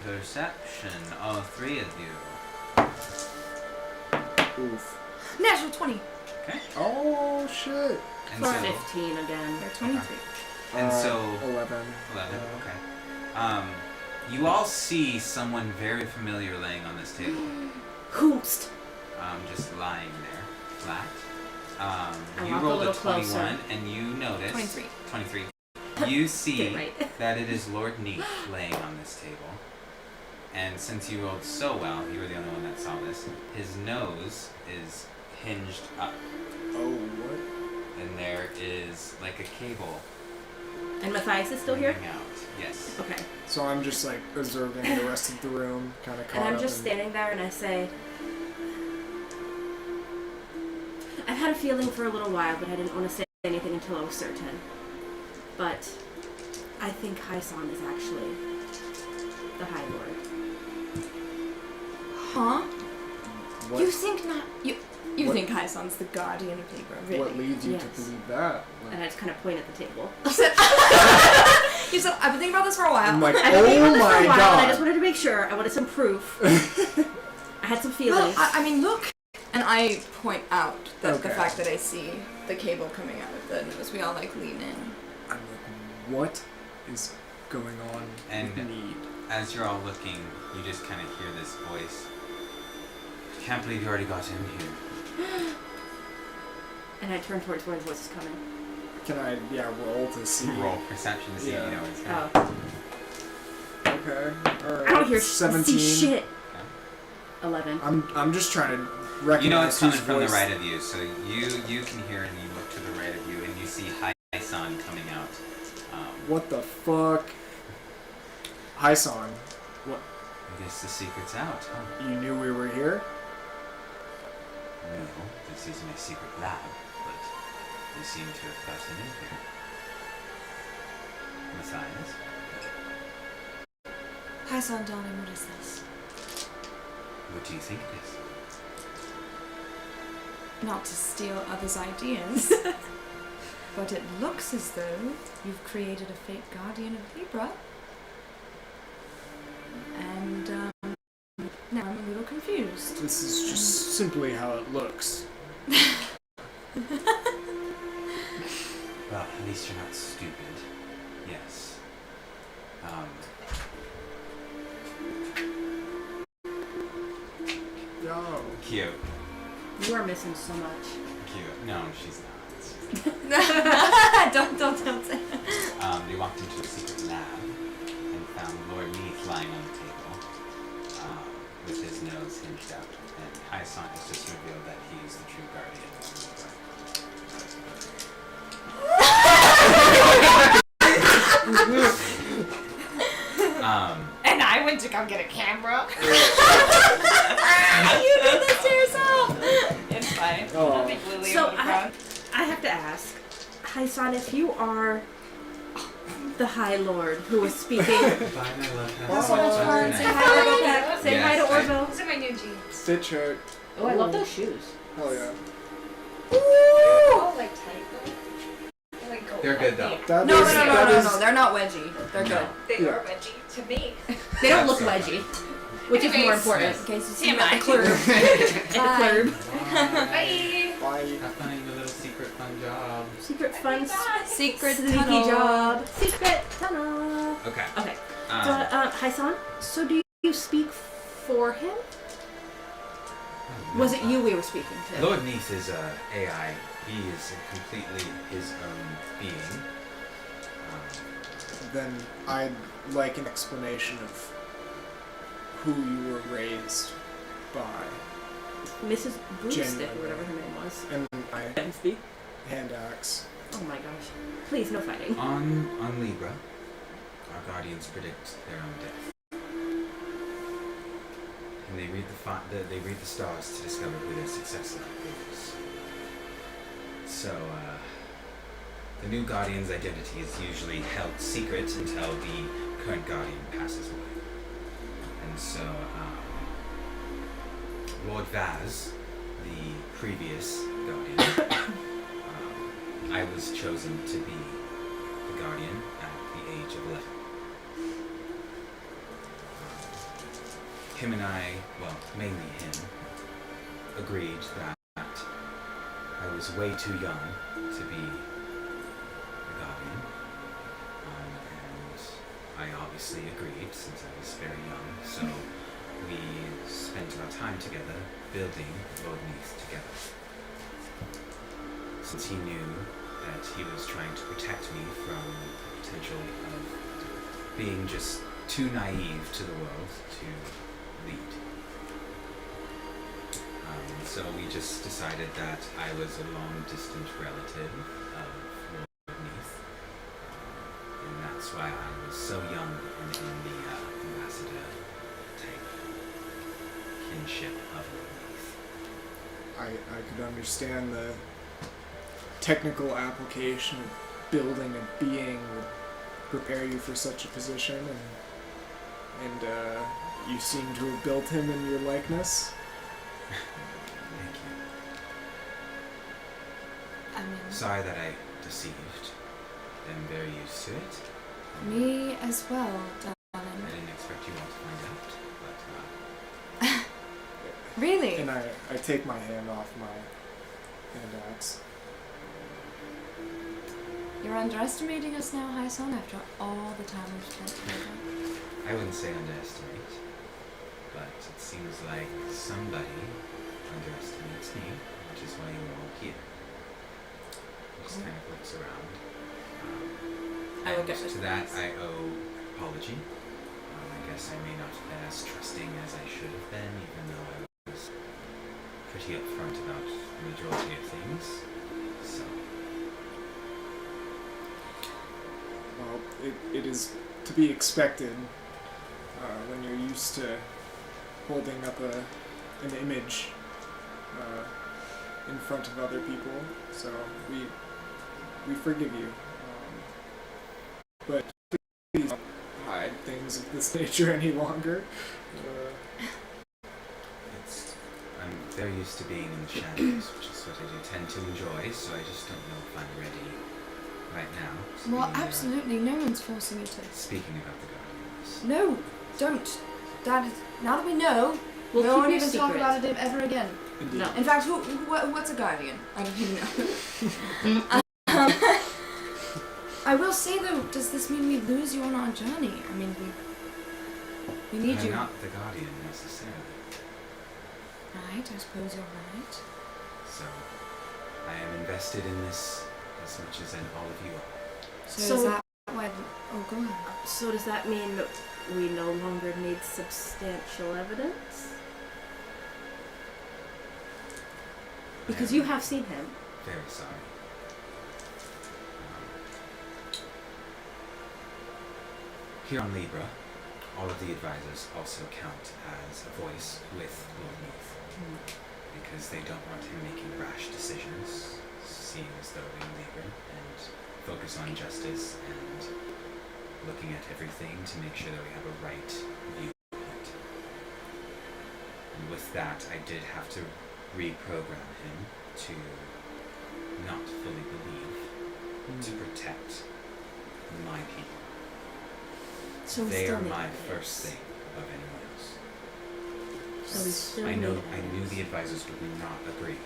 [SPEAKER 1] perception, all three of you.
[SPEAKER 5] Oof.
[SPEAKER 4] Natural 20.
[SPEAKER 1] Okay.
[SPEAKER 5] Oh shit.
[SPEAKER 1] And
[SPEAKER 2] For
[SPEAKER 1] so,
[SPEAKER 2] 15 again.
[SPEAKER 4] Or 23.
[SPEAKER 1] and so
[SPEAKER 5] 11.
[SPEAKER 1] 11. Okay. You all see someone very familiar laying on this table.
[SPEAKER 2] Hoomst.
[SPEAKER 1] Just lying there, flat.
[SPEAKER 2] I
[SPEAKER 1] You
[SPEAKER 2] walk a
[SPEAKER 1] rolled a
[SPEAKER 2] little
[SPEAKER 1] 21,
[SPEAKER 2] closer.
[SPEAKER 1] and you notice
[SPEAKER 4] 23.
[SPEAKER 1] 23. You see
[SPEAKER 2] Get right.
[SPEAKER 1] that it is Lord Neath laying on this table. And since you rolled so well, you were the only one that saw this. His nose is hinged up,
[SPEAKER 5] Oh, what?
[SPEAKER 1] and there is like a cable
[SPEAKER 2] And Matthias is still here?
[SPEAKER 1] hanging out. Yes.
[SPEAKER 2] Okay.
[SPEAKER 5] So I'm just like observing the rest of the room, kind of caught
[SPEAKER 2] And I'm
[SPEAKER 5] up
[SPEAKER 2] just
[SPEAKER 5] in-
[SPEAKER 2] standing there and I say, I've had a feeling for a little while, but I didn't want to say anything until I was certain. But I think Hyson is actually the High Lord.
[SPEAKER 4] Huh?
[SPEAKER 5] What,
[SPEAKER 4] You think not? You
[SPEAKER 5] What-
[SPEAKER 4] think Hysan's the guardian of Libra? Really?
[SPEAKER 5] what leads you
[SPEAKER 2] Yes.
[SPEAKER 5] to believe that?
[SPEAKER 2] And I just kind of point at the table.
[SPEAKER 4] You said I've been thinking about this for a while.
[SPEAKER 5] I'm like,
[SPEAKER 2] I've been thinking
[SPEAKER 5] oh
[SPEAKER 2] about this for
[SPEAKER 5] my
[SPEAKER 2] a while, and I just
[SPEAKER 5] god.
[SPEAKER 2] wanted to make sure. I wanted some proof. I had some
[SPEAKER 4] Well,
[SPEAKER 2] feelings.
[SPEAKER 4] I mean, look. And I point out that the
[SPEAKER 5] Okay.
[SPEAKER 4] fact that I see the cable coming out of the nose, we all like lean in.
[SPEAKER 5] I'm like, what is going on
[SPEAKER 1] And-
[SPEAKER 5] with me?
[SPEAKER 1] As you're all looking, you just kind of hear this voice. Can't believe you already got in here.
[SPEAKER 2] And I turn towards where the voice is coming.
[SPEAKER 5] Can I, roll to see?
[SPEAKER 1] Roll perception to see if you
[SPEAKER 5] Yeah.
[SPEAKER 1] know what's coming.
[SPEAKER 2] Oh.
[SPEAKER 5] Okay. Alright.
[SPEAKER 2] I don't hear
[SPEAKER 5] 17.
[SPEAKER 2] see shit. 11.
[SPEAKER 5] I'm just trying to recognize
[SPEAKER 1] You know it's coming
[SPEAKER 5] whose
[SPEAKER 1] from the
[SPEAKER 5] voice-
[SPEAKER 1] right of you, so you can hear and you look to the right of you and you see Hai-san coming out.
[SPEAKER 5] What the fuck? Hi, Son. What?
[SPEAKER 1] I guess the secret's out, huh?
[SPEAKER 5] You knew we were here?
[SPEAKER 1] No, this is my secret lab, but you seem to have gotten in here. Messiahs?
[SPEAKER 4] Hi, son, darling, what is this?
[SPEAKER 1] What do you think it is?
[SPEAKER 4] Not to steal others' ideas, but it looks as though you've created a fake guardian of Libra. And now I'm a little confused.
[SPEAKER 5] This is just simply how it looks.
[SPEAKER 1] Well, at least you're not stupid. Yes.
[SPEAKER 5] Yo.
[SPEAKER 1] Cute.
[SPEAKER 2] You are missing so much.
[SPEAKER 1] Cute. No, she's not. It's just-
[SPEAKER 4] don't say.
[SPEAKER 1] They walked into a secret lab and found Lord Neath lying on the table with his nose hinged out. And Hai-san has just revealed that he is the true guardian of Libra.
[SPEAKER 3] And I went to go get a camera.
[SPEAKER 4] You did this to yourself!
[SPEAKER 3] It's fine.
[SPEAKER 5] Oh.
[SPEAKER 3] I think Lily
[SPEAKER 2] So
[SPEAKER 3] would have
[SPEAKER 2] I have to ask, Hai-san, if you are the High Lord who was speaking.
[SPEAKER 1] Bye, my love. Have
[SPEAKER 5] Have
[SPEAKER 1] so
[SPEAKER 5] so
[SPEAKER 1] much
[SPEAKER 5] much
[SPEAKER 1] fun
[SPEAKER 5] fun.
[SPEAKER 1] tonight.
[SPEAKER 2] Say hi to Orville. Say hi to
[SPEAKER 1] Yes,
[SPEAKER 2] Orville.
[SPEAKER 3] Those are my new jeans.
[SPEAKER 5] Stitch hurt.
[SPEAKER 2] Oh, I love those shoes.
[SPEAKER 5] Hell yeah.
[SPEAKER 3] Oh, like tight though. Like go
[SPEAKER 1] They're good though.
[SPEAKER 5] That
[SPEAKER 4] No,
[SPEAKER 5] is-
[SPEAKER 4] no, no,
[SPEAKER 5] that
[SPEAKER 4] no,
[SPEAKER 5] is-
[SPEAKER 4] no, they're not wedgie. They're
[SPEAKER 1] No.
[SPEAKER 4] good.
[SPEAKER 3] They
[SPEAKER 5] Yeah.
[SPEAKER 3] are wedgie to me.
[SPEAKER 2] They don't look
[SPEAKER 1] That's so
[SPEAKER 2] wedgie, which is more
[SPEAKER 3] Anyways.
[SPEAKER 2] important.
[SPEAKER 4] In case you see
[SPEAKER 3] TMI.
[SPEAKER 4] at the club.
[SPEAKER 2] At the
[SPEAKER 4] Bye.
[SPEAKER 2] club.
[SPEAKER 3] Bye.
[SPEAKER 5] Bye.
[SPEAKER 1] Have fun in your little secret fun job.
[SPEAKER 2] Secret fun,
[SPEAKER 4] Secret
[SPEAKER 2] sneaky
[SPEAKER 4] tunnel.
[SPEAKER 2] job. Secret tunnel.
[SPEAKER 1] Okay.
[SPEAKER 2] Okay. So, Hai-san, so do you speak for him? Was it you we were speaking to?
[SPEAKER 1] Lord Neath is AI. He is completely his own being.
[SPEAKER 5] Then I'd like an explanation of who you were raised by.
[SPEAKER 2] Mrs. Broomstick,
[SPEAKER 5] Genuine.
[SPEAKER 2] or whatever her name was.
[SPEAKER 5] And my
[SPEAKER 2] Dempsey.
[SPEAKER 5] hand axe.
[SPEAKER 2] Oh my gosh. Please, no fighting.
[SPEAKER 1] On Libra, our guardians predict their own death, and they read the stars to discover who their successor is. So, the new guardian's identity is usually held secret until the current guardian passes away. And so, Lord Vaz, the previous guardian, I was chosen to be the guardian at the age of 11. Him and I, well, mainly him, agreed that I was way too young to be the guardian. And I obviously agreed since I was very young, so we spent our time together building Lord Neath together. Since he knew that he was trying to protect me from the potential of being just too naive to the world to lead. So we just decided that I was a long-distant relative of Lord Neath, and that's why I was so young and in the ambassador type kinship of Lord Neath.
[SPEAKER 5] I could understand the technical application of building a being would prepare you for such a position, and you seem to have built him in your likeness.
[SPEAKER 1] Thank you.
[SPEAKER 4] I mean,
[SPEAKER 1] Sorry that I deceived. I'm very used to it.
[SPEAKER 4] me as well,
[SPEAKER 1] I
[SPEAKER 4] darling.
[SPEAKER 1] didn't expect you all to find out, but
[SPEAKER 4] Really?
[SPEAKER 5] And I take my hand off my hand axe.
[SPEAKER 4] You're underestimating us now, Hyson, after all the time we've spent together.
[SPEAKER 1] I wouldn't say underestimate, but it seems like somebody underestimates me, which is why you're all here. He just kind of looks around.
[SPEAKER 2] I will
[SPEAKER 1] And
[SPEAKER 2] get
[SPEAKER 1] to
[SPEAKER 2] this
[SPEAKER 1] that,
[SPEAKER 2] next.
[SPEAKER 1] I owe apology. I guess I may not have been as trusting as I should have been, even though I was pretty upfront about the majority of things. So,
[SPEAKER 5] Well, it is to be expected when you're used to holding up an image in front of other people. So we forgive you. But please don't hide things of this nature any longer.
[SPEAKER 1] I'm very used to being in the shadows, which is what I do tend to enjoy, so I just don't know if I'm ready right now. to
[SPEAKER 4] Well,
[SPEAKER 1] be,
[SPEAKER 4] absolutely, no one's forcing you to.
[SPEAKER 1] Speaking about the Guardians.
[SPEAKER 4] No, don't. That is, now that we know,
[SPEAKER 2] We'll
[SPEAKER 4] no
[SPEAKER 2] keep
[SPEAKER 4] one
[SPEAKER 2] your
[SPEAKER 4] even talk
[SPEAKER 2] secret.
[SPEAKER 4] about it ever again.
[SPEAKER 5] Indeed.
[SPEAKER 2] No.
[SPEAKER 4] In fact, what's a guardian? I don't even know. I will say though, does this mean we lose you on our journey? I mean, we need
[SPEAKER 1] I'm
[SPEAKER 4] you.
[SPEAKER 1] not the Guardian necessarily,
[SPEAKER 4] Right, I suppose you're right.
[SPEAKER 1] so I am invested in this as much as all of you are.
[SPEAKER 4] So is that why? Oh, go on.
[SPEAKER 2] So does that mean that we no longer need substantial evidence? Because
[SPEAKER 1] I
[SPEAKER 2] you
[SPEAKER 1] am
[SPEAKER 2] have seen him.
[SPEAKER 1] very sorry. Here on Libra, all of the advisors also count as a voice with Lord Neath, because they don't want him making rash decisions, seeing as though we're in Libra, and focus on justice and looking at everything to make sure that we have a right viewpoint. And with that, I did have to reprogram him to not fully believe, to protect my people.
[SPEAKER 2] So we
[SPEAKER 1] They
[SPEAKER 2] still
[SPEAKER 1] are
[SPEAKER 2] need
[SPEAKER 1] my
[SPEAKER 2] evidence.
[SPEAKER 1] first thing of anyone else.
[SPEAKER 2] So we still
[SPEAKER 1] I
[SPEAKER 2] need
[SPEAKER 1] knew
[SPEAKER 2] evidence.
[SPEAKER 1] the advisors would not agree,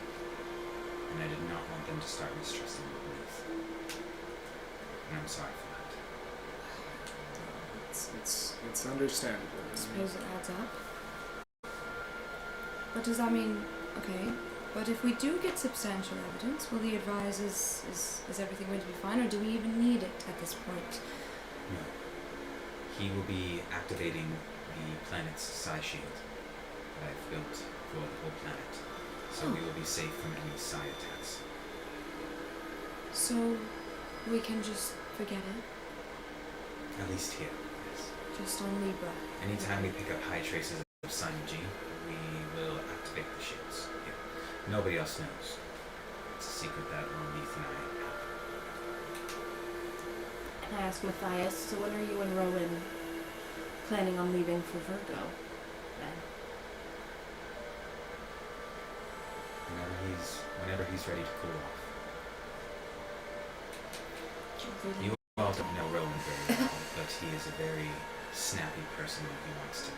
[SPEAKER 1] and I did not want them to start mistrusting the police. And I'm sorry for that.
[SPEAKER 5] It's understandable.
[SPEAKER 4] I suppose it adds up. But does that mean, okay, but if we do get substantial evidence, will the advisors, is everything going to be fine, or do we even need it at this point?
[SPEAKER 1] No. He will be activating the planet's psi shield that I've built for the whole planet, so we will be safe from any psi attacks.
[SPEAKER 4] So we can just forget it,
[SPEAKER 1] At least here, yes.
[SPEAKER 4] just on Libra.
[SPEAKER 1] Anytime we pick up high traces of Synergy, we will activate the shields. Yeah. Nobody else knows. It's a secret that only Neath and I have.
[SPEAKER 2] And I asked Matthias, so when are you and Rowan planning on leaving for Virgo? Then?
[SPEAKER 1] Whenever he's ready to cool off. You all don't know Rowan very well, but he is a very snappy person when he wants to be.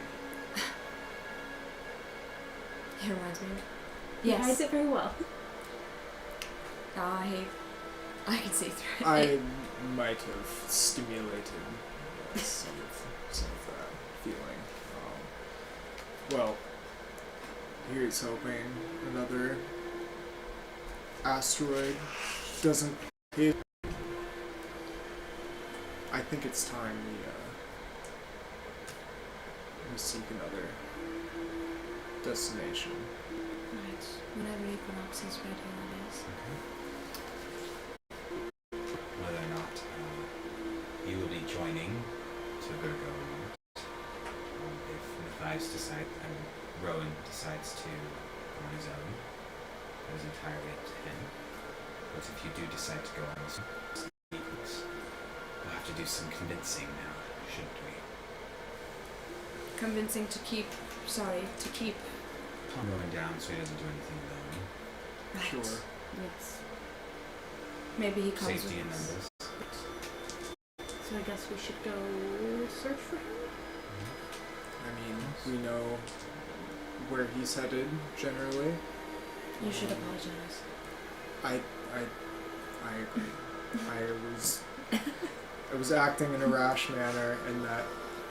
[SPEAKER 4] He reminds me.
[SPEAKER 2] He hides it very well.
[SPEAKER 4] I can see through it.
[SPEAKER 5] I might have stimulated some of that feeling. Well, here's hoping another asteroid doesn't hit. I think it's time we seek another destination.
[SPEAKER 4] Right. Whenever Equinox is ready, that is.
[SPEAKER 1] Whether or not you will be joining to Virgo or not. If Matthias Rowan decides to go on his own, that is entirely up to him. But if you do decide to go on his own, we'll have to do some convincing now, shouldn't we?
[SPEAKER 4] Convincing to keep.
[SPEAKER 1] Calm Rowan down so he doesn't do anything alone.
[SPEAKER 4] Right.
[SPEAKER 5] Sure.
[SPEAKER 2] Yes.
[SPEAKER 4] Maybe he comes
[SPEAKER 1] Safety in
[SPEAKER 4] with us.
[SPEAKER 1] numbers.
[SPEAKER 2] So I guess we should go search for him?
[SPEAKER 5] I mean, we know where he's headed generally.
[SPEAKER 3] You should apologize.
[SPEAKER 5] I agree. I was acting in a rash manner, and that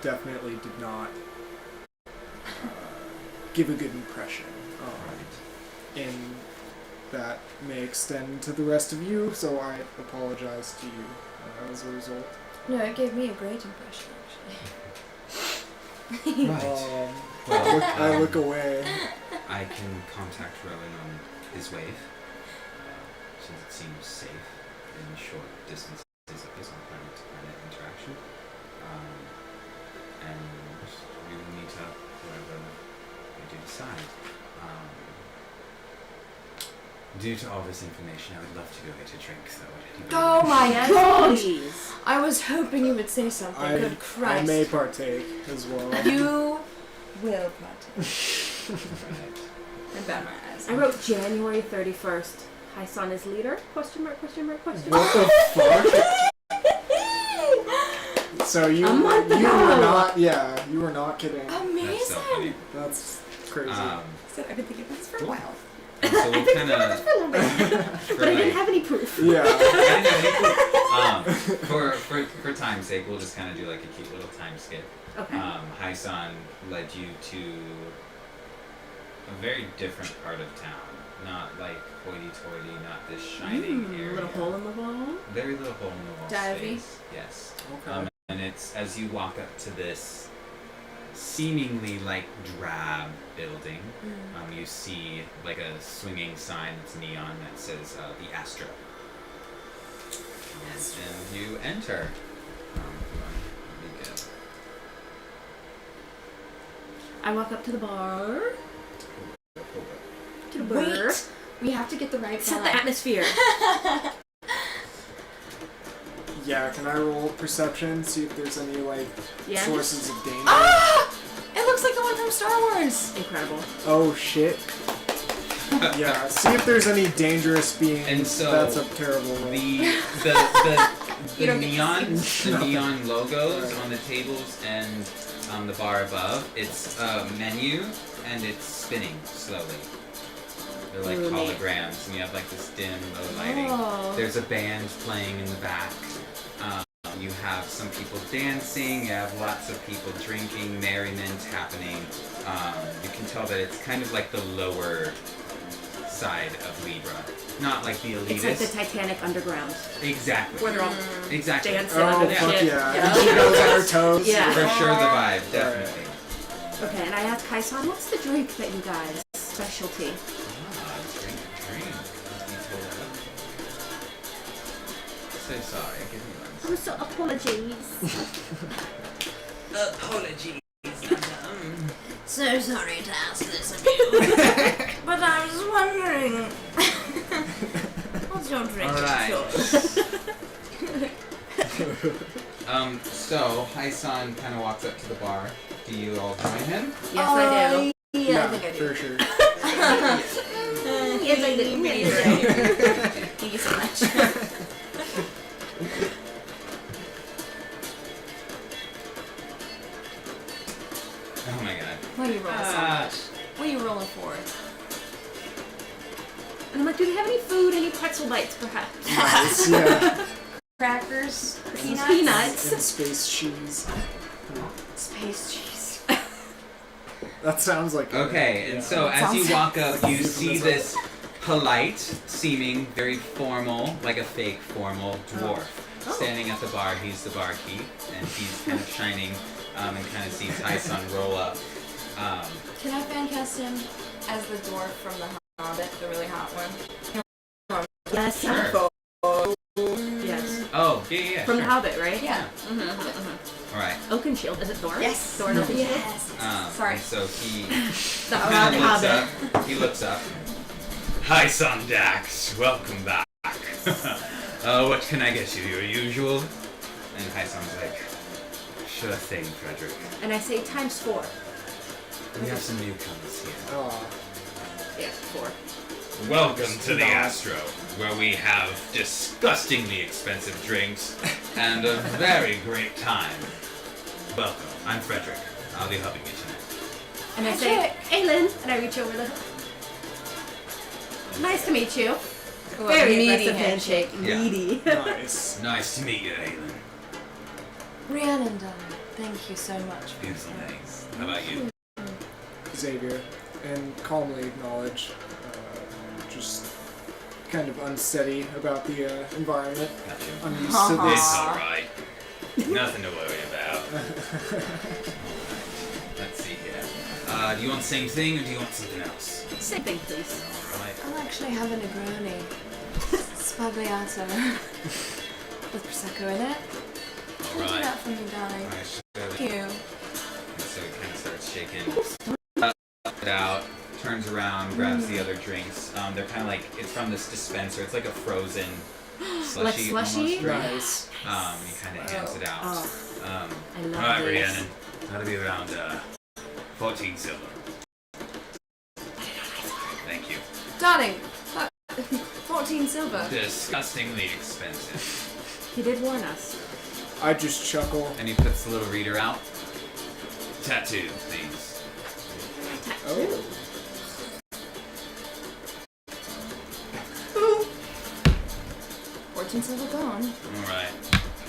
[SPEAKER 5] definitely did not give a good impression. And that may extend to the rest of you, so I apologize to you as a result.
[SPEAKER 4] No, it gave me a great impression, actually.
[SPEAKER 1] Right.
[SPEAKER 5] Well, I look away.
[SPEAKER 1] I can contact Rowan on his wave, since it seems safe in short distances of his planet-to-planet interaction. And we will meet up wherever we do decide. Due to all this information, I would love to go get a drink, though.
[SPEAKER 4] Oh my
[SPEAKER 2] Yes,
[SPEAKER 4] god!
[SPEAKER 2] please.
[SPEAKER 4] I was hoping you would say something. Good
[SPEAKER 5] I
[SPEAKER 4] Christ.
[SPEAKER 5] may partake as well.
[SPEAKER 4] You will partake.
[SPEAKER 1] Right.
[SPEAKER 4] I bat my eyes.
[SPEAKER 2] I wrote January 31st. Hyson is leader? Question mark, question mark, question
[SPEAKER 5] What
[SPEAKER 2] mark.
[SPEAKER 5] the fuck? So you
[SPEAKER 2] A month
[SPEAKER 5] were
[SPEAKER 2] ago.
[SPEAKER 5] not you were not kidding.
[SPEAKER 1] That's so
[SPEAKER 4] Amazing!
[SPEAKER 1] funny.
[SPEAKER 5] That's crazy.
[SPEAKER 4] So I've been thinking this for a
[SPEAKER 1] Cool.
[SPEAKER 4] while.
[SPEAKER 1] And so we'll kind of,
[SPEAKER 2] But I didn't have any proof.
[SPEAKER 5] Yeah.
[SPEAKER 1] for time's sake, we'll just kind of do like a cute little time skip.
[SPEAKER 2] Okay.
[SPEAKER 1] Hyson led you to a very different part of town. Not like hoity-toity, not this shining area.
[SPEAKER 2] Little hole in the wall.
[SPEAKER 1] Very little hole in the wall
[SPEAKER 4] Divey.
[SPEAKER 1] space. Yes.
[SPEAKER 5] Okay.
[SPEAKER 1] And it's as you walk up to this seemingly like drab building, you see like a swinging sign that's neon that says the Astro. And you enter. Be good.
[SPEAKER 2] I walk up to the bar. To the bar.
[SPEAKER 4] Wait! We have to get the right
[SPEAKER 2] Set the
[SPEAKER 4] vibe.
[SPEAKER 2] atmosphere.
[SPEAKER 5] Yeah, can I roll perception, see if there's any like
[SPEAKER 2] Yeah.
[SPEAKER 5] sources of danger?
[SPEAKER 4] Ah! It looks like the one from Star Wars!
[SPEAKER 2] Incredible.
[SPEAKER 5] Oh shit. Yeah, see if there's any dangerous beings.
[SPEAKER 1] And so
[SPEAKER 5] that's a terrible roll.
[SPEAKER 1] The
[SPEAKER 4] You don't get to
[SPEAKER 1] neon logos on the tables and the bar above. It's a menu and it's spinning slowly. They're like
[SPEAKER 2] Ooh, neat.
[SPEAKER 1] holograms, and you have like this dim, low lighting.
[SPEAKER 4] Oh.
[SPEAKER 1] There's a band playing in the back. You have some people dancing. You have lots of people drinking. Merriment happening. You can tell that it's kind of like the lower side of Libra, not like the elitist.
[SPEAKER 2] It's like the Titanic underground.
[SPEAKER 1] Exactly.
[SPEAKER 2] Where they're all
[SPEAKER 1] Exactly.
[SPEAKER 2] dancing
[SPEAKER 5] Oh
[SPEAKER 2] under the
[SPEAKER 5] fuck
[SPEAKER 2] shit.
[SPEAKER 5] yeah!
[SPEAKER 4] Yeah.
[SPEAKER 5] Needles on our toes.
[SPEAKER 2] Yeah.
[SPEAKER 1] For sure, the vibe, definitely.
[SPEAKER 2] Okay, and I asked Kyson, what's the drink that you guys specialty?
[SPEAKER 1] Drink. So sorry. Give me one.
[SPEAKER 2] Oh, so apologies.
[SPEAKER 1] Apologies.
[SPEAKER 3] So sorry to ask this of you.
[SPEAKER 4] But I was wondering. What's your drink of
[SPEAKER 1] Alright.
[SPEAKER 4] choice?
[SPEAKER 1] So Hyson kind of walks up to the bar. Do you all join him?
[SPEAKER 2] Yes, I do.
[SPEAKER 4] Yeah, I think I do.
[SPEAKER 5] for sure.
[SPEAKER 2] Yes, I do.
[SPEAKER 4] Thank you so much.
[SPEAKER 1] Oh my god.
[SPEAKER 4] Why are you rolling so much? What are you rolling for?
[SPEAKER 2] And I'm like, do they have any food, any pretzel bites, perhaps?
[SPEAKER 5] Nice, yeah.
[SPEAKER 4] Crackers, peanuts,
[SPEAKER 2] Peanuts.
[SPEAKER 5] And space cheese.
[SPEAKER 4] space cheese.
[SPEAKER 5] That sounds like
[SPEAKER 1] Okay, and so as you
[SPEAKER 4] Sounds-
[SPEAKER 1] walk up, you see this polite, seeming, very formal, like a fake formal dwarf standing at the bar. He's the barkeep, and he's kind of shining, and kind of sees Hyson roll up.
[SPEAKER 4] Can I fan cast him as the dwarf from the Hobbit, the really hot one?
[SPEAKER 2] Yes.
[SPEAKER 1] Sure.
[SPEAKER 2] Yes.
[SPEAKER 1] Oh, yeah,
[SPEAKER 2] From
[SPEAKER 1] sure.
[SPEAKER 2] The Hobbit, right?
[SPEAKER 4] Yeah.
[SPEAKER 1] All right.
[SPEAKER 2] Oakenshield. Is it Thor?
[SPEAKER 4] Yes.
[SPEAKER 2] Thor and Oakenshield?
[SPEAKER 4] Yes.
[SPEAKER 1] And
[SPEAKER 4] Sorry.
[SPEAKER 1] so he
[SPEAKER 2] The
[SPEAKER 1] kind of looks
[SPEAKER 2] Hobbit.
[SPEAKER 1] up. He looks up. Hi, Dax. Welcome back. What can I get you? Your usual? And Hyson's like, sure thing, Frederick.
[SPEAKER 2] And I say times 4.
[SPEAKER 1] We have some newcomers here.
[SPEAKER 5] Oh,
[SPEAKER 2] Yeah, 4.
[SPEAKER 1] Welcome to the Astro, where we have disgustingly expensive drinks and a very great time. Welcome. I'm Frederick. I'll be helping you tonight.
[SPEAKER 2] And I say, Aylin, and I reach over the hook. Nice to meet you.
[SPEAKER 4] Ooh,
[SPEAKER 2] Very
[SPEAKER 4] meaty
[SPEAKER 2] aggressive handshake.
[SPEAKER 1] Yeah.
[SPEAKER 2] Meaty.
[SPEAKER 5] Nice.
[SPEAKER 1] Nice to meet you, Aylin.
[SPEAKER 4] Rhiannon, darling, thank you so much for
[SPEAKER 1] Beautiful
[SPEAKER 4] this.
[SPEAKER 1] names. How about you?
[SPEAKER 5] Xavier, and calmly acknowledge, just kind of unsteady about the environment.
[SPEAKER 1] Gotcha.
[SPEAKER 5] I'm used to
[SPEAKER 1] It's
[SPEAKER 5] this.
[SPEAKER 1] alright. Nothing to worry about. Let's see here. Do you want the same thing or do you want something else?
[SPEAKER 2] Same thing, please.
[SPEAKER 1] Alright.
[SPEAKER 4] I'll actually have a Negroni. Spagliato. With Prosecco in it. Can you do that for me, darling?
[SPEAKER 1] Alright, so
[SPEAKER 4] Thank you.
[SPEAKER 1] it kind of starts shaking. It out, turns around, grabs the other drinks. They're kind of like, it's from this dispenser. It's like a frozen slushy,
[SPEAKER 2] Like slushy?
[SPEAKER 1] almost drink.
[SPEAKER 5] Nice.
[SPEAKER 1] He kind of hands it out.
[SPEAKER 2] Oh, I love
[SPEAKER 1] Alright,
[SPEAKER 2] these.
[SPEAKER 1] Rhiannon. That'll be around 14 silver. Thank you.
[SPEAKER 4] Darling, 14 silver.
[SPEAKER 1] Disgustingly expensive.
[SPEAKER 2] He did warn us.
[SPEAKER 5] I just chuckle.
[SPEAKER 1] And he puts the little reader out. Tattoo, please.
[SPEAKER 5] Oh.
[SPEAKER 4] 14 silver gone.
[SPEAKER 1] Alright.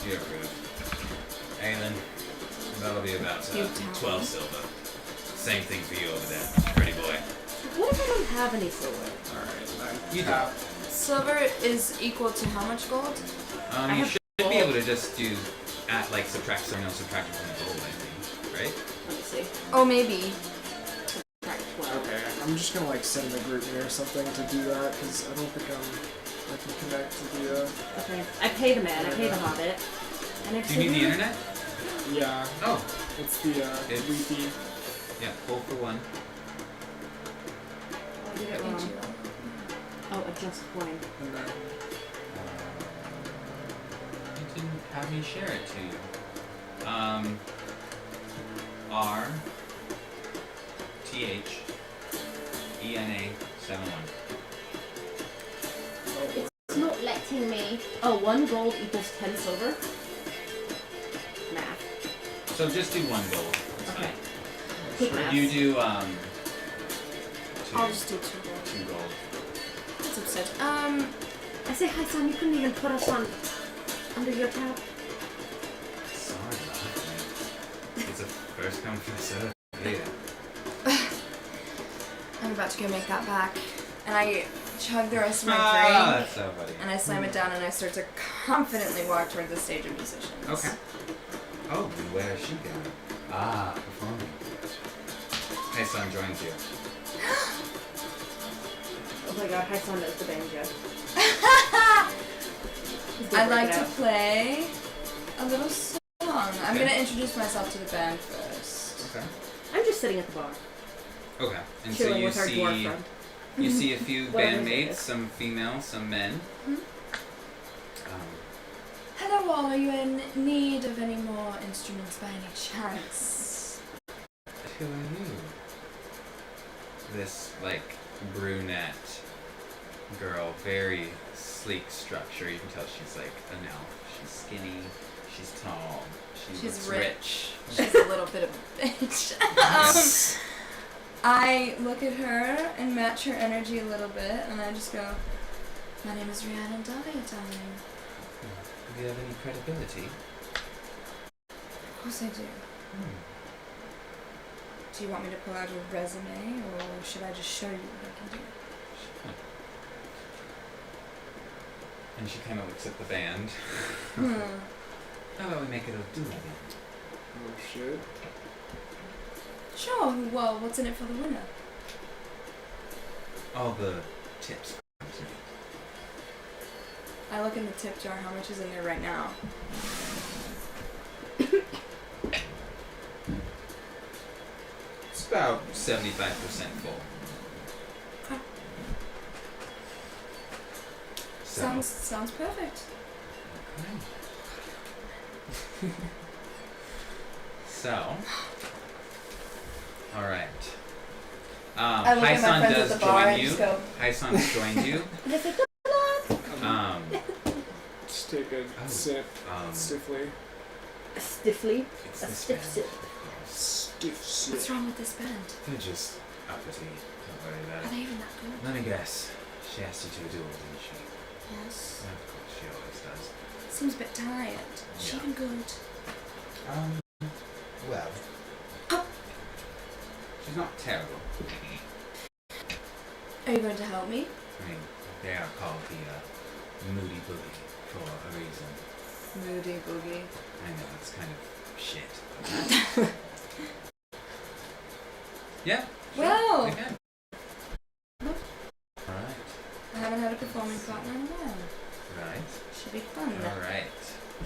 [SPEAKER 1] You're approved. Aylin, that'll be about
[SPEAKER 4] You tell
[SPEAKER 1] 12
[SPEAKER 4] me.
[SPEAKER 1] silver. Same thing for you over there, pretty boy.
[SPEAKER 2] What if I don't have any silver?
[SPEAKER 5] Alright.
[SPEAKER 1] You
[SPEAKER 5] have.
[SPEAKER 4] Silver is equal to how much gold?
[SPEAKER 1] You
[SPEAKER 2] have
[SPEAKER 1] should be able to just do subtract from subtract from the gold, I think, right?
[SPEAKER 2] Let me see.
[SPEAKER 4] Oh, maybe.
[SPEAKER 2] Right, 12.
[SPEAKER 5] Okay, I'm just gonna like send a group me or something to do that because I don't think I can connect to the.
[SPEAKER 2] Okay. I pay the man. I pay the hobbit. And
[SPEAKER 1] Do you need the internet?
[SPEAKER 5] Yeah,
[SPEAKER 1] Oh,
[SPEAKER 5] it's the
[SPEAKER 1] It's-
[SPEAKER 5] Wi-Fi.
[SPEAKER 1] yeah, pull for one.
[SPEAKER 2] I did it wrong. Oh, adjust coin.
[SPEAKER 5] And then
[SPEAKER 1] You didn't have me share it to you. R T H E N A 71.
[SPEAKER 2] It's not letting me. Oh, 1 gold equals 10 silver? Math.
[SPEAKER 1] So just do 1 gold. That's
[SPEAKER 2] Okay.
[SPEAKER 1] fine.
[SPEAKER 2] Quick math.
[SPEAKER 1] You do
[SPEAKER 4] I'll just do 2 gold.
[SPEAKER 1] 2 gold.
[SPEAKER 4] That's absurd.
[SPEAKER 2] I say, hi, son, you couldn't even put us on under your tab.
[SPEAKER 1] Sorry, love. It's a first come first serve. Yeah.
[SPEAKER 4] I'm about to go make that back. And I chug the rest of my
[SPEAKER 1] Ah,
[SPEAKER 4] drink.
[SPEAKER 1] that's so funny.
[SPEAKER 4] And I slam it down and I start to confidently walk towards the stage of musicians.
[SPEAKER 1] Okay. Oh, and where is she going? Ah, performing. Hey, son joins you.
[SPEAKER 2] Oh my god, hi, son, knows the banjo.
[SPEAKER 4] I'd like to play a little song. I'm
[SPEAKER 1] Okay.
[SPEAKER 4] gonna introduce myself to the band first.
[SPEAKER 1] Okay.
[SPEAKER 2] I'm just sitting at the bar,
[SPEAKER 1] Okay. And so
[SPEAKER 2] chilling
[SPEAKER 1] you
[SPEAKER 2] with our dwarf
[SPEAKER 1] see
[SPEAKER 2] friend.
[SPEAKER 1] you see a few
[SPEAKER 2] Whatever it
[SPEAKER 1] bandmates,
[SPEAKER 2] is.
[SPEAKER 1] some female, some men.
[SPEAKER 4] Hello all, are you in need of any more instruments by any chance?
[SPEAKER 1] Who are you? This like brunette girl, very sleek structure. You can tell she's like an elf. She's skinny. She's tall. She
[SPEAKER 4] She's
[SPEAKER 1] looks
[SPEAKER 4] rich. She's a little bit of a bitch. I look at her and match her energy a little bit, and I just go, my name is Rhiannon Dahlia, darling.
[SPEAKER 1] Do you have any credibility?
[SPEAKER 4] Of course I do. Do you want me to pull out your resume, or should I just show you what I can do?
[SPEAKER 1] And she kind of looks at the band. How about we make it a duo then?
[SPEAKER 5] oh shit.
[SPEAKER 4] Sure, well, what's in it for the winner?
[SPEAKER 1] All the tips.
[SPEAKER 4] I look in the tip jar, how much is in there right now?
[SPEAKER 1] It's about 75% full.
[SPEAKER 4] Okay.
[SPEAKER 1] So,
[SPEAKER 4] Sounds perfect.
[SPEAKER 1] okay. So, all right.
[SPEAKER 4] I look at my
[SPEAKER 1] Hyson
[SPEAKER 4] friends
[SPEAKER 1] does
[SPEAKER 4] at the bar
[SPEAKER 1] join
[SPEAKER 4] and
[SPEAKER 1] you.
[SPEAKER 4] just go,
[SPEAKER 1] Hyson's joined you.
[SPEAKER 2] And I say, good luck!
[SPEAKER 1] Um,
[SPEAKER 5] Just take a
[SPEAKER 1] Oh.
[SPEAKER 5] sip
[SPEAKER 1] um,
[SPEAKER 5] stiffly.
[SPEAKER 2] Stiffly.
[SPEAKER 1] it's
[SPEAKER 2] A
[SPEAKER 1] this
[SPEAKER 2] stiff
[SPEAKER 1] band.
[SPEAKER 2] sip.
[SPEAKER 5] S- Stiff shit.
[SPEAKER 4] What's wrong with this band?
[SPEAKER 1] They're just uppity. Don't worry about
[SPEAKER 4] Are
[SPEAKER 1] it.
[SPEAKER 4] they even that good?
[SPEAKER 1] Let me guess. She asked you to a duel, didn't she?
[SPEAKER 4] Yes.
[SPEAKER 1] Of course, she always does.
[SPEAKER 4] Seems a bit tired. Is she
[SPEAKER 1] Yeah.
[SPEAKER 4] even good?
[SPEAKER 1] Well. She's not terrible.
[SPEAKER 4] Are you going to help me?
[SPEAKER 1] I mean, they are called the Moody Boogie for a reason.
[SPEAKER 4] Moody Boogie.
[SPEAKER 1] I know, it's kind of shit. Yeah. Sure,
[SPEAKER 4] Well.
[SPEAKER 1] they can. Alright.
[SPEAKER 4] I haven't had a performing partner in a while.
[SPEAKER 1] Right.
[SPEAKER 4] Should be fun.
[SPEAKER 1] Alright.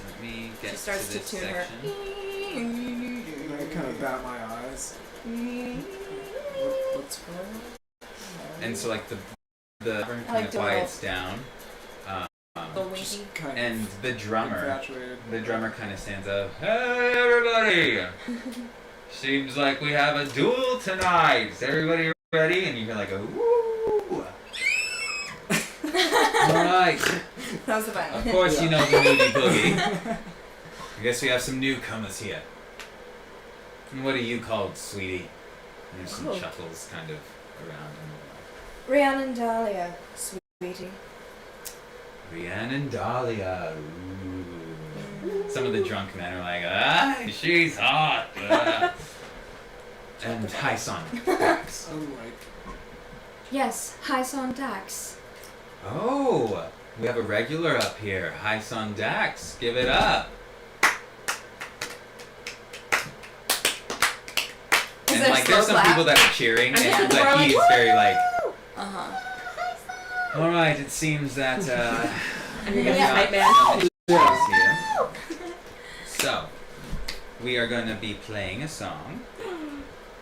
[SPEAKER 1] Let me get
[SPEAKER 4] She starts
[SPEAKER 1] to
[SPEAKER 4] to
[SPEAKER 1] this
[SPEAKER 4] tune
[SPEAKER 1] section.
[SPEAKER 4] her.
[SPEAKER 5] I kind of bat my eyes. What's going on?
[SPEAKER 1] And so like the kind
[SPEAKER 4] I like
[SPEAKER 1] of
[SPEAKER 4] doing
[SPEAKER 1] quiets down.
[SPEAKER 4] The winky.
[SPEAKER 5] Kind
[SPEAKER 1] And the drummer
[SPEAKER 5] infatuated.
[SPEAKER 1] kind of stands up. Hey everybody! Seems like we have a duel tonight. Is everybody ready? And you hear like a woo. Alright.
[SPEAKER 4] That was the violin.
[SPEAKER 1] Of course you know the Moody Boogie. I guess we have some newcomers here. And what are you called, sweetie? And there's some
[SPEAKER 2] Oh.
[SPEAKER 1] chuckles kind of around him.
[SPEAKER 4] Rhiannon and Dahlia, sweetie.
[SPEAKER 1] Rianne and Dahlia. Ooh. Some of the drunk men are like, ah, she's hot. Ah. And hi, son. Dax.
[SPEAKER 5] Unlike.
[SPEAKER 4] Yes, hi son Dax.
[SPEAKER 1] Oh, we have a regular up here. Hi, son Dax. Give it up.
[SPEAKER 4] Is
[SPEAKER 1] And
[SPEAKER 4] there a
[SPEAKER 1] like, there's
[SPEAKER 4] slow
[SPEAKER 1] some
[SPEAKER 4] clap?
[SPEAKER 1] people that are cheering,
[SPEAKER 4] And
[SPEAKER 1] and
[SPEAKER 4] people
[SPEAKER 1] but
[SPEAKER 4] are like,
[SPEAKER 1] he's very like,
[SPEAKER 4] Uh-huh.
[SPEAKER 1] all right. It seems that
[SPEAKER 2] And you're gonna
[SPEAKER 4] Yeah.
[SPEAKER 2] be hype man.
[SPEAKER 5] Yeah.
[SPEAKER 1] here. So, we are going to be playing a song.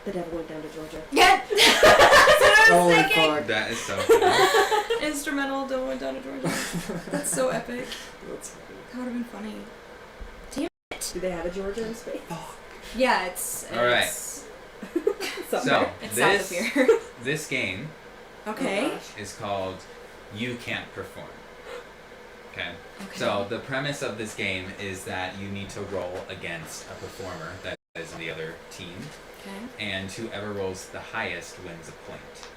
[SPEAKER 2] The devil went down to Georgia.
[SPEAKER 4] Yeah! That's what I was
[SPEAKER 5] Holy
[SPEAKER 4] thinking!
[SPEAKER 5] fuck.
[SPEAKER 4] That
[SPEAKER 1] is so funny.
[SPEAKER 4] Instrumental, Don't Went Down to Georgia. That's so epic.
[SPEAKER 5] That's
[SPEAKER 4] That would have been funny.
[SPEAKER 2] Do they have a Georgia in space?
[SPEAKER 4] Yeah, it's...
[SPEAKER 1] All right.
[SPEAKER 4] it's
[SPEAKER 1] So,
[SPEAKER 4] It's south of here.
[SPEAKER 1] this game
[SPEAKER 4] Okay.
[SPEAKER 1] is called You Can't Perform. Okay?
[SPEAKER 4] Okay.
[SPEAKER 1] So, the premise of this game is that you need to roll against a performer that is on the other team,
[SPEAKER 4] Okay.
[SPEAKER 1] and whoever rolls the highest wins a point.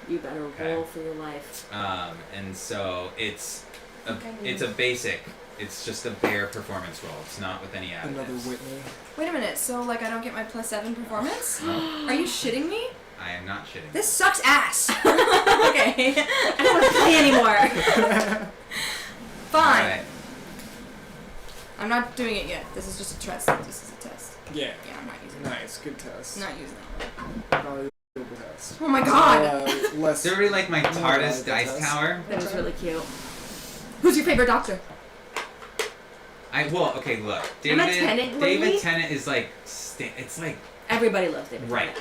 [SPEAKER 2] You better
[SPEAKER 1] Okay.
[SPEAKER 2] roll for your life.
[SPEAKER 1] And so, it's a
[SPEAKER 4] Okay.
[SPEAKER 1] basic, it's just a bare performance roll. It's not with any
[SPEAKER 5] another
[SPEAKER 1] additives.
[SPEAKER 5] Whitney.
[SPEAKER 4] Wait a minute, so like I don't get my +7 performance?
[SPEAKER 1] No,
[SPEAKER 4] Are you shitting me?
[SPEAKER 1] I am not shitting.
[SPEAKER 4] This sucks ass! Okay.
[SPEAKER 2] I don't want to play anymore.
[SPEAKER 4] Fine.
[SPEAKER 1] Alright.
[SPEAKER 4] I'm not doing it yet. This is just a test. This is a test.
[SPEAKER 5] Yeah.
[SPEAKER 4] Yeah, I'm not using it.
[SPEAKER 5] Nice. Good test.
[SPEAKER 4] I'm not using that
[SPEAKER 5] Probably a good test.
[SPEAKER 4] one. Oh my god!
[SPEAKER 5] Less.
[SPEAKER 1] Does everybody like my TARDIS
[SPEAKER 5] good
[SPEAKER 1] dice
[SPEAKER 5] test.
[SPEAKER 1] tower?
[SPEAKER 2] That was really cute.
[SPEAKER 4] Who's your favorite doctor?
[SPEAKER 1] Okay, look.
[SPEAKER 2] Am I Tennant
[SPEAKER 1] David
[SPEAKER 2] lady?
[SPEAKER 1] Tennant is like, it's like,
[SPEAKER 2] Everybody loves David
[SPEAKER 1] right.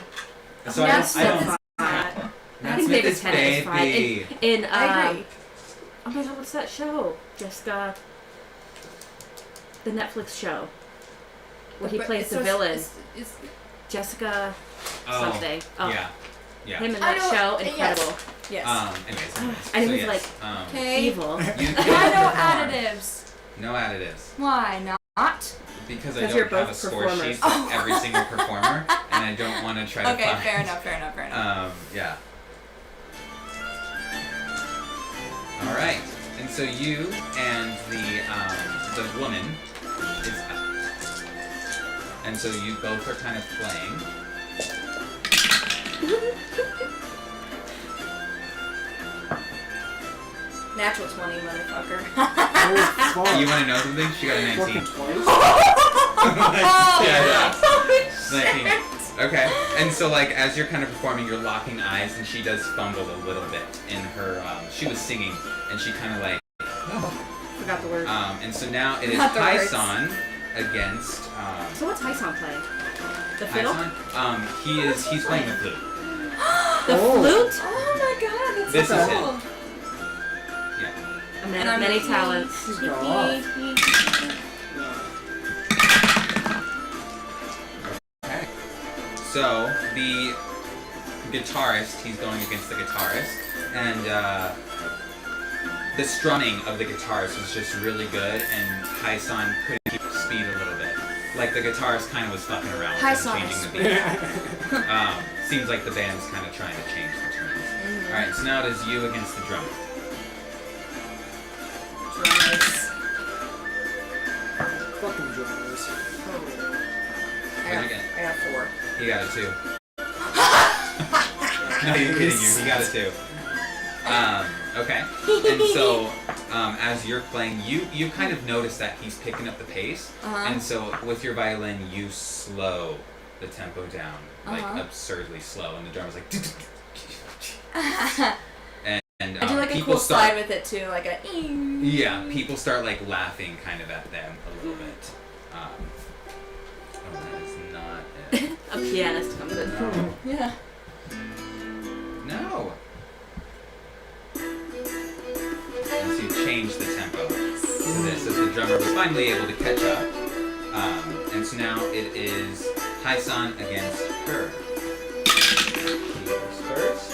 [SPEAKER 2] Tennant.
[SPEAKER 1] So
[SPEAKER 4] Matt
[SPEAKER 1] I don't,
[SPEAKER 4] Smith is
[SPEAKER 2] fine.
[SPEAKER 1] Matt
[SPEAKER 2] I think
[SPEAKER 1] Smith
[SPEAKER 2] David
[SPEAKER 1] is
[SPEAKER 2] Tennant is fine.
[SPEAKER 1] baby.
[SPEAKER 2] In
[SPEAKER 4] I agree.
[SPEAKER 2] oh my god, what's that show? Jessica. The Netflix show. Where he
[SPEAKER 4] But
[SPEAKER 2] plays
[SPEAKER 4] it's
[SPEAKER 2] the
[SPEAKER 4] so-
[SPEAKER 2] villain.
[SPEAKER 4] it's-
[SPEAKER 2] Jessica
[SPEAKER 1] Oh,
[SPEAKER 2] something. Oh,
[SPEAKER 1] yeah. Yeah.
[SPEAKER 2] him in
[SPEAKER 4] I
[SPEAKER 2] that
[SPEAKER 4] know-
[SPEAKER 2] show,
[SPEAKER 4] yes.
[SPEAKER 2] incredible.
[SPEAKER 4] Yes.
[SPEAKER 1] Anyways.
[SPEAKER 2] I think
[SPEAKER 1] so
[SPEAKER 2] he's
[SPEAKER 1] yes,
[SPEAKER 2] like
[SPEAKER 4] okay.
[SPEAKER 2] evil.
[SPEAKER 1] You
[SPEAKER 4] Why
[SPEAKER 1] can
[SPEAKER 4] no
[SPEAKER 1] perform.
[SPEAKER 4] additives?
[SPEAKER 1] No additives.
[SPEAKER 4] Why not?
[SPEAKER 1] Because I
[SPEAKER 2] Because you're
[SPEAKER 1] don't have a
[SPEAKER 2] both
[SPEAKER 1] score
[SPEAKER 2] performers.
[SPEAKER 1] sheet with every single performer, and I don't want to try to
[SPEAKER 4] Okay,
[SPEAKER 1] find.
[SPEAKER 4] fair enough, fair enough, fair enough.
[SPEAKER 1] Yeah. All right. And so you and the woman is up. And so you both are kind of playing.
[SPEAKER 4] Natural 20, motherfucker.
[SPEAKER 5] Oh, fuck.
[SPEAKER 1] You want to know something? She got a 19.
[SPEAKER 5] Fucking twice?
[SPEAKER 1] Yeah, 19. Okay. And so, like, as you're kind of performing, you're locking eyes, and she does fumble a little bit in her. She was singing, and she kind of like.
[SPEAKER 2] Forgot the word.
[SPEAKER 1] And so now it is
[SPEAKER 4] Not the words.
[SPEAKER 1] Tyson against.
[SPEAKER 2] So what's Tyson playing? The fiddle?
[SPEAKER 1] Tyson. He's playing the flute.
[SPEAKER 2] The flute?
[SPEAKER 4] Oh my god, that's
[SPEAKER 1] This
[SPEAKER 4] so
[SPEAKER 1] is
[SPEAKER 4] cool.
[SPEAKER 1] it. Yeah.
[SPEAKER 2] A man
[SPEAKER 4] And
[SPEAKER 2] of
[SPEAKER 4] I'm
[SPEAKER 2] many
[SPEAKER 4] the-
[SPEAKER 2] talents.
[SPEAKER 5] Go off.
[SPEAKER 1] Okay. So the guitarist, he's going against the guitarist, and the strumming of the guitars was just really good, and Tyson couldn't keep speed a little bit. like the guitarist kind of was fucking around
[SPEAKER 4] High
[SPEAKER 1] with them, changing the beat. Seems like the band's kind of trying to change the turns. All right, so now it is you against the drummer.
[SPEAKER 3] Drummers.
[SPEAKER 5] Fucking drummers.
[SPEAKER 1] What'd you get?
[SPEAKER 3] I got 4.
[SPEAKER 1] He got it too. No, you're kidding you. He got it too. Okay. And so, as you're playing, you kind of notice that he's picking up the pace, and so with your violin, you slow the tempo down, like absurdly slow, and the drummer's like. And
[SPEAKER 4] I do like a
[SPEAKER 1] people
[SPEAKER 4] cool
[SPEAKER 1] start,
[SPEAKER 4] slide with it too, like a.
[SPEAKER 1] Yeah, people start like laughing kind of at them a little bit. Oh, that is not it.
[SPEAKER 2] A pianist comes in.
[SPEAKER 1] No.
[SPEAKER 4] Yeah.
[SPEAKER 1] No. And so you change the tempo to this as the drummer was finally able to catch up. And so now it is Hyson against her. He goes first.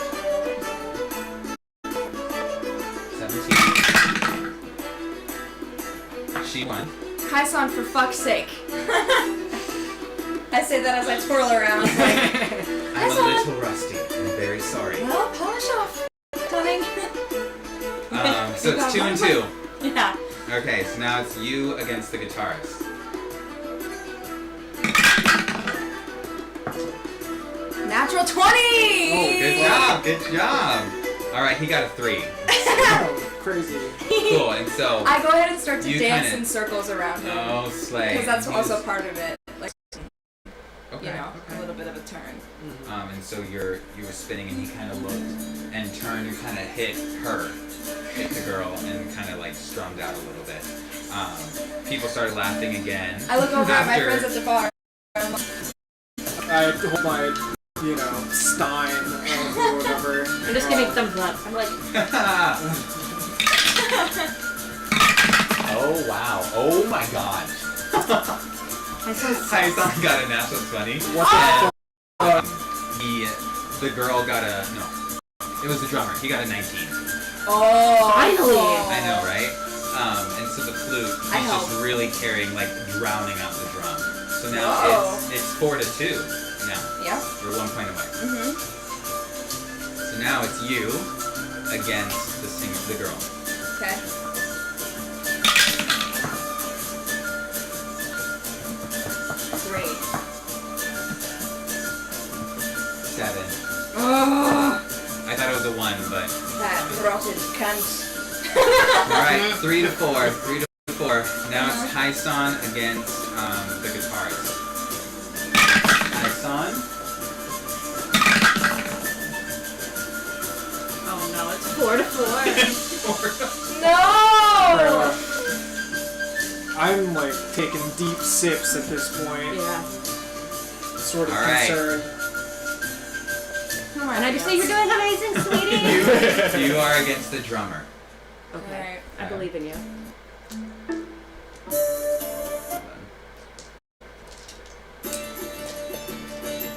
[SPEAKER 1] 17. She won.
[SPEAKER 4] Hyson, for fuck's sake. I say that as I twirl around. Like,
[SPEAKER 1] I'm a little rusty. I'm very sorry.
[SPEAKER 4] well, polish off, darling.
[SPEAKER 1] So it's 2 and 2.
[SPEAKER 4] Yeah.
[SPEAKER 1] Okay, so now it's you against the guitarist.
[SPEAKER 4] Natural 20!
[SPEAKER 1] Oh, good job, good job. All right, he got a 3.
[SPEAKER 5] Oh, crazy.
[SPEAKER 1] Cool, and so
[SPEAKER 4] I go ahead and start to
[SPEAKER 1] You
[SPEAKER 4] dance
[SPEAKER 1] kinda-
[SPEAKER 4] in circles around him.
[SPEAKER 1] oh, slay.
[SPEAKER 4] Because that's
[SPEAKER 1] He
[SPEAKER 4] also
[SPEAKER 1] was-
[SPEAKER 4] part of it. Like,
[SPEAKER 1] okay,
[SPEAKER 4] you know,
[SPEAKER 1] okay.
[SPEAKER 4] a little bit of a turn.
[SPEAKER 1] And so you were spinning, and he kind of looked and turned and kind of hit the girl, and kind of like strummed out a little bit. People started laughing again.
[SPEAKER 4] I look over at my
[SPEAKER 1] After-
[SPEAKER 4] friends at the bar.
[SPEAKER 5] I hold my, Stein or whatever.
[SPEAKER 2] I'm just giving thumbs up. I'm like,
[SPEAKER 1] Oh wow! Oh my god!
[SPEAKER 2] I sound
[SPEAKER 1] Tyson got a natural 20.
[SPEAKER 5] What the
[SPEAKER 1] The girl got a no. It was the drummer. He got a 19.
[SPEAKER 4] Oh,
[SPEAKER 2] Finally.
[SPEAKER 1] I know, right? And so the flute,
[SPEAKER 4] I
[SPEAKER 1] he's just
[SPEAKER 4] help.
[SPEAKER 1] really carrying, like drowning out the drum. So now
[SPEAKER 4] Whoa.
[SPEAKER 1] it's 4-2 now.
[SPEAKER 4] Yeah.
[SPEAKER 1] We're 1 point away.
[SPEAKER 4] Mm-hmm.
[SPEAKER 1] So now it's you against the singer, the girl.
[SPEAKER 4] Okay. Great.
[SPEAKER 1] 7.
[SPEAKER 4] Oh,
[SPEAKER 1] I thought it was a 1, but
[SPEAKER 4] that rotted cunt.
[SPEAKER 1] all right. 3-4. 3-4. Now it's Hyson against the guitarist. Hyson.
[SPEAKER 2] oh no, it's 4 to 4.
[SPEAKER 4] No!
[SPEAKER 5] I'm like taking deep sips at this point.
[SPEAKER 2] Yeah.
[SPEAKER 5] Sort of
[SPEAKER 1] All right.
[SPEAKER 5] concerned.
[SPEAKER 2] And I just say you're doing amazing, sweetie.
[SPEAKER 1] You are against the drummer.
[SPEAKER 2] Okay. I believe in you.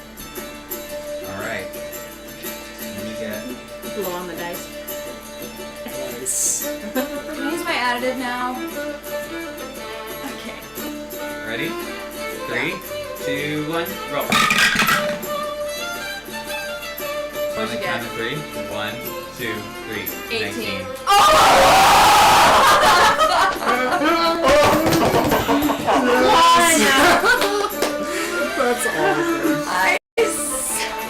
[SPEAKER 1] All right. Let me get.
[SPEAKER 2] Blow on the dice.
[SPEAKER 5] Nice.
[SPEAKER 4] Can I use my additive now? Okay.
[SPEAKER 1] Ready? 3, 2, 1, roll. On the
[SPEAKER 4] you
[SPEAKER 1] count
[SPEAKER 4] get?
[SPEAKER 1] of 3. 1, 2, 3.
[SPEAKER 4] 18.
[SPEAKER 1] 19.
[SPEAKER 5] That's awesome.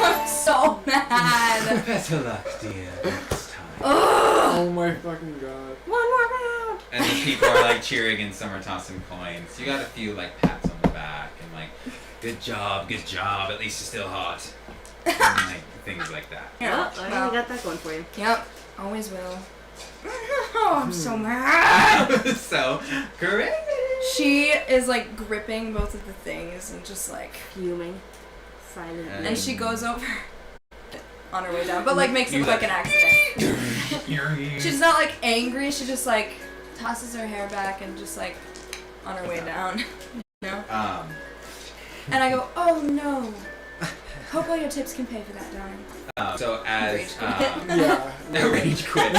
[SPEAKER 4] I'm so mad.
[SPEAKER 1] Better luck, dear. Next time.
[SPEAKER 5] Oh my fucking god.
[SPEAKER 2] One more round.
[SPEAKER 1] And the people are like cheering and some are tossing coins. You got a few like pats on the back and like, good job, at least you're still hot. And like things like that.
[SPEAKER 2] Well, I only got that going for you.
[SPEAKER 4] Yep. Always will. Oh, I'm so mad.
[SPEAKER 1] So, correct.
[SPEAKER 4] She is like gripping both of the things and just like,
[SPEAKER 2] Fuming. Silent.
[SPEAKER 4] and she goes over on her way down, but like makes it
[SPEAKER 1] You
[SPEAKER 4] look like
[SPEAKER 1] like-
[SPEAKER 4] an accident. She's not like angry. She just like tosses her hair back and just like on her way down. You know? And I go, oh no. Hope all your tips can pay for that, darling.
[SPEAKER 1] So as
[SPEAKER 4] Rage quit.
[SPEAKER 5] Yeah.
[SPEAKER 1] no rage quit.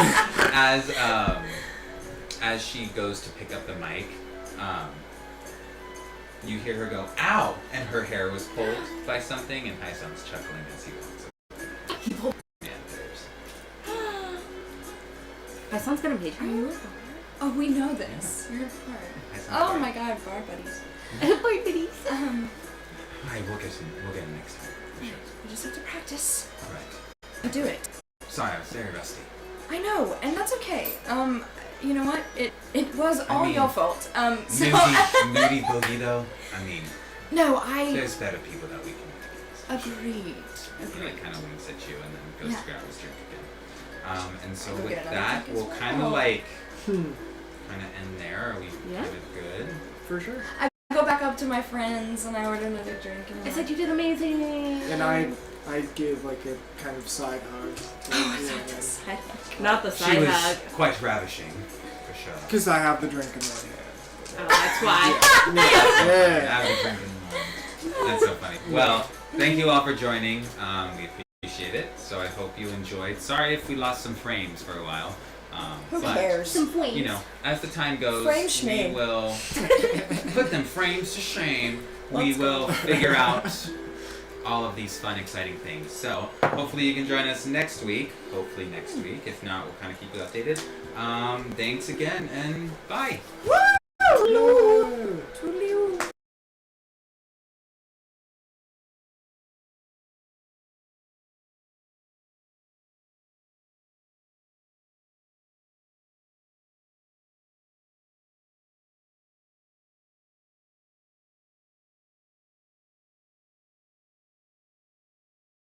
[SPEAKER 1] As she goes to pick up the mic, you hear her go, "Ow!" and her hair was pulled by something, and Haisong's chuckling as he walks up.
[SPEAKER 3] He pulled.
[SPEAKER 1] Yeah, there's.
[SPEAKER 2] My son's gonna be.
[SPEAKER 4] Are you a bar? Oh, we know this. You're a bar.
[SPEAKER 1] Haisong's
[SPEAKER 4] Oh
[SPEAKER 1] bar.
[SPEAKER 4] my god, bar buddies.
[SPEAKER 1] Alright, we'll get him next time. For sure.
[SPEAKER 4] We just have to practice.
[SPEAKER 1] Alright.
[SPEAKER 4] To do it.
[SPEAKER 1] Sorry, I was very rusty.
[SPEAKER 4] I know, and that's okay. You know what? It was all
[SPEAKER 1] mean,
[SPEAKER 4] your fault. So
[SPEAKER 1] Moody Boogie, though. I mean,
[SPEAKER 4] no, I
[SPEAKER 1] there's better people that we can make.
[SPEAKER 4] agreed.
[SPEAKER 1] He like kind of winks at you and then goes
[SPEAKER 4] Yeah.
[SPEAKER 1] to grab his drink again. And so
[SPEAKER 4] I'll go
[SPEAKER 1] with
[SPEAKER 4] get another
[SPEAKER 1] that,
[SPEAKER 4] drink as
[SPEAKER 1] we'll kind of
[SPEAKER 4] well.
[SPEAKER 1] like kind of end there. Are we
[SPEAKER 2] Yeah.
[SPEAKER 1] kind of good?
[SPEAKER 5] For sure.
[SPEAKER 4] I go back up to my friends and I order another drink. And
[SPEAKER 2] I said you did amazing.
[SPEAKER 5] And I give like a kind of side hug.
[SPEAKER 4] Oh, it's not this side.
[SPEAKER 2] Not the
[SPEAKER 1] She
[SPEAKER 2] side
[SPEAKER 1] was
[SPEAKER 2] hug.
[SPEAKER 1] quite ravishing, for sure.
[SPEAKER 5] Because I have the drink in one hand.
[SPEAKER 2] Oh, that's why.
[SPEAKER 5] Yeah.
[SPEAKER 1] I was drinking wine. That's so funny. Well, thank you all for joining. We appreciate it. So I hope you enjoyed. Sorry if we lost some frames for a while.
[SPEAKER 4] Who
[SPEAKER 1] but,
[SPEAKER 4] cares?
[SPEAKER 2] Some points.
[SPEAKER 1] You know, as the time goes,
[SPEAKER 4] Frame
[SPEAKER 1] we
[SPEAKER 4] shame.
[SPEAKER 1] will put them frames to shame. We
[SPEAKER 4] Let's go.
[SPEAKER 1] will figure out all of these fun, exciting things. So hopefully you can join us next week. Hopefully next week. If not, we'll kind of keep you updated. Thanks again, and bye.
[SPEAKER 4] Woo!